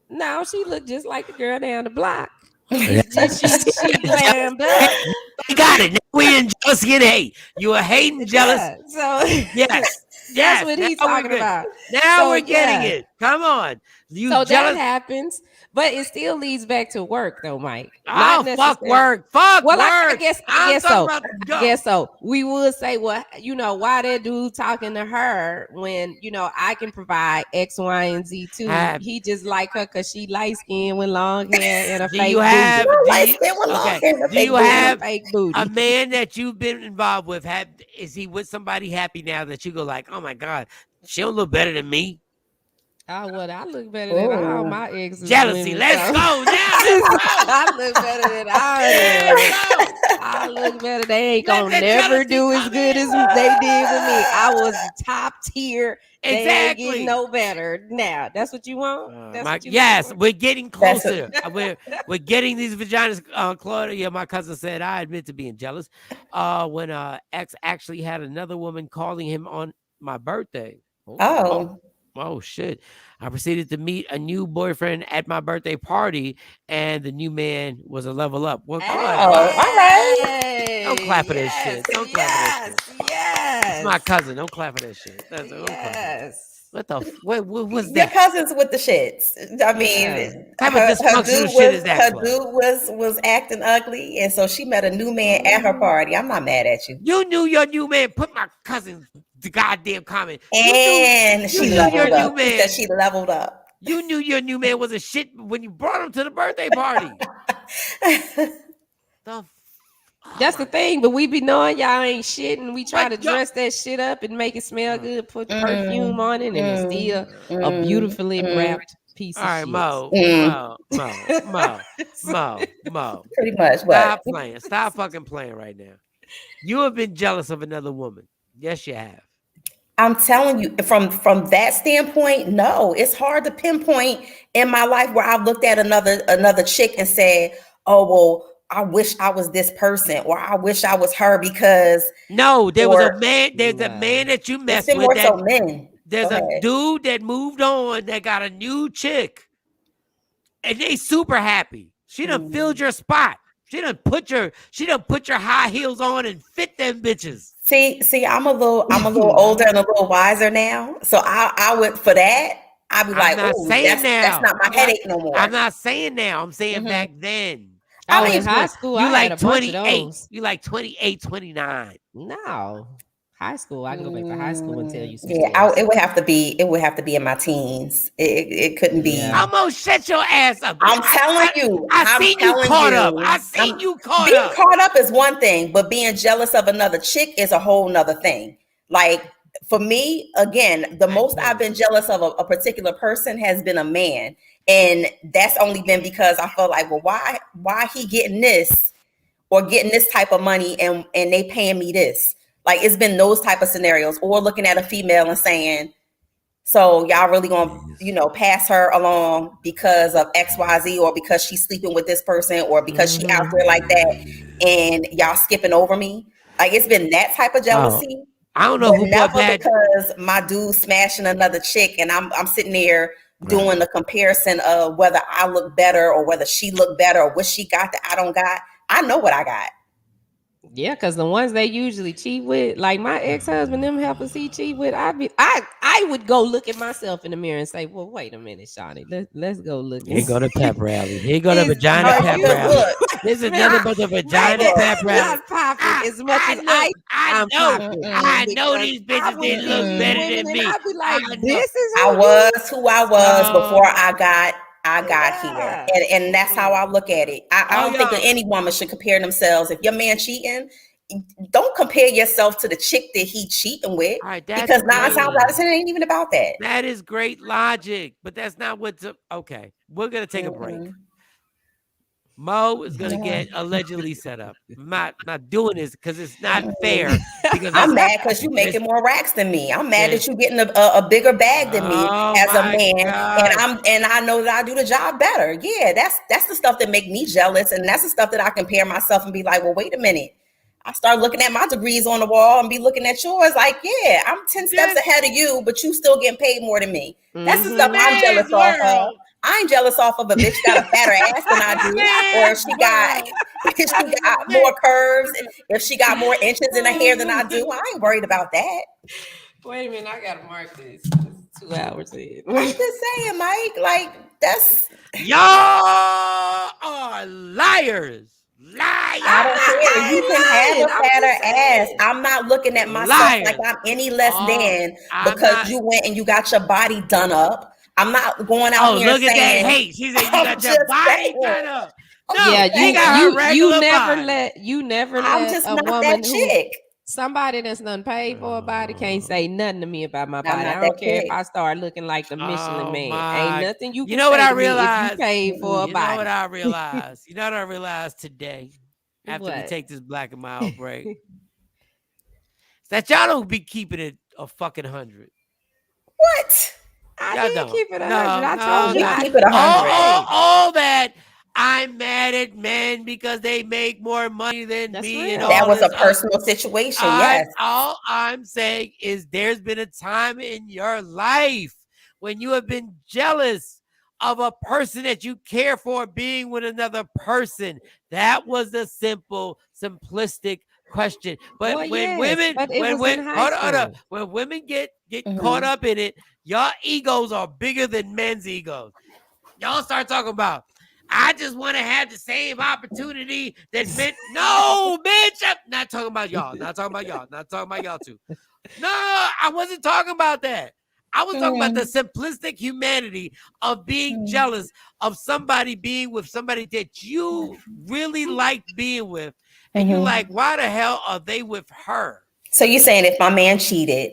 now she looked just like the girl down the block. She glammed up. You got it. Now we in jealousy and hate. You are hating, jealous. So yes. That's what he's talking about. Now we're getting it. Come on. So that happens, but it still leads back to work, though, Mike. Oh, fuck work. Fuck work. I guess so. We would say, well, why that dude talking to her when, I can provide X, Y, and Z too. He just like her because she light skinned with long hair and a fake booty. Do you have a man that you've been involved with? Is he with somebody happy now that you go like, oh my God, she don't look better than me? I look better than all my exes. Jealousy. Let's go now. I look better than all of them. I look better. They ain't gonna never do as good as they did with me. I was top tier. They ain't getting no better. Now, that's what you want? Yes, we're getting closer. we're getting these vaginas. Claudia, my cousin said, I admit to being jealous. When ex actually had another woman calling him on my birthday. Oh shit. I proceeded to meet a new boyfriend at my birthday party, and the new man was a level up. Well, all right. Don't clap for this shit. Don't clap for this shit. Yes. It's my cousin. Don't clap for that shit. What was that? Your cousin's with the shits. I mean, her dude was acting ugly, and so she met a new man at her party. I'm not mad at you. You knew your new man put my cousin the goddamn comment. And she leveled up. She said she leveled up. You knew your new man was a shit when you brought him to the birthday party. That's the thing, but we be knowing y'all ain't shit, and we try to dress that shit up and make it smell good, put perfume on it, and it's still a beautifully wrapped piece of shit. Mo. Pretty much. Stop playing. Stop fucking playing right now. You have been jealous of another woman. Yes, you have. I'm telling you, from that standpoint, no, it's hard to pinpoint in my life where I've looked at another chick and said, oh, well, I wish I was this person, or I wish I was her because. No, there was a man. There's a man that you messed with. There's a dude that moved on that got a new chick, and they super happy. She done filled your spot. She done put your high heels on and fit them bitches. See, I'm a little older and a little wiser now. So I would, for that, I'd be like, that's not my headache no more. I'm not saying now. I'm saying back then. I mean, in high school, you I like had a bunch of those. You like 28, 29. No. High school, I can go back to high school and tell you some it would have to be in my teens. It couldn't be. I'm gonna shut your ass up. I'm telling you. I seen you caught up. Being caught up is one thing, but being jealous of another chick is a whole nother thing. Like for me, again, the most I've been jealous of a particular person has been a man. And that's only been because I felt like, well, why he getting this or getting this type of money and they paying me this? Like, it's been those type of scenarios, or looking at a female and saying, so y'all really gonna, pass her along because of XYZ, or because she's sleeping with this person, or because she out there like that, and y'all skipping over me? Like, it's been that type of jealousy. I don't know who never bought that. Because my dude smashing another chick, and I'm sitting there doing the comparison of whether I look better or whether she look better, or what she got that I don't got. I know what I got. Yeah, because the ones they usually cheat with, like my ex-husband, them helpers he cheat with, I would go look at myself in the mirror and say, well, wait a minute, Shawnee, let's go look. Here go the pep rally. Here go the vagina pep rally. This is nothing but the vagina pep rally. Not popping as much as I'm popping. I know these bitches didn't look better than me. I'd be like, I was who I was before I got here, and that's how I look at it. I don't think that any woman should compare themselves. If your man cheating, don't compare yourself to the chick that he cheating with, because 9 times out of 10 it ain't even about that. That is great logic, but that's not what's okay. We're gonna take a break. Mo is gonna get allegedly set up. I'm not doing this because it's not fair. Because I'm mad because you making more racks than me. I'm mad that you getting a bigger bag than me as a man, and I know that I do the job better. Yeah, that's the stuff that make me jealous, and that's the stuff that I compare myself and be like, well, wait a minute. I start looking at my degrees on the wall and be looking at yours like, yeah, I'm 10 steps ahead of you, but you still getting paid more than me. That's the stuff I'm jealous off of. I ain't jealous off of a bitch got a fatter ass than I do, or if she got more curves, if she got more inches in her hair than I do. I ain't worried about that. Wait a minute, I gotta mark this. 2 hours in. I'm just saying, Mike, like, that's y'all are liars. I don't care. You can have a fatter ass. I'm not looking at myself like I'm any less than because you went and you got your body done up. I'm not going out here look saying, at that hate. She said you got your body done up. No, yeah, you never let I'm just a not woman that chick. Somebody that's done paid for a body can't say nothing to me about my body. I don't care if I start looking like the Michelin man. Ain't nothing you can say to me if you paid for a body. You know what I realized? You know what I realized today after we take this black and mild break? That y'all don't be keeping it a fucking 100. What? I didn't keep it 100. I told you I keep it 100. All that. I'm mad at men because they make more money than me. And that was a personal situation. Yes. All I'm saying is there's been a time in your life when you have been jealous of a person that you care for being with another person. That was the simple, simplistic question. But when women get caught up in it, y'all egos are bigger than men's egos. Y'all start talking about, I just want to have the same opportunity that men. No, bitch. I'm not talking about y'all. Not talking about y'all. Not talking about y'all too. No, I wasn't talking about that. I was talking about the simplistic humanity of being jealous of somebody being with somebody that you really liked being with. And you're like, why the hell are they with her? So you're saying if my man cheated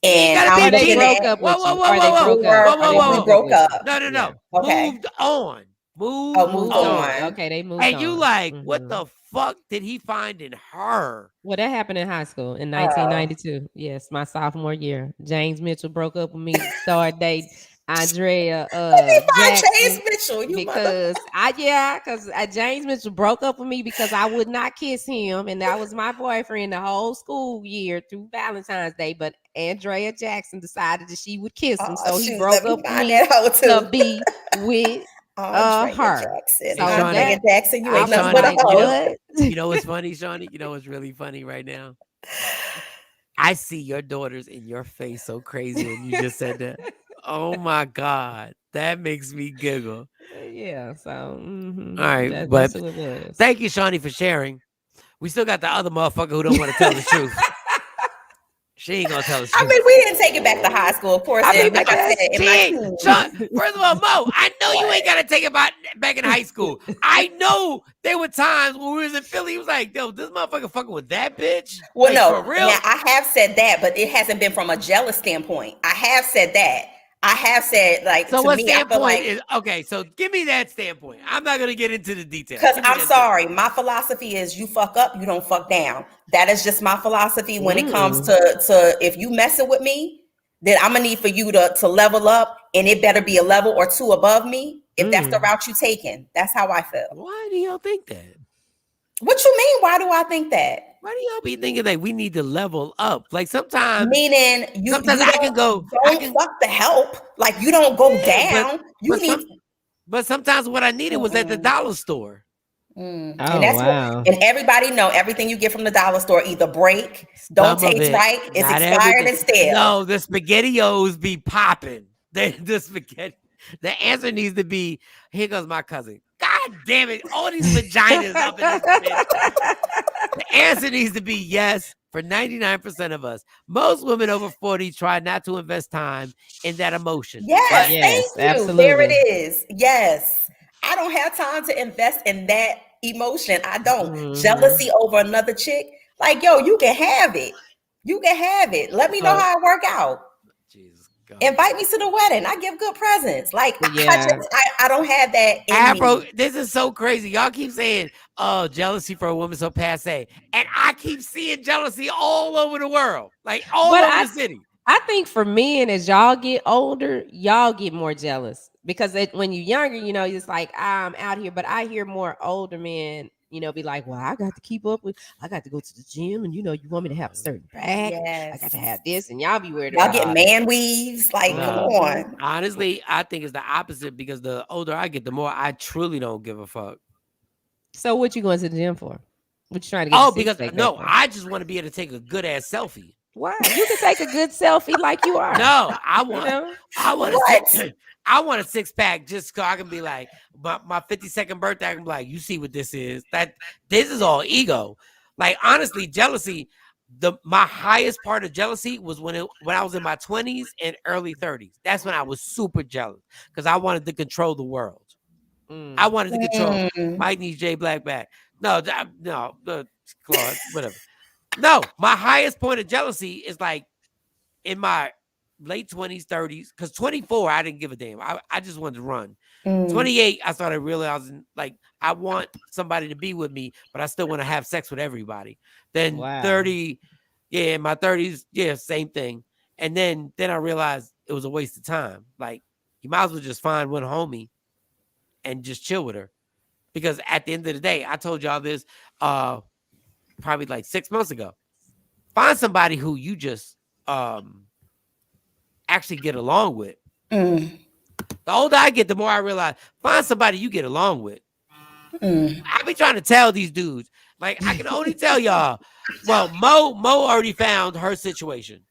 and I'm they broke up with you, or we broke up. No. Yeah. Okay. Moved on. Moved on. Okay, they moved on. And you like, what the fuck did he find in her? Well, that happened in high school in 1992. Yes, my sophomore year. James Mitchell broke up with me, started dating Andrea James Mitchell, because James Mitchell broke up with me because I would not kiss him, and that was my boyfriend the whole school year through Valentine's Day. But Andrea Jackson decided that she would kiss him, so he broke up with me to be with her. Jackson. So Andrea Jackson, you ain't nothing but a hoe. You know what's funny, Shawnee? You know what's really funny right now? I see your daughters in your face so crazy when you just said that. Oh my God, that makes me giggle. Yeah, so all right, but that's what it was. Thank you, Shawnee, for sharing. We still got the other motherfucker who don't want to tell the truth. She ain't gonna tell us. I mean, we didn't take it back to high school, of course. I mean, And like I said, in my teens. First of all, Mo, I know you ain't gotta take it back in high school. I know there were times when we was in Philly. He was like, "Yo, this motherfucker fucking with that bitch." Well, like, no, for real. now I have said that, but it hasn't been from a jealous standpoint. I have said that. I have said, like, So to what me, I feel standpoint like, is okay? So give me that standpoint. I'm not gonna get into the details. because Give me I'm that sorry, my philosophy is you fuck up, you don't fuck down. That is just my philosophy when it comes to if you messing with me, then I'm gonna need for you to level up, and it better be a level or two above me if that's the route you taking. That's how I feel. Why do y'all think that? What you mean? Why do I think that? Why do y'all be thinking that we need to level up? Like sometimes, Meaning you sometimes you I can go. I can, fuck the help. Like you don't go yeah, down. You need. but sometimes what I needed was at the dollar store. And Oh, that's wow. what, and everybody know everything you get from the dollar store either break, don't Some of taste it, right, it's not expired everything. and stale. No, the SpaghettiOs be popping. The spaghetti. The answer needs to be, here goes my cousin. God damn it. All these vaginas up in this bitch. The answer needs to be yes for 99% of us. Most women over 40 try not to invest time in that emotion. Yes, But Yes, thank you. absolutely. There it is. Yes. I don't have time to invest in that emotion. I don't. Jealousy over another chick. Like, yo, you can have it. You can have it. Let me know how it work out. Jesus God. Invite me to the wedding. I give good presents. Like, Yeah. I don't have that in Afro, me. this is so crazy. Y'all keep saying, oh, jealousy for a woman so passe. And I keep seeing jealousy all over the world. Like all over the city. I think for men, as y'all get older, y'all get more jealous because when you're younger, you know, it's like I'm out here. But I hear more older men, you know, be like, "Well, I got to keep up with. I got to go to the gym, and you know, you want me to have a certain back. I got to have this, and y'all be weird. Y'all get man weaves. Like, come on. Honestly, I think it's the opposite because the older I get, the more I truly don't give a fuck. So what you going to the gym for? What you trying to get? Oh, because no, I just want to be able to take a good ass selfie. Why? You can take a good selfie like you are. No, I want, You know? I want a 6-pack just so I can be like, my 52nd birthday, I can be like, you see what this is? This is all ego. Like, honestly, jealousy, my highest part of jealousy was when I was in my 20s and early 30s. That's when I was super jealous because I wanted to control the world. I wanted to control Mike needs J Black back. No, Claude, whatever. No, my highest point of jealousy is like in my late 20s, 30s, because 24, I didn't give a damn. I just wanted to run. 28, I started realizing like I want somebody to be with me, but I still want to have sex with everybody. Then 30, in my 30s, same thing. And then I realized it was a waste of time. Like you might as well just find one homie and just chill with her. Because at the end of the day, I told y'all this probably like 6 months ago. Find somebody who you just actually get along with. The older I get, the more I realize find somebody you get along with. I be trying to tell these dudes, like I can only tell y'all. Well, Mo already found her situation,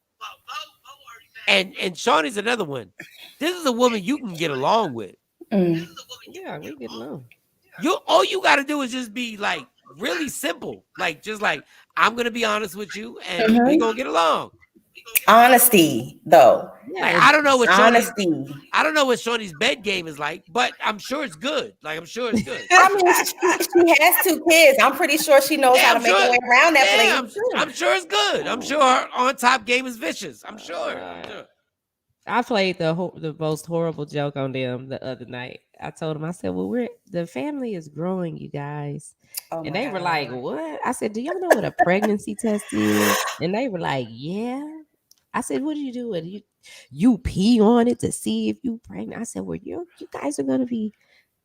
and Shawnee's another one. This is a woman you can get along with. Yeah, we get along. All you got to do is just be like really simple, like just like I'm gonna be honest with you, and we gonna get along. Honesty, though. Like, I don't know what honesty. I don't know what Shawnee's bed game is like, but I'm sure it's good. Like I'm sure it's good. I mean, she has 2 kids. I'm pretty sure she knows how to make her way around that place. I'm sure it's good. I'm sure her on top game is vicious. I'm sure. I played the most horrible joke on them the other night. I told them, I said, well, the family is growing, you guys. And they were like, what? I said, do y'all know what a pregnancy test is? And they were like, yeah. I said, what do you do with it? You pee on it to see if you pregnant. I said, well, you guys are gonna be,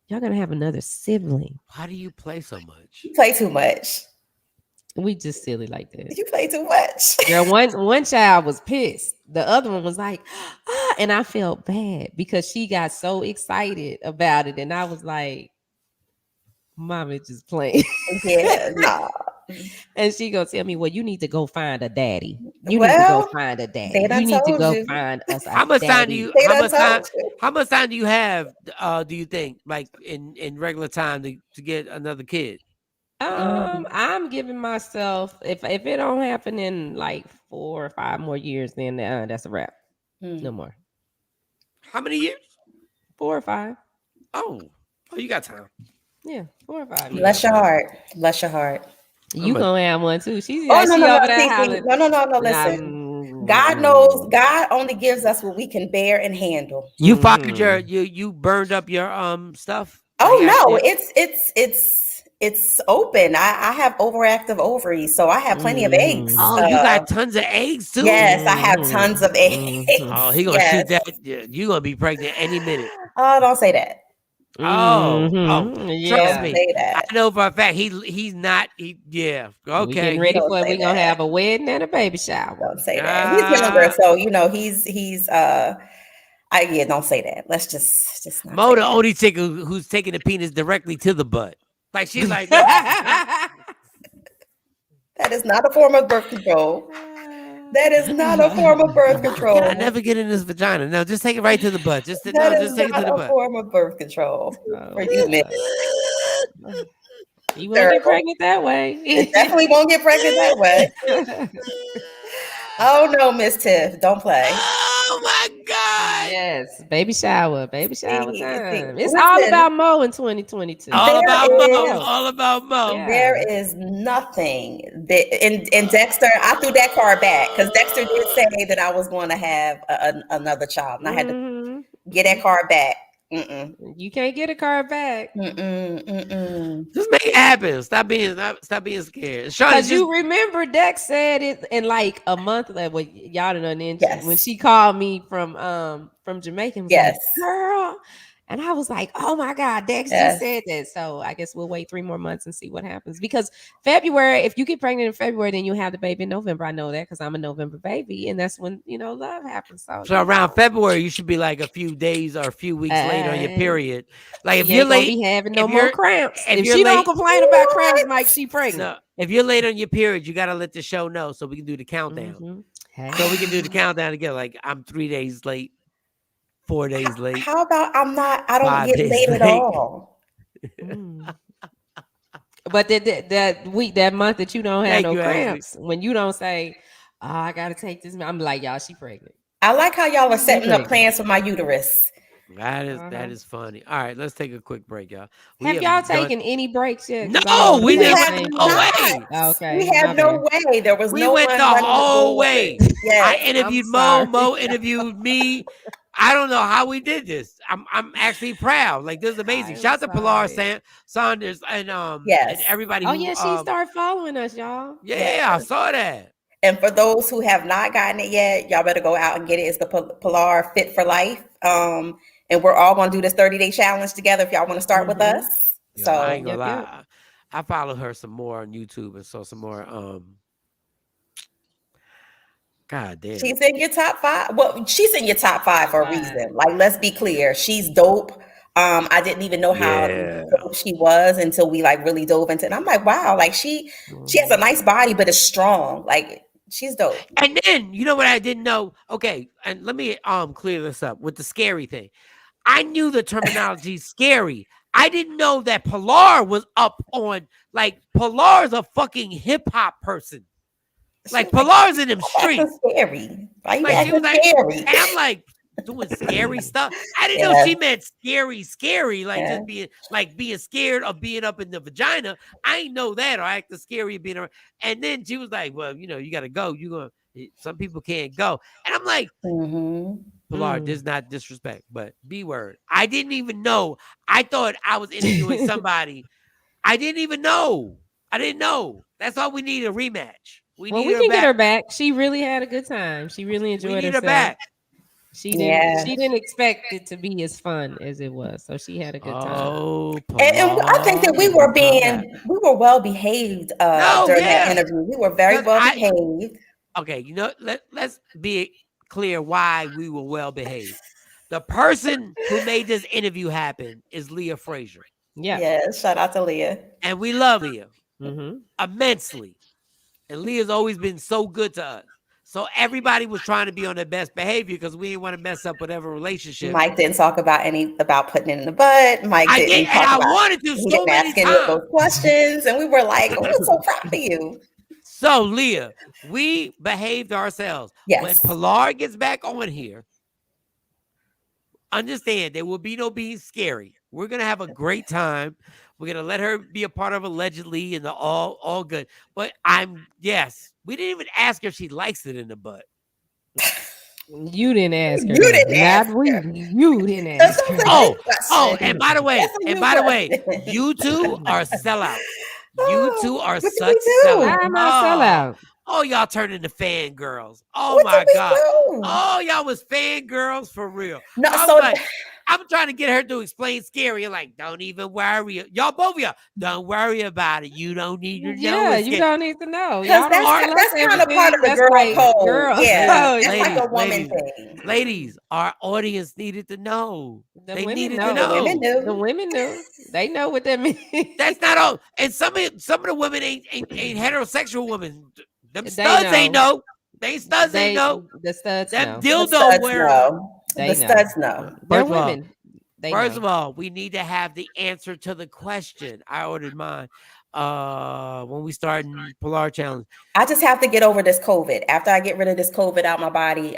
y'all gonna have another sibling. Why do you play so much? You play too much. We just silly like that. You play too much. Girl, one child was pissed. The other one was like, and I felt bad because she got so excited about it. And I was like, Mommy just playing. Yeah, nah. And she gonna tell me, well, you need to go find a daddy. You need to go find a daddy. You need to go find us a how much daddy. time do you how much time do you have do you think like in regular time to get another kid? I'm giving myself if it don't happen in like 4 or 5 more years, then that's a wrap. No more. How many years? 4 or 5. Oh, you got time. Yeah, 4 or 5 years. Bless your heart. Bless your heart. You gonna have one too. She's Oh, no, she no, over no. there See, hollering. no. Listen. God knows. God only gives us what we can bear and handle. You fired your you burned up your stuff. Oh no, it's open. I have overactive ovaries, so I have plenty of eggs. Oh, you got tons of eggs too. Yes, I have tons of eggs. Oh, he gonna shoot that. You gonna be pregnant any minute. Oh, don't say that. Oh, trust me. Say that. I know for a fact he's not. Yeah, okay. We getting ready Don't for it. say We gonna that. have a wedding and a baby shower. Don't say that. He's younger, so he's don't say that. Let's just not Mo say the that. only chick who's taking the penis directly to the butt. Like she's like, That is not a form of birth control. That is not a form of birth control. I never get in this vagina. No, just take it right to the butt. Just take it to the a butt. form of birth control for you men. You won't get pregnant that way. It definitely won't get pregnant that way. Oh no, Miss Tiff, don't play. Oh my God! Yes, baby shower time. It's Listen, all about Mo in 2022. All about Mo. Yeah. There is nothing that in Dexter. I threw that card back because Dexter did say that I was going to have another child, and I had to get that card back. You can't get a card back. Just make it happen. Stop being scared. Because you remember Dex said it in like a month. Like, well, y'all don't know. Then when she called me from Jamaica, was like, girl. And I was like, oh my God, Dex just said that. So I guess we'll wait 3 more months and see what happens. Because February, if you get pregnant in February, then you have the baby in November. I know that because I'm a November baby. And that's when, love happens. So around February, you should be like a few days or a few weeks late on your period. Like if you're late, be having no more cramps. If you're she late, don't complain about cramps, Mike, she pregnant. No, if you're late on your period, you got to let the show know so we can do the countdown. So we can do the countdown together. Like I'm 3 days late. 4 days late. How about I don't get late at all. But that month that you don't have no cramps, when you don't say, oh, I gotta take this, I'm like, y'all, she pregnant. I like how y'all are setting up plans for my uterus. That is funny. All right, let's take a quick break, y'all. Have y'all taken any breaks yet? No, we have no way. Okay, we have no way. There was no. We went the whole way. Yes, I interviewed Mo interviewed me. I don't know how we did this. I'm actually proud. Like this is amazing. Shout out to Pilar Saunders and and everybody. Oh yeah, she started following us, y'all. Yeah, I saw that. And for those who have not gotten it yet, y'all better go out and get it. It's the Pilar Fit for Life. And we're all gonna do this 30-day challenge together if y'all want to start with us. Yo, so I ain't gonna lie. I followed her some more on YouTube and saw some more God damn. She's in your top 5. Well, she's in your top 5 for a reason. Like, let's be clear. She's dope. I didn't even know how dope she was until we like really dove into it. And I'm like, wow, like she has a nice body, but it's strong. Like she's dope. And then you know what I didn't know? Okay, and let me clear this up with the scary thing. I knew the terminology scary. I didn't know that Pilar was up on like Pilar's a fucking hip hop person. Like Pilar's in them streets. Scary. Like she was like, scary. And I'm like doing scary stuff. I didn't know she meant scary, like just being scared of being up in the vagina. I ain't know that or acting scary of being around. And then she was like, well, you gotta go. Some people can't go. And I'm like, Pilar, this is not disrespect, but B word. I didn't even know. I thought I was interviewing somebody. I didn't even know. I didn't know. That's all we need, a rematch. We can get her back. She really had a good time. She really enjoyed herself. Her back. She didn't expect it to be as fun as it was. So she had a good time. And I think that we were well behaved during that interview. We were very well behaved. Okay, let's be clear why we were well behaved. The person who made this interview happen is Leah Frazier. Yeah, shout out to Leah. And we love Leah immensely. And Leah's always been so good to us. So everybody was trying to be on their best behavior because we didn't want to mess up whatever relationship. Mike didn't talk about putting it in the butt. Mike I didn't did, and talk I about wanted to he so didn't many ask any of times. those questions, and we were like, "Oh, we're so proud of you." So, Leah, we behaved ourselves. Yes. When Pilar gets back on here, understand there will be no being scary. We're gonna have a great time. We're gonna let her be a part of Allegedly and the all good. But yes, we didn't even ask her if she likes it in the butt. You didn't ask her. You didn't ask we. her. You didn't ask her. And by the way, you two are sellouts. You two are such sellouts. Why am I sellout? Oh, y'all turned into fangirls. Oh What my did we God. do? Oh, y'all was fangirls for real. No, I'm trying to get her to explain scary. And like, don't even worry. Y'all, both of y'all, don't worry about it. You don't need to know. Yeah, you don't need to know. Because that's kind of part of the girl code. Girl. Yeah, it's ladies, like a woman thing. Ladies, our audience needed to know. The women knew. The women knew. They know what that means. That's not all. And some of the women ain't heterosexual women. Them studs ain't know. They studs ain't know. The studs them know. dildo wearers. The studs know. They're women. First of all, we need to have the answer to the question. I ordered mine when we start in Pilar Challenge. I just have to get over this COVID. After I get rid of this COVID out my body,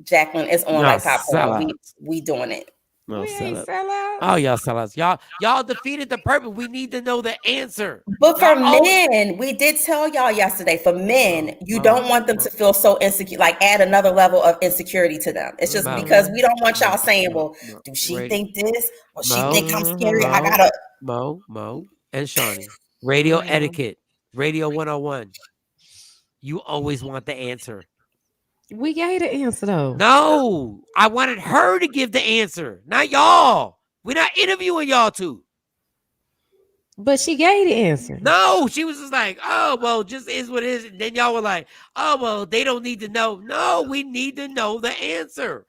Jacqueline is on like popcorn. We doing it. No, we ain't sellouts. Oh, y'all sellouts. Y'all defeated the purpose. We need to know the answer. But for men, we did tell y'all yesterday, for men, you don't want them to feel so insecure, like add another level of insecurity to them. It's just because we don't want y'all saying, well, do she think this? Or she think I'm scary? I gotta. Mo, and Shawnee. Radio etiquette. Radio 101. You always want the answer. We gave the answer though. No, I wanted her to give the answer, not y'all. We're not interviewing y'all two. But she gave the answer. No, she was just like, oh, well, just is what it is. And then y'all were like, oh, well, they don't need to know. No, we need to know the answer.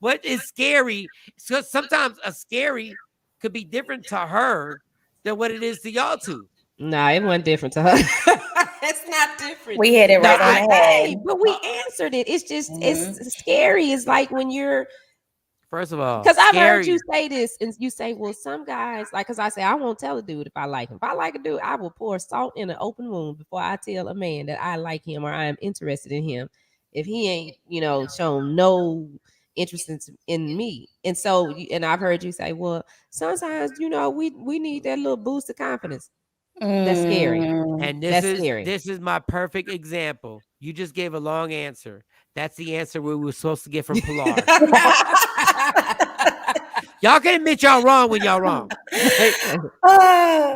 What is scary? Because sometimes a scary could be different to her than what it is to y'all two. Nah, it wasn't different to her. It's not different. We hit it right on the head. But we answered it. It's just, it's scary. It's like when you're, first of all, because I've heard you say this, and you say, well, some guys, like, because I say, I won't tell a dude if I like him. If I like a dude, I will pour salt in an open wound before I tell a man that I like him or I am interested in him. If he ain't, shown no interest in me. And so, and I've heard you say, well, sometimes, we need that little boost of confidence. That's scary. And this is my perfect example. You just gave a long answer. That's the answer we were supposed to get from Pilar. Y'all can admit y'all wrong when y'all wrong.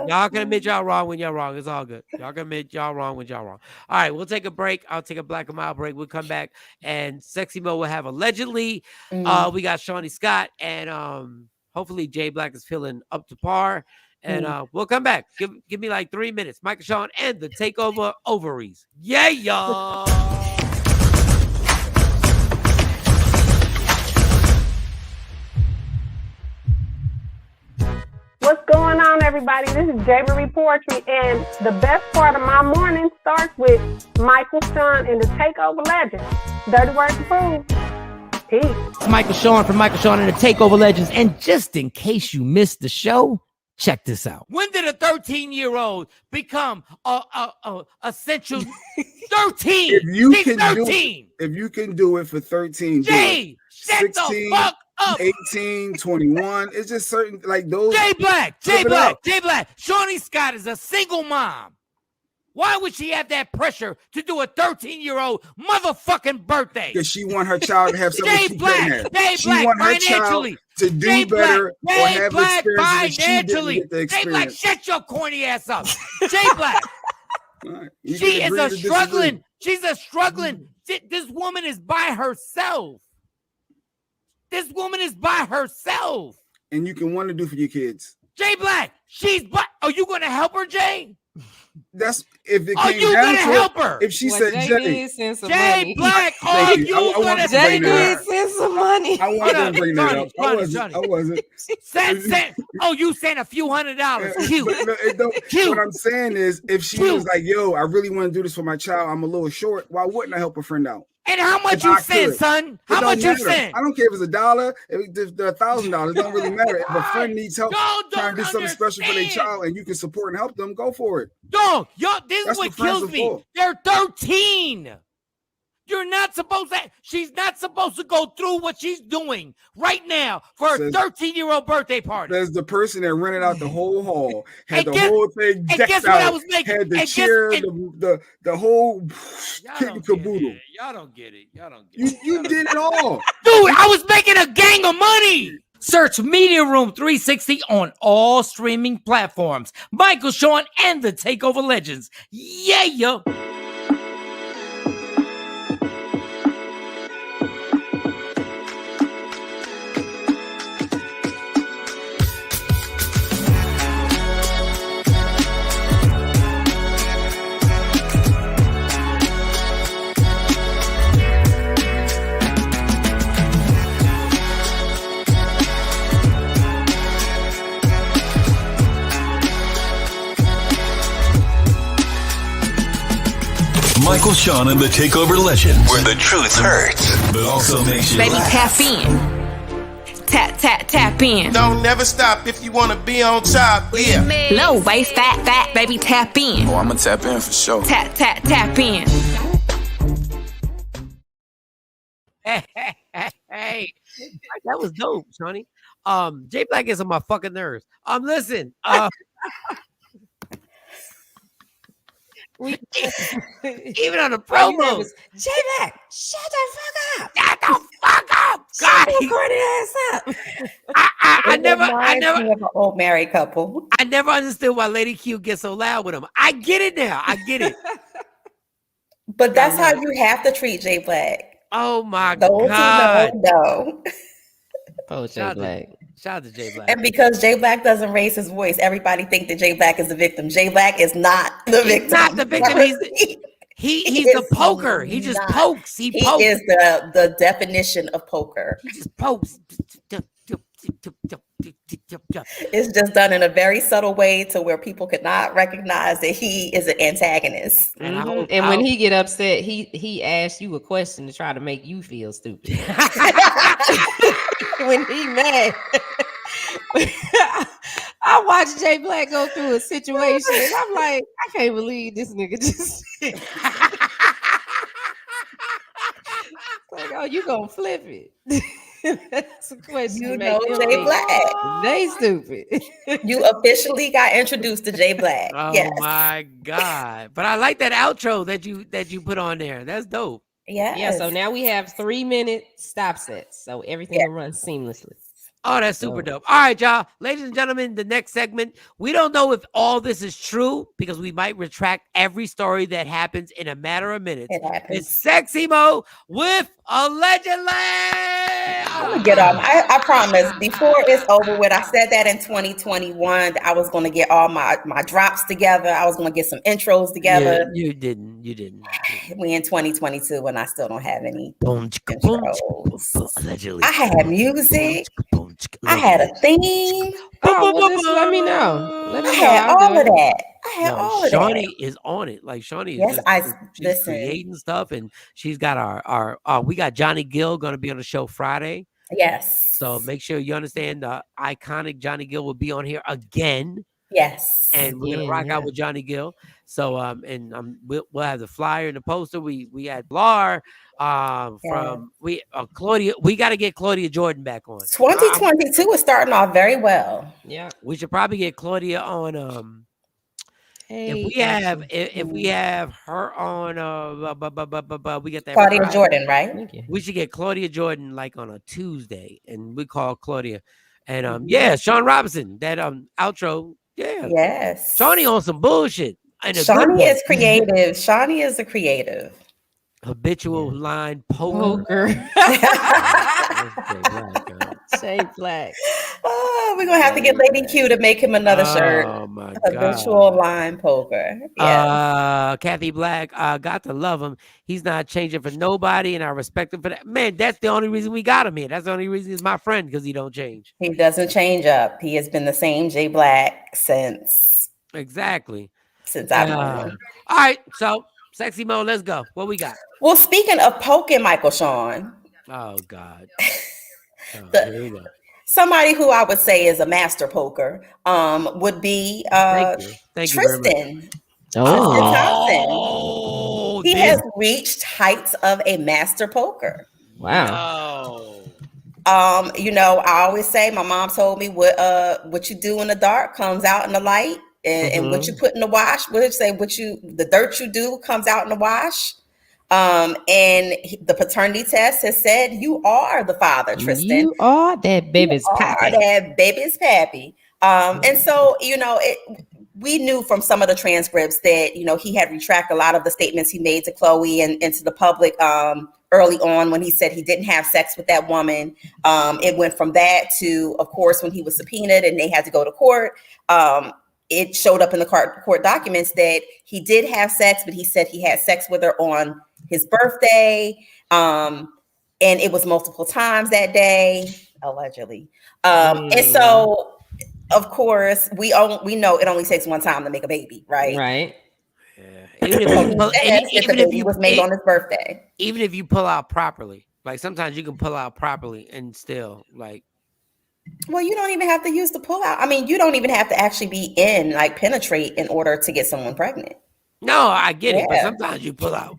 Y'all can admit y'all wrong when y'all wrong. It's all good. Y'all can admit y'all wrong when y'all wrong. All right, we'll take a break. I'll take a black and mild break. We'll come back, and Sexy Mo will have Allegedly. We got Shawnee Scott, and hopefully Jay Black is feeling up to par. And we'll come back. Give me like 3 minutes. Mike and Shawn and the Takeover Ovaries. Yeah, y'all. What's going on, everybody? This is J. Marie Poetry, and the best part of my morning starts with Michael, Shawn, and the Takeover Legends. Dirty word to prove. Peace. It's Michael Shawn from Michael Shawn and the Takeover Legends. And just in case you missed the show, check this out. When did a 13-year-old become a essential 13? If you can do it for 13, Jay, shut 16, the fuck up. 18, 21. It's just certain, like those. Jay Black. Shawnee Scott is a single mom. Why would she have that pressure to do a 13-year-old motherfucking birthday? Because she want her child to have something she couldn't have. She Black, want her child to do better or have experiences that she didn't get the experience. Jay Black, shut your corny ass up. Jay Black. Right. She is a struggling. She's a struggling. This woman is by herself. And you can want to do for your kids. Jay Black, are you going to help her, Jay? That's if it Are came you down gonna to help it, her? if she Well, said, Jay Jay, did send some Jay money. Black, are Thank you. you I want gonna to Jay bring that did up. send some money. I wanted to bring that up. Shawnee. I wasn't. Oh, you sent a few $100s. Cute. But no, it don't, Cute. what I'm saying is, if she Cute. was like, "Yo, I really want to do this for my child. I'm a little short. Why wouldn't I help a friend out?" And how much If you I sent, could. son? How It don't much you matter. sent? I don't care if it's $1, if it's $1,000. It don't really matter. If a friend needs help Y'all trying to don't do something special for their understand. child and you can support and help them, go for it. Dog, y'all, this That's is what what friends kills are me. for. They're 13. You're not supposed to. She's not supposed to go through what she's doing right now for her 13-year-old birthday party. There's the person that rented out the whole hall, had And the whole thing and decked guess out, what I was making? had the And chair, guess- the whole Y'all kit don't and get caboodle. it. Y'all don't get it. Y'all don't get it. You did it all. Dude, I was making a gang of money. Search Media Room 360 on all streaming platforms. Michael, Shawn, and the Takeover Legends. Yeah. Michael, Shawn, and the Takeover Legends, where the truth hurts, but also makes you Baby, laugh. tap in. Tap in. Don't never stop if you wanna be on top. Yeah. Low waist, fat, baby, tap in. Oh, I'ma tap in for sure. Tap in. Hey, that was dope, Shawnee. Jay Black gets on my fucking nerves. Listen, even on the promo, Jay Black, shut the fuck up. shut the fuck up. Shut God, your corny ass up. I never, Me of an old married couple. I never understood why Lady Q gets so loud with him. I get it now. I get it. But that's how you have to treat Jay Black. Oh my Those God. who know. Oh, Jay Black. Shout out to Jay Black. And because Jay Black doesn't raise his voice, everybody think that Jay Black is the victim. Jay Black is not the victim. Not the victim. He's the poker. He just pokes. He pokes. Is the definition of poker. He just pokes. It's just done in a very subtle way to where people could not recognize that he is an antagonist. And when he get upset, he asks you a question to try to make you feel stupid. When he mad. I watched Jay Black go through a situation and I'm like, I can't believe this nigga just like, oh, you gonna flip it. That's a question. You know Jay Black. They stupid. You officially got introduced to Jay Black. Oh yes. my God. But I like that outro that you put on there. That's dope. Yes. Yeah, so now we have 3-minute stop sets. So everything will run seamlessly. Oh, that's super dope. All right, y'all. Ladies and gentlemen, the next segment, we don't know if all this is true because we might retract every story that happens in a matter of minutes. It happens. It's Sexy Mo with Allegedly. I'm gonna get off. I promise. Before it's over with, I said that in 2021 I was gonna get all my drops together. I was gonna get some intros together. Yeah, you didn't. We in 2022 and I still don't have any intros. Allegedly. I had music. I had a theme. Oh, well, just let me know. Let me I know. had I'll all do of it. that. I had all of Shawnee that. is on it. Like Shawnee Yes, is she's listen. creating stuff, and she's got our we got Johnny Gill going to be on the show Friday. Yes. So make sure you understand the iconic Johnny Gill will be on here again. Yes. And we're gonna rock out with Johnny Gill. So we'll have the flyer and the poster. We had Blar from Claudia. We got to get Claudia Jordan back on. 2022 is starting off very well. Yeah. We should probably get Claudia on if we have her on we get that Claudia Friday. Jordan, right? We should get Claudia Jordan like on a Tuesday, and we call Claudia. And Sean Robinson, that outro. Yeah. Yes. Shawnee on some bullshit. Shawnee is creative. Shawnee is a creative. Habitual line poker. Jay Black. Oh, we're gonna have to get Lady Q to make him another shirt. Oh my Habitual God. line poker. Yeah. Kathy Black, got to love him. He's not changing for nobody, and I respect him for that. Man, that's the only reason we got him here. That's the only reason he's my friend, because he don't change. He doesn't change up. He has been the same Jay Black since Exactly. I've known him. All right, so Sexy Mo, let's go. What we got? Well, speaking of poking, Michael Shawn. Oh God. Here we go. Somebody who I would say is a master poker would be Thank Tristan. you very much. Oh, he has reached heights of a master poker. Wow. You know, I always say, my mom told me what you do in the dark comes out in the light, and what you put in the wash, the dirt you do comes out in the wash. And the paternity test has said you are the father, Tristan. You are that baby's pappy. That baby's pappy. And so, you know, we knew from some of the transcripts that, you know, he had retracted a lot of the statements he made to Chloe and to the public early on when he said he didn't have sex with that woman. It went from that to, of course, when he was subpoenaed and they had to go to court. It showed up in the court documents that he did have sex, but he said he had sex with her on his birthday. And it was multiple times that day, allegedly. And so, of course, we know it only takes one time to make a baby, right? Right. Yeah. Even if the baby was made on his birthday. Even if you pull out properly, like sometimes you can pull out properly and still like. Well, you don't even have to use the pull out. I mean, you don't even have to actually be penetrate in order to get someone pregnant. No, I get it, but sometimes you pull out.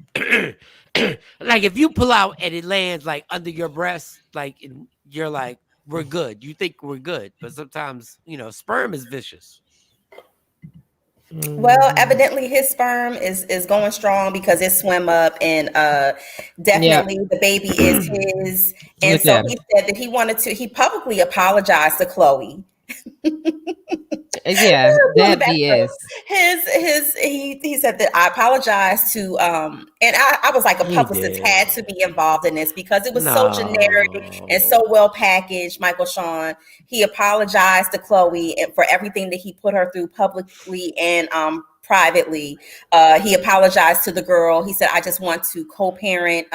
Like if you pull out and it lands like under your breast, like you're like, we're good. You think we're good, but sometimes, you know, sperm is vicious. Well, evidently his sperm is going strong because it swam up, and definitely the baby is his. And so he said that he publicly apologized to Chloe. Yeah, that BS. He said that I apologize to and I was like, a publicist had to be involved in this because it was so generic and so well packaged. Michael Shawn, he apologized to Chloe for everything that he put her through publicly and privately. He apologized to the girl. He said, I just want to co-parent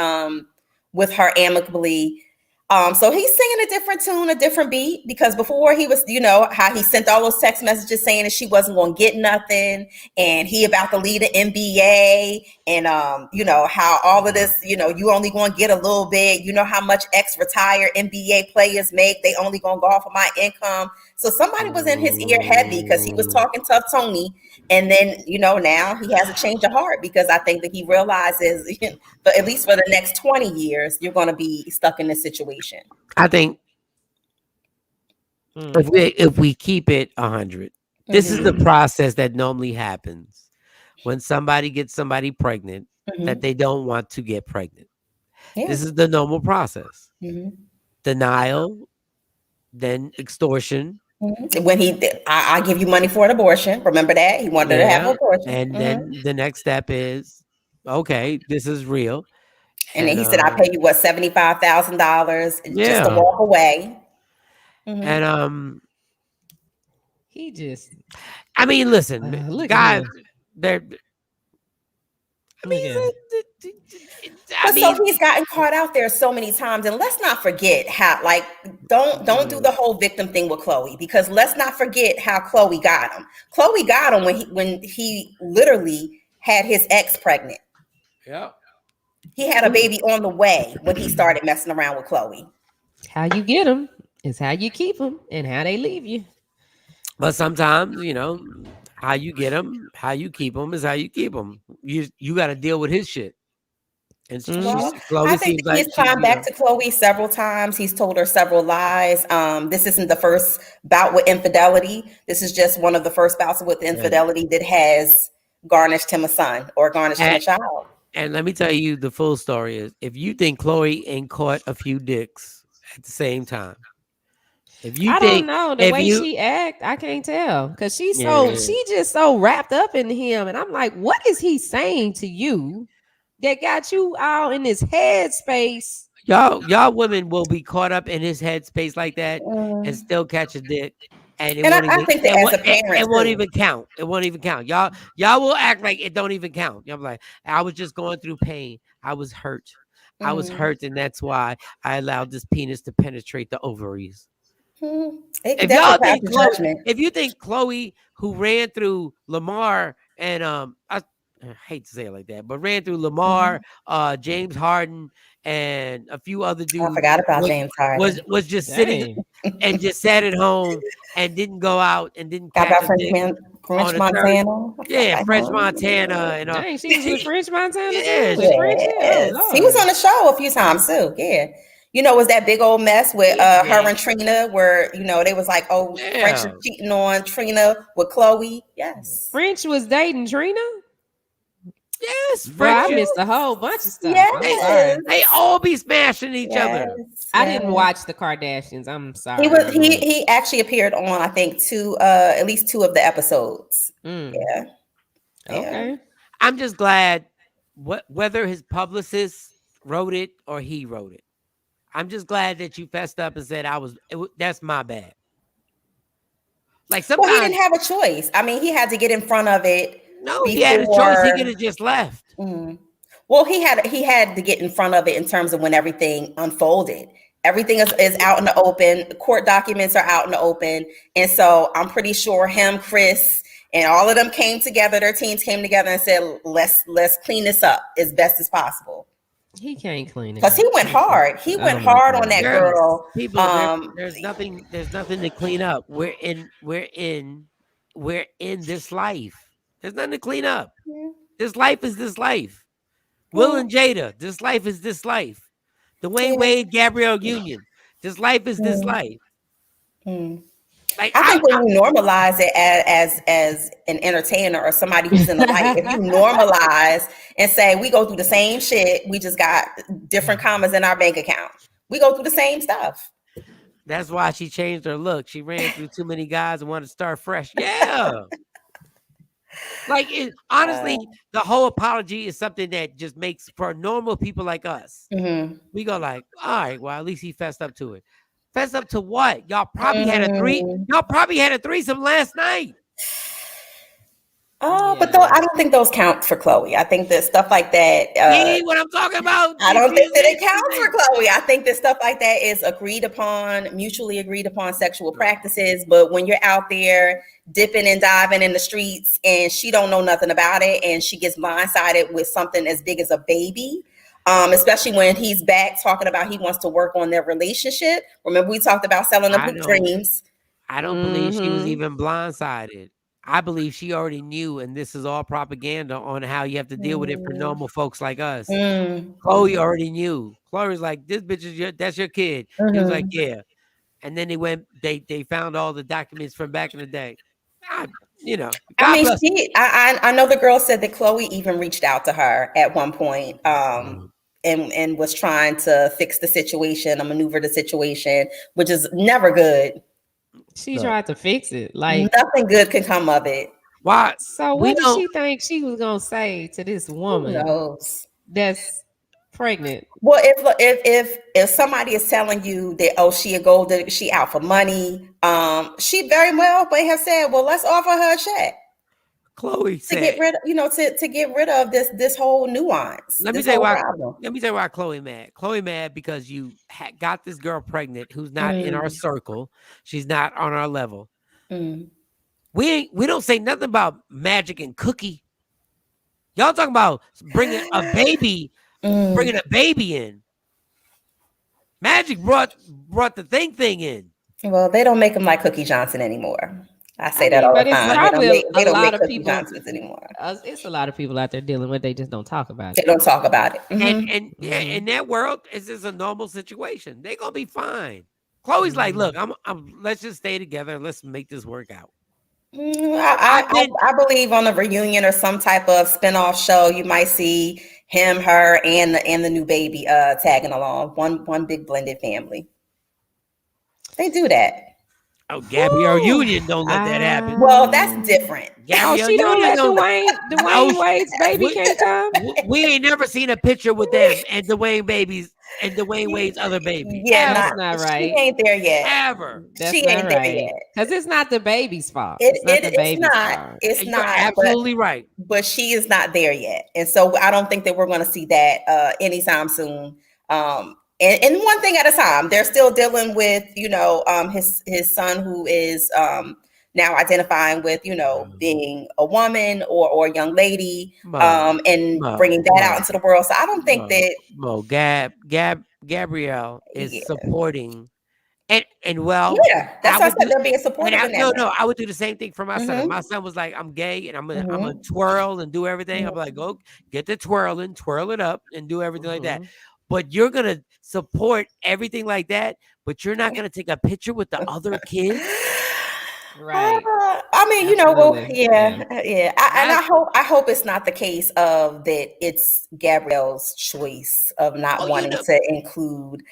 with her amicably. So he's singing a different tune, a different beat, because before he was, you know, how he sent all those text messages saying that she wasn't going to get nothing, and he about to lead an NBA, and you know, how all of this, you know, you only going to get a little bit, you know how much ex-retired NBA players make, they only going to go off of my income. So somebody was in his ear heavy because he was talking tough Tony, and then, you know, now he has a change of heart because I think that he realizes, but at least for the next 20 years, you're going to be stuck in this situation. I think if we keep it 100, this is the process that normally happens when somebody gets somebody pregnant that they don't want to get pregnant. This is the normal process. Denial, then extortion. When I give you money for an abortion. Remember that? He wanted to have an abortion. And then the next step is, okay, this is real. And then he said, I pay you what, $75,000 just to walk away. And he just, I mean, listen, guys, they're, so he's gotten caught out there so many times, and let's not forget how, like, don't do the whole victim thing with Chloe, because let's not forget how Chloe got him. Chloe got him when he literally had his ex pregnant. Yeah. He had a baby on the way when he started messing around with Chloe. How you get them is how you keep them, and how they leave you. But sometimes, you know, how you get them, how you keep them is how you keep them. You got to deal with his shit. And I think that he's climbed back to Chloe several times. He's told her several lies. This isn't the first bout with infidelity. This is just one of the first bouts with infidelity that has garnished him a son or garnished him a child. And let me tell you, the full story is, if you think Chloe ain't caught a few dicks at the same time, I don't know the way she act, I can't tell, because she just so wrapped up in him, and I'm like, what is he saying to you that got you all in this headspace Y'all women will be caught up in his headspace like that and still catch a dick. And it won't even, think that as a parent, it won't even count. It won't even count. Y'all will act like it don't even count. Y'all be like, I was just going through pain. I was hurt. I was hurt, and that's why I allowed this penis to penetrate the ovaries. If y'all think if you think Chloe, who ran through Lamar and I hate to say it like that, but ran through Lamar, James Harden, and a few other dudes. I forgot about James Harden. Was just sitting and just sat at home and didn't go out and didn't catch a dick French Montana. French Montana and dang, she was with French Montana. Yeah, he was on the show a few times too. Yeah. You know, was that big old mess with her and Trina where, you know, they was like, oh, French is cheating on Trina with Chloe. Yes. French was dating Trina? Yes. French. I missed a whole bunch of stuff. Yes. They all be smashing each other. I didn't watch the Kardashians. I'm sorry. He actually appeared on, I think, at least 2 of the episodes. Yeah. Okay. I'm just glad whether his publicist wrote it or he wrote it. I'm just glad that you fessed up and said that's my bad. Like sometimes he didn't have a choice. I mean, he had to get in front of it. No, he had a choice. He could have just left. Well, he had to get in front of it in terms of when everything unfolded. Everything is out in the open. Court documents are out in the open, and so I'm pretty sure him, Chris, and all of them came together. Their teams came together and said, "Let's clean this up as best as possible." He can't clean it because he went hard. He went hard on that girl. People, there's nothing to clean up. We're in this life. There's nothing to clean up. This life is this life. Will and Jada, this life is this life. Dwayne Wade, Gabrielle Union, this life is this life. Like, I think when you normalize it as an entertainer or somebody who's in the life, if you normalize and say we go through the same shit, we just got different commas in our bank account. We go through the same stuff. That's why she changed her look. She ran through too many guys and wanted to start fresh. Yeah. Like, honestly, the whole apology is something that just makes for normal people like us. We go like, all right, well, at least he fessed up to it. Fess up to what? Y'all probably had a threesome last night. But though I don't think those count for Chloe. I think that stuff like that. See what I'm talking about? I don't think that it counts for Chloe. I think that stuff like that is mutually agreed upon sexual practices. But when you're out there dipping and diving in the streets and she don't know nothing about it and she gets blindsided with something as big as a baby. Especially when he's back talking about he wants to work on their relationship. Remember, we talked about selling them dreams. I don't believe she was even blindsided. I believe she already knew, and this is all propaganda on how you have to deal with it for normal folks like us. Chloe already knew. Chloe's like, this bitch is that's your kid. He was like, yeah. And then they found all the documents from back in the day. I know the girl said that Chloe even reached out to her at one point and was trying to fix the situation, maneuver the situation, which is never good. She tried to fix it. Like nothing good can come of it. Why? So what did she think she was gonna say to this woman that's pregnant? Well, if somebody is telling you that she a gold digger, she out for money, she very well may have said, well, let's offer her a check. Chloe said to get rid of, to get rid of this whole nuance. Let me tell you why Chloe mad. Chloe mad because you got this girl pregnant who's not in our circle. She's not on our level. We don't say nothing about Magic and Cookie. Y'all talking about bringing a baby in. Magic brought the thing in. Well, they don't make them like Cookie Johnson anymore. I say that all the time. They don't make Cookie Johnsons anymore. It's a lot of people out there dealing with. They just don't talk about it. They don't talk about it. And in that world, it's just a normal situation. They're gonna be fine. Chloe's like, look, let's just stay together. Let's make this work out. I believe on a reunion or some type of spinoff show, you might see him, her, and the new baby tagging along. One big blended family. They do that. Oh, Gabrielle Union don't let that happen. Well, that's different. She don't let Dwayne Wade's baby can't come. We ain't never seen a picture with them and Dwayne baby's and Dwayne Wade's other baby. Yeah, That's not right. She ain't there yet. Ever. That's She not ain't there right. yet. Because it's not the baby's fault. It's not. It's You're not. absolutely right. But she is not there yet, and so I don't think that we're going to see that anytime soon. And one thing at a time. They're still dealing with, his son, who is now identifying with, being a woman or a young lady, and bringing that out into the world. So I don't think that Gabrielle is Yeah. supporting. And well, Yeah, that's why they're being supportive. I would do the same thing for my son. If my son was like, I'm gay and I'm gonna twirl and do everything, I'm like, go get the twirling, twirl it up, and do everything like that. But you're gonna support everything like that, but you're not gonna take a picture with the other kids. Right. I mean, I hope it's not the case of that. It's Gabrielle's choice of not wanting to include,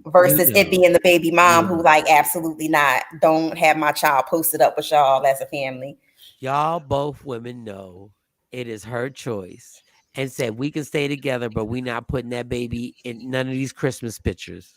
versus it being the baby mom who like absolutely not. Don't have my child posted up with y'all as a family. Y'all both women know it is her choice, and said we can stay together, but we not putting that baby in none of these Christmas pictures.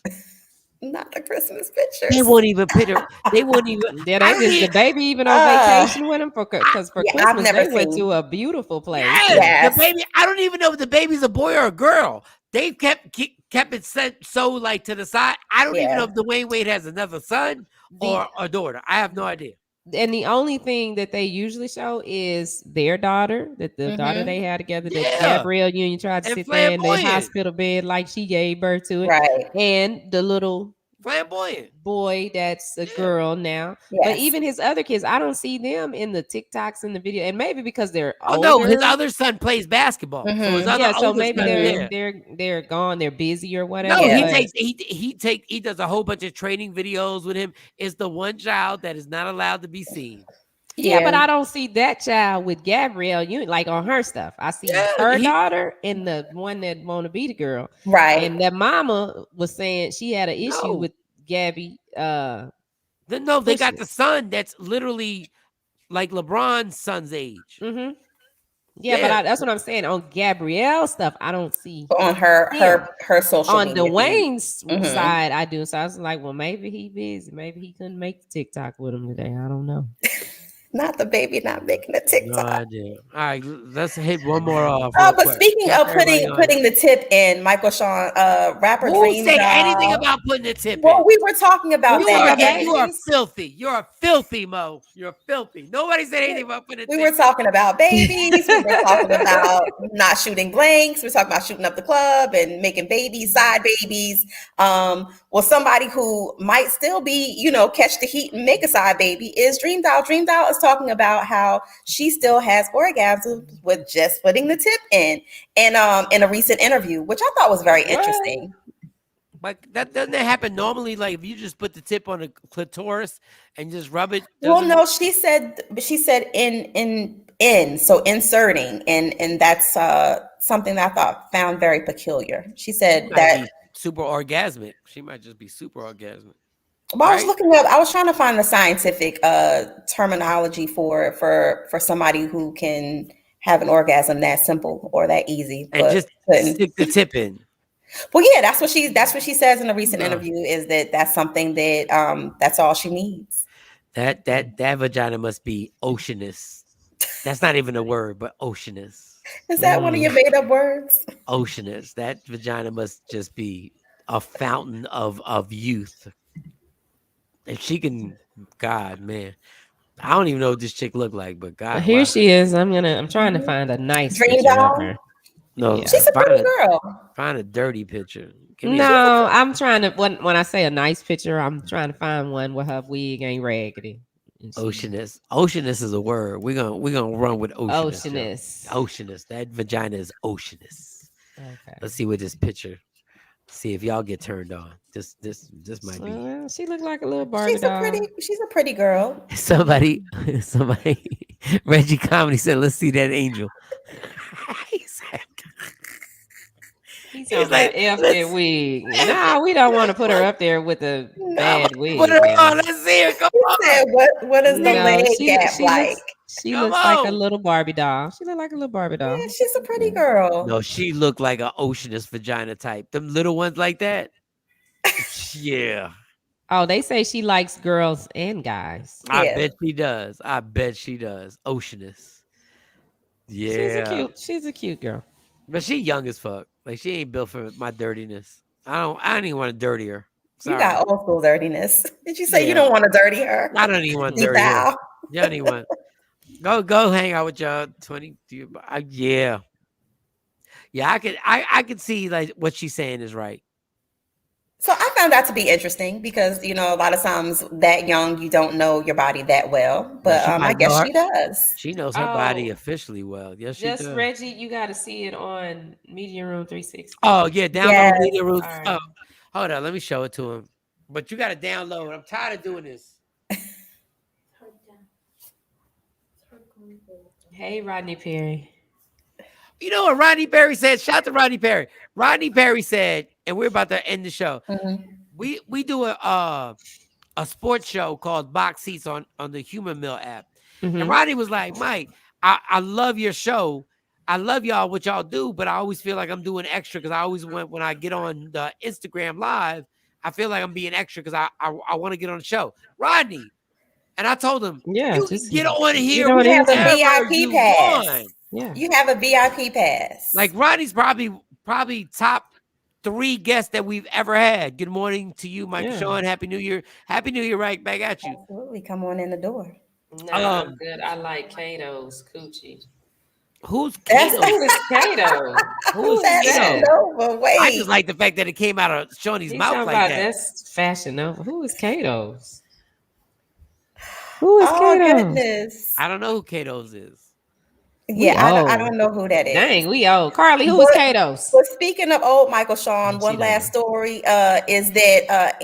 Not the Christmas pictures. They won't even put her. They won't even. The baby even on vacation with him because for Christmas they went to a beautiful place. Yes. The baby. I don't even know if the baby's a boy or a girl. They've kept it set so like to the side. I don't even know if Dwayne Wade has another son or a daughter. I have no idea. And the only thing that they usually show is their daughter, that the daughter they had together, that Gabrielle Union tried to sit there in the hospital bed like she gave birth to it. Right. And the little flamboyant boy that's a girl now. Yes. But even his other kids, I don't see them in the TikToks and the video. And maybe because they're older. No, his other son plays basketball. So his other so maybe they're gone, they're busy or whatever. No, he does a whole bunch of training videos with him. It's the one child that is not allowed to be seen. Yeah, but I don't see that child with Gabrielle like on her stuff. I see her daughter and the one that want to be the girl. Right. And that mama was saying she had an issue with Gabby. They got the son that's literally like LeBron's son's age. Mm-hmm. Yeah, but that's what I'm saying. On Gabrielle's stuff, I don't see. On her social on media. Dwayne's side, I do. So I was like, well, maybe he busy. Maybe he couldn't make the TikTok with him today. I don't know. Not the baby not making a TikTok. No idea. All right, let's hit one more off. But speaking of putting the tip in, Michael Shawn, rapper Dream said Doll. anything about putting the tip in? Well, we were talking about that. You are filthy. You're filthy, Mo. You're filthy. Nobody said anything about putting the tip in. We were talking about babies. We were talking about not shooting blanks. We were talking about shooting up the club and making babies, side babies. Well, somebody who might still be, catch the heat and make a side baby is Dream Doll. Dream Doll is talking about how she still has orgasms with just putting the tip in a recent interview, which I thought was very interesting. But that doesn't happen normally. Like if you just put the tip on a clitoris and just rub it. Well, no, she said in so inserting, and that's something that I found very peculiar. She said that super orgasmic. She might just be super orgasmic. Well, I was looking up. I was trying to find the scientific terminology for somebody who can have an orgasm that simple or that easy, and just stick the tip in. Well, yeah, that's what she says in a recent interview. Is that's something that that's all she needs. That vagina must be oceanous. That's not even a word, but oceanous. Is that one of your made up words? Oceanous. That vagina must just be a fountain of youth. If she can, God, man, I don't even know what this chick look like, but God, here she is. I'm trying to find a nice Dream picture Doll? of her. No, she's a pretty girl. Find a dirty picture. No, I'm trying to. When I say a nice picture, I'm trying to find one where her wig ain't raggedy. Oceanous. Oceanous is a word. We're gonna run with oceanous. Oceanous. That vagina is oceanous. Okay. Let's see what this picture. See if y'all get turned on. This might be. She looked like a little Barbie doll. She's a pretty girl. Somebody, Reggie Comedy said, "Let's see that angel." He's like, F that wig. Nah, we don't want to put her up there with a bad wig. Put her on. Let's see her. Come on. What is the leg gap like? She Come looks like a on. little Barbie doll. She look like a little Barbie doll. Yeah, she's a pretty girl. No, she looked like an oceanist vagina type. Them little ones like that. Yeah. Oh, they say she likes girls and guys. I Yeah. bet she does. I bet she does. Oceanist. Yeah. She's a cute girl. But she young as fuck. Like she ain't built for my dirtiness. I don't even want to dirty her. You Sorry. got old school dirtiness. Did you say Yeah. you don't want to dirty her? I don't even want to dirty her. T.O.L. You don't even want. Go hang out with y'all 20. Yeah. Yeah, I could see like what she's saying is right. So I found that to be interesting because, you know, a lot of times that young, you don't know your body that well, but I guess she does. She knows her body officially well. Yes, she does. Just Reggie, you got to see it on Media Room 360. Oh, yeah, download Yes. Media Room. All right. Oh, hold on, let me show it to him. But you got to download. I'm tired of doing this. Hey, Rodney Perry. You know what Rodney Perry said? Shout out to Rodney Perry. Rodney Perry said, and we're about to end the show. Mhm. We do a sports show called Box Seats on the Humor Mill app. And Rodney was like, Mike, I love your show. I love y'all, what y'all do, but I always feel like I'm doing extra because I always when I get on the Instagram live, I feel like I'm being extra because I want to get on the show. Rodney. And I told him, Yeah, you just can get on here. get on You have a whenever VIP you pass. want. Yeah. You have a VIP pass. Like Rodney's probably top 3 guests that we've ever had. Good morning to you, Mike Shawn. Happy New Year. Happy New Year, right back at you. Absolutely. Come on in the door. No, I'm good. I like Kato's coochie. Who's That's- Kato? Who is Kato? Who is That's that? Nova. Wait. I just like the fact that it came out of Shawnee's He's mouth talking like about that. that's Fashion Nova. Who is Kato's? Who is Oh, Kato? goodness. I don't know who Kato's is. Yeah, old. I don't know who that is. Dang, we old. Carly, who is But- Kato's? But speaking of old Michael Shawn, She one don't last story is that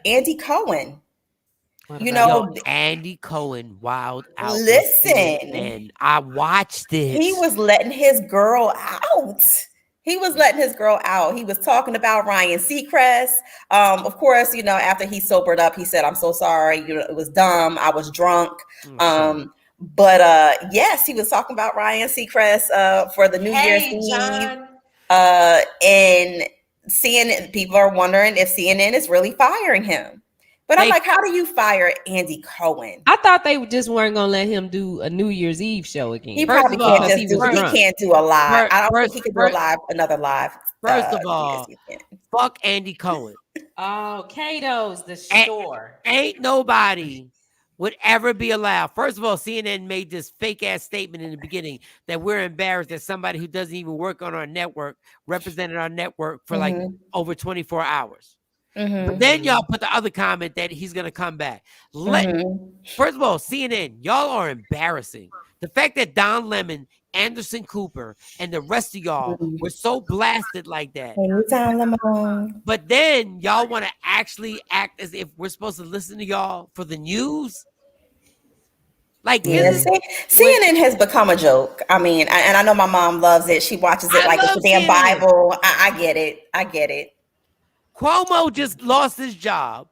Andy Cohen, What you about know, Yo, Andy Cohen, wild out. with Listen. CNN. I watched it. he was letting his girl out. He was letting his girl out. He was talking about Ryan Seacrest. Of course, you know, after he sobered up, he said, "I'm so sorry. You know, it was dumb. I was drunk." But yes, he was talking about Ryan Seacrest for the New Year's Eve. And CNN, people are wondering if CNN is really firing him. But I'm like, how do you fire Andy Cohen? I thought they just weren't gonna let him do a New Year's Eve show again. He probably of all, can't just do. He can't do a live. I don't think he could do a live, another live. First of New all, Year's Eve event. fuck Andy Cohen. Oh, Kato's the store. Ain't nobody would ever be allowed. First of all, CNN made this fake ass statement in the beginning that we're embarrassed that somebody who doesn't even work on our network represented our network for like over 24 hours. But then y'all put the other comment that he's gonna come back. First of all, CNN, y'all are embarrassing. The fact that Don Lemon, Anderson Cooper, and the rest of y'all were so blasted like that. But then y'all want to actually act as if we're supposed to listen to y'all for the news. Like, CNN has become a joke. I mean, and I know my mom loves it. She watches it like it's a damn Bible. I get it. I get it. Cuomo just lost his job,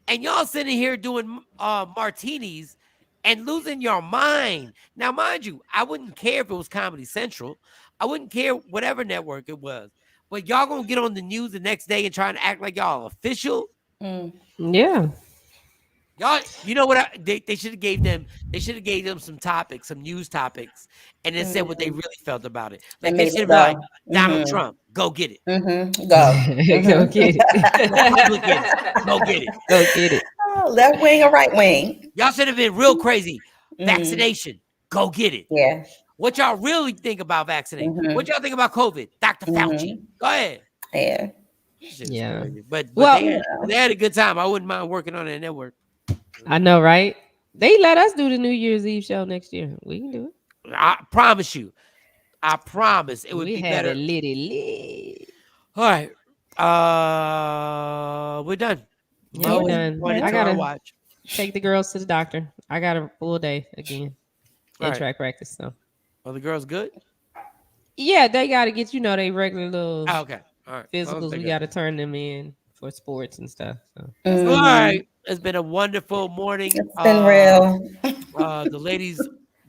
and y'all sitting here doing martinis and losing your mind. Now, mind you, I wouldn't care if it was Comedy Central. I wouldn't care whatever network it was. But y'all gonna get on the news the next day and try to act like y'all official? Yeah. Y'all, you know what? They should have gave them. They should have gave them some topics, some news topics, and then said what they really felt about it. Like they should have been like Donald Trump, go get it. Go, go get it. Republicans, go get it. Go get it. Oh, left wing or right wing? Y'all should have been real crazy. Vaccination, go get it. Yeah. What y'all really think about vaccination? What y'all think about COVID? Dr. Fauci, go ahead. Yeah. Yeah. But Well, they had a good time. I wouldn't mind working on that network. I know, right? They let us do the New Year's Eve show next year. We can do it. I promise you. I promise it would we be had better. a lit. All right. We're done. Yeah, we're done. I gotta watch. Take the girls to the doctor. I got a full day again. In track practice. So are the girls good? Yeah, they gotta get, they regular little okay. All right. Physicals. We gotta turn them in for sports and stuff. So all right. It's been a wonderful morning. It's been real. The ladies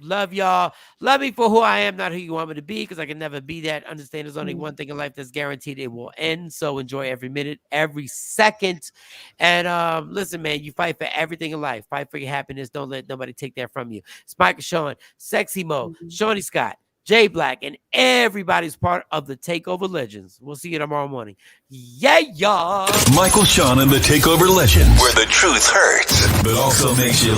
Love y'all. Love me for who I am, not who you want me to be, because I can never be that. Understand there's only one thing in life that's guaranteed. It will end. So enjoy every minute, every second. And listen, man, you fight for everything in life. Fight for your happiness. Don't let nobody take that from you. It's Michael Shawn, Sexy Mo, Shawnee Scott, Jay Black, and everybody's part of the Takeover Legends. We'll see you tomorrow morning. Yeah, y'all. Michael Shawn and the Takeover Legends, where the truth hurts, but also makes you laugh.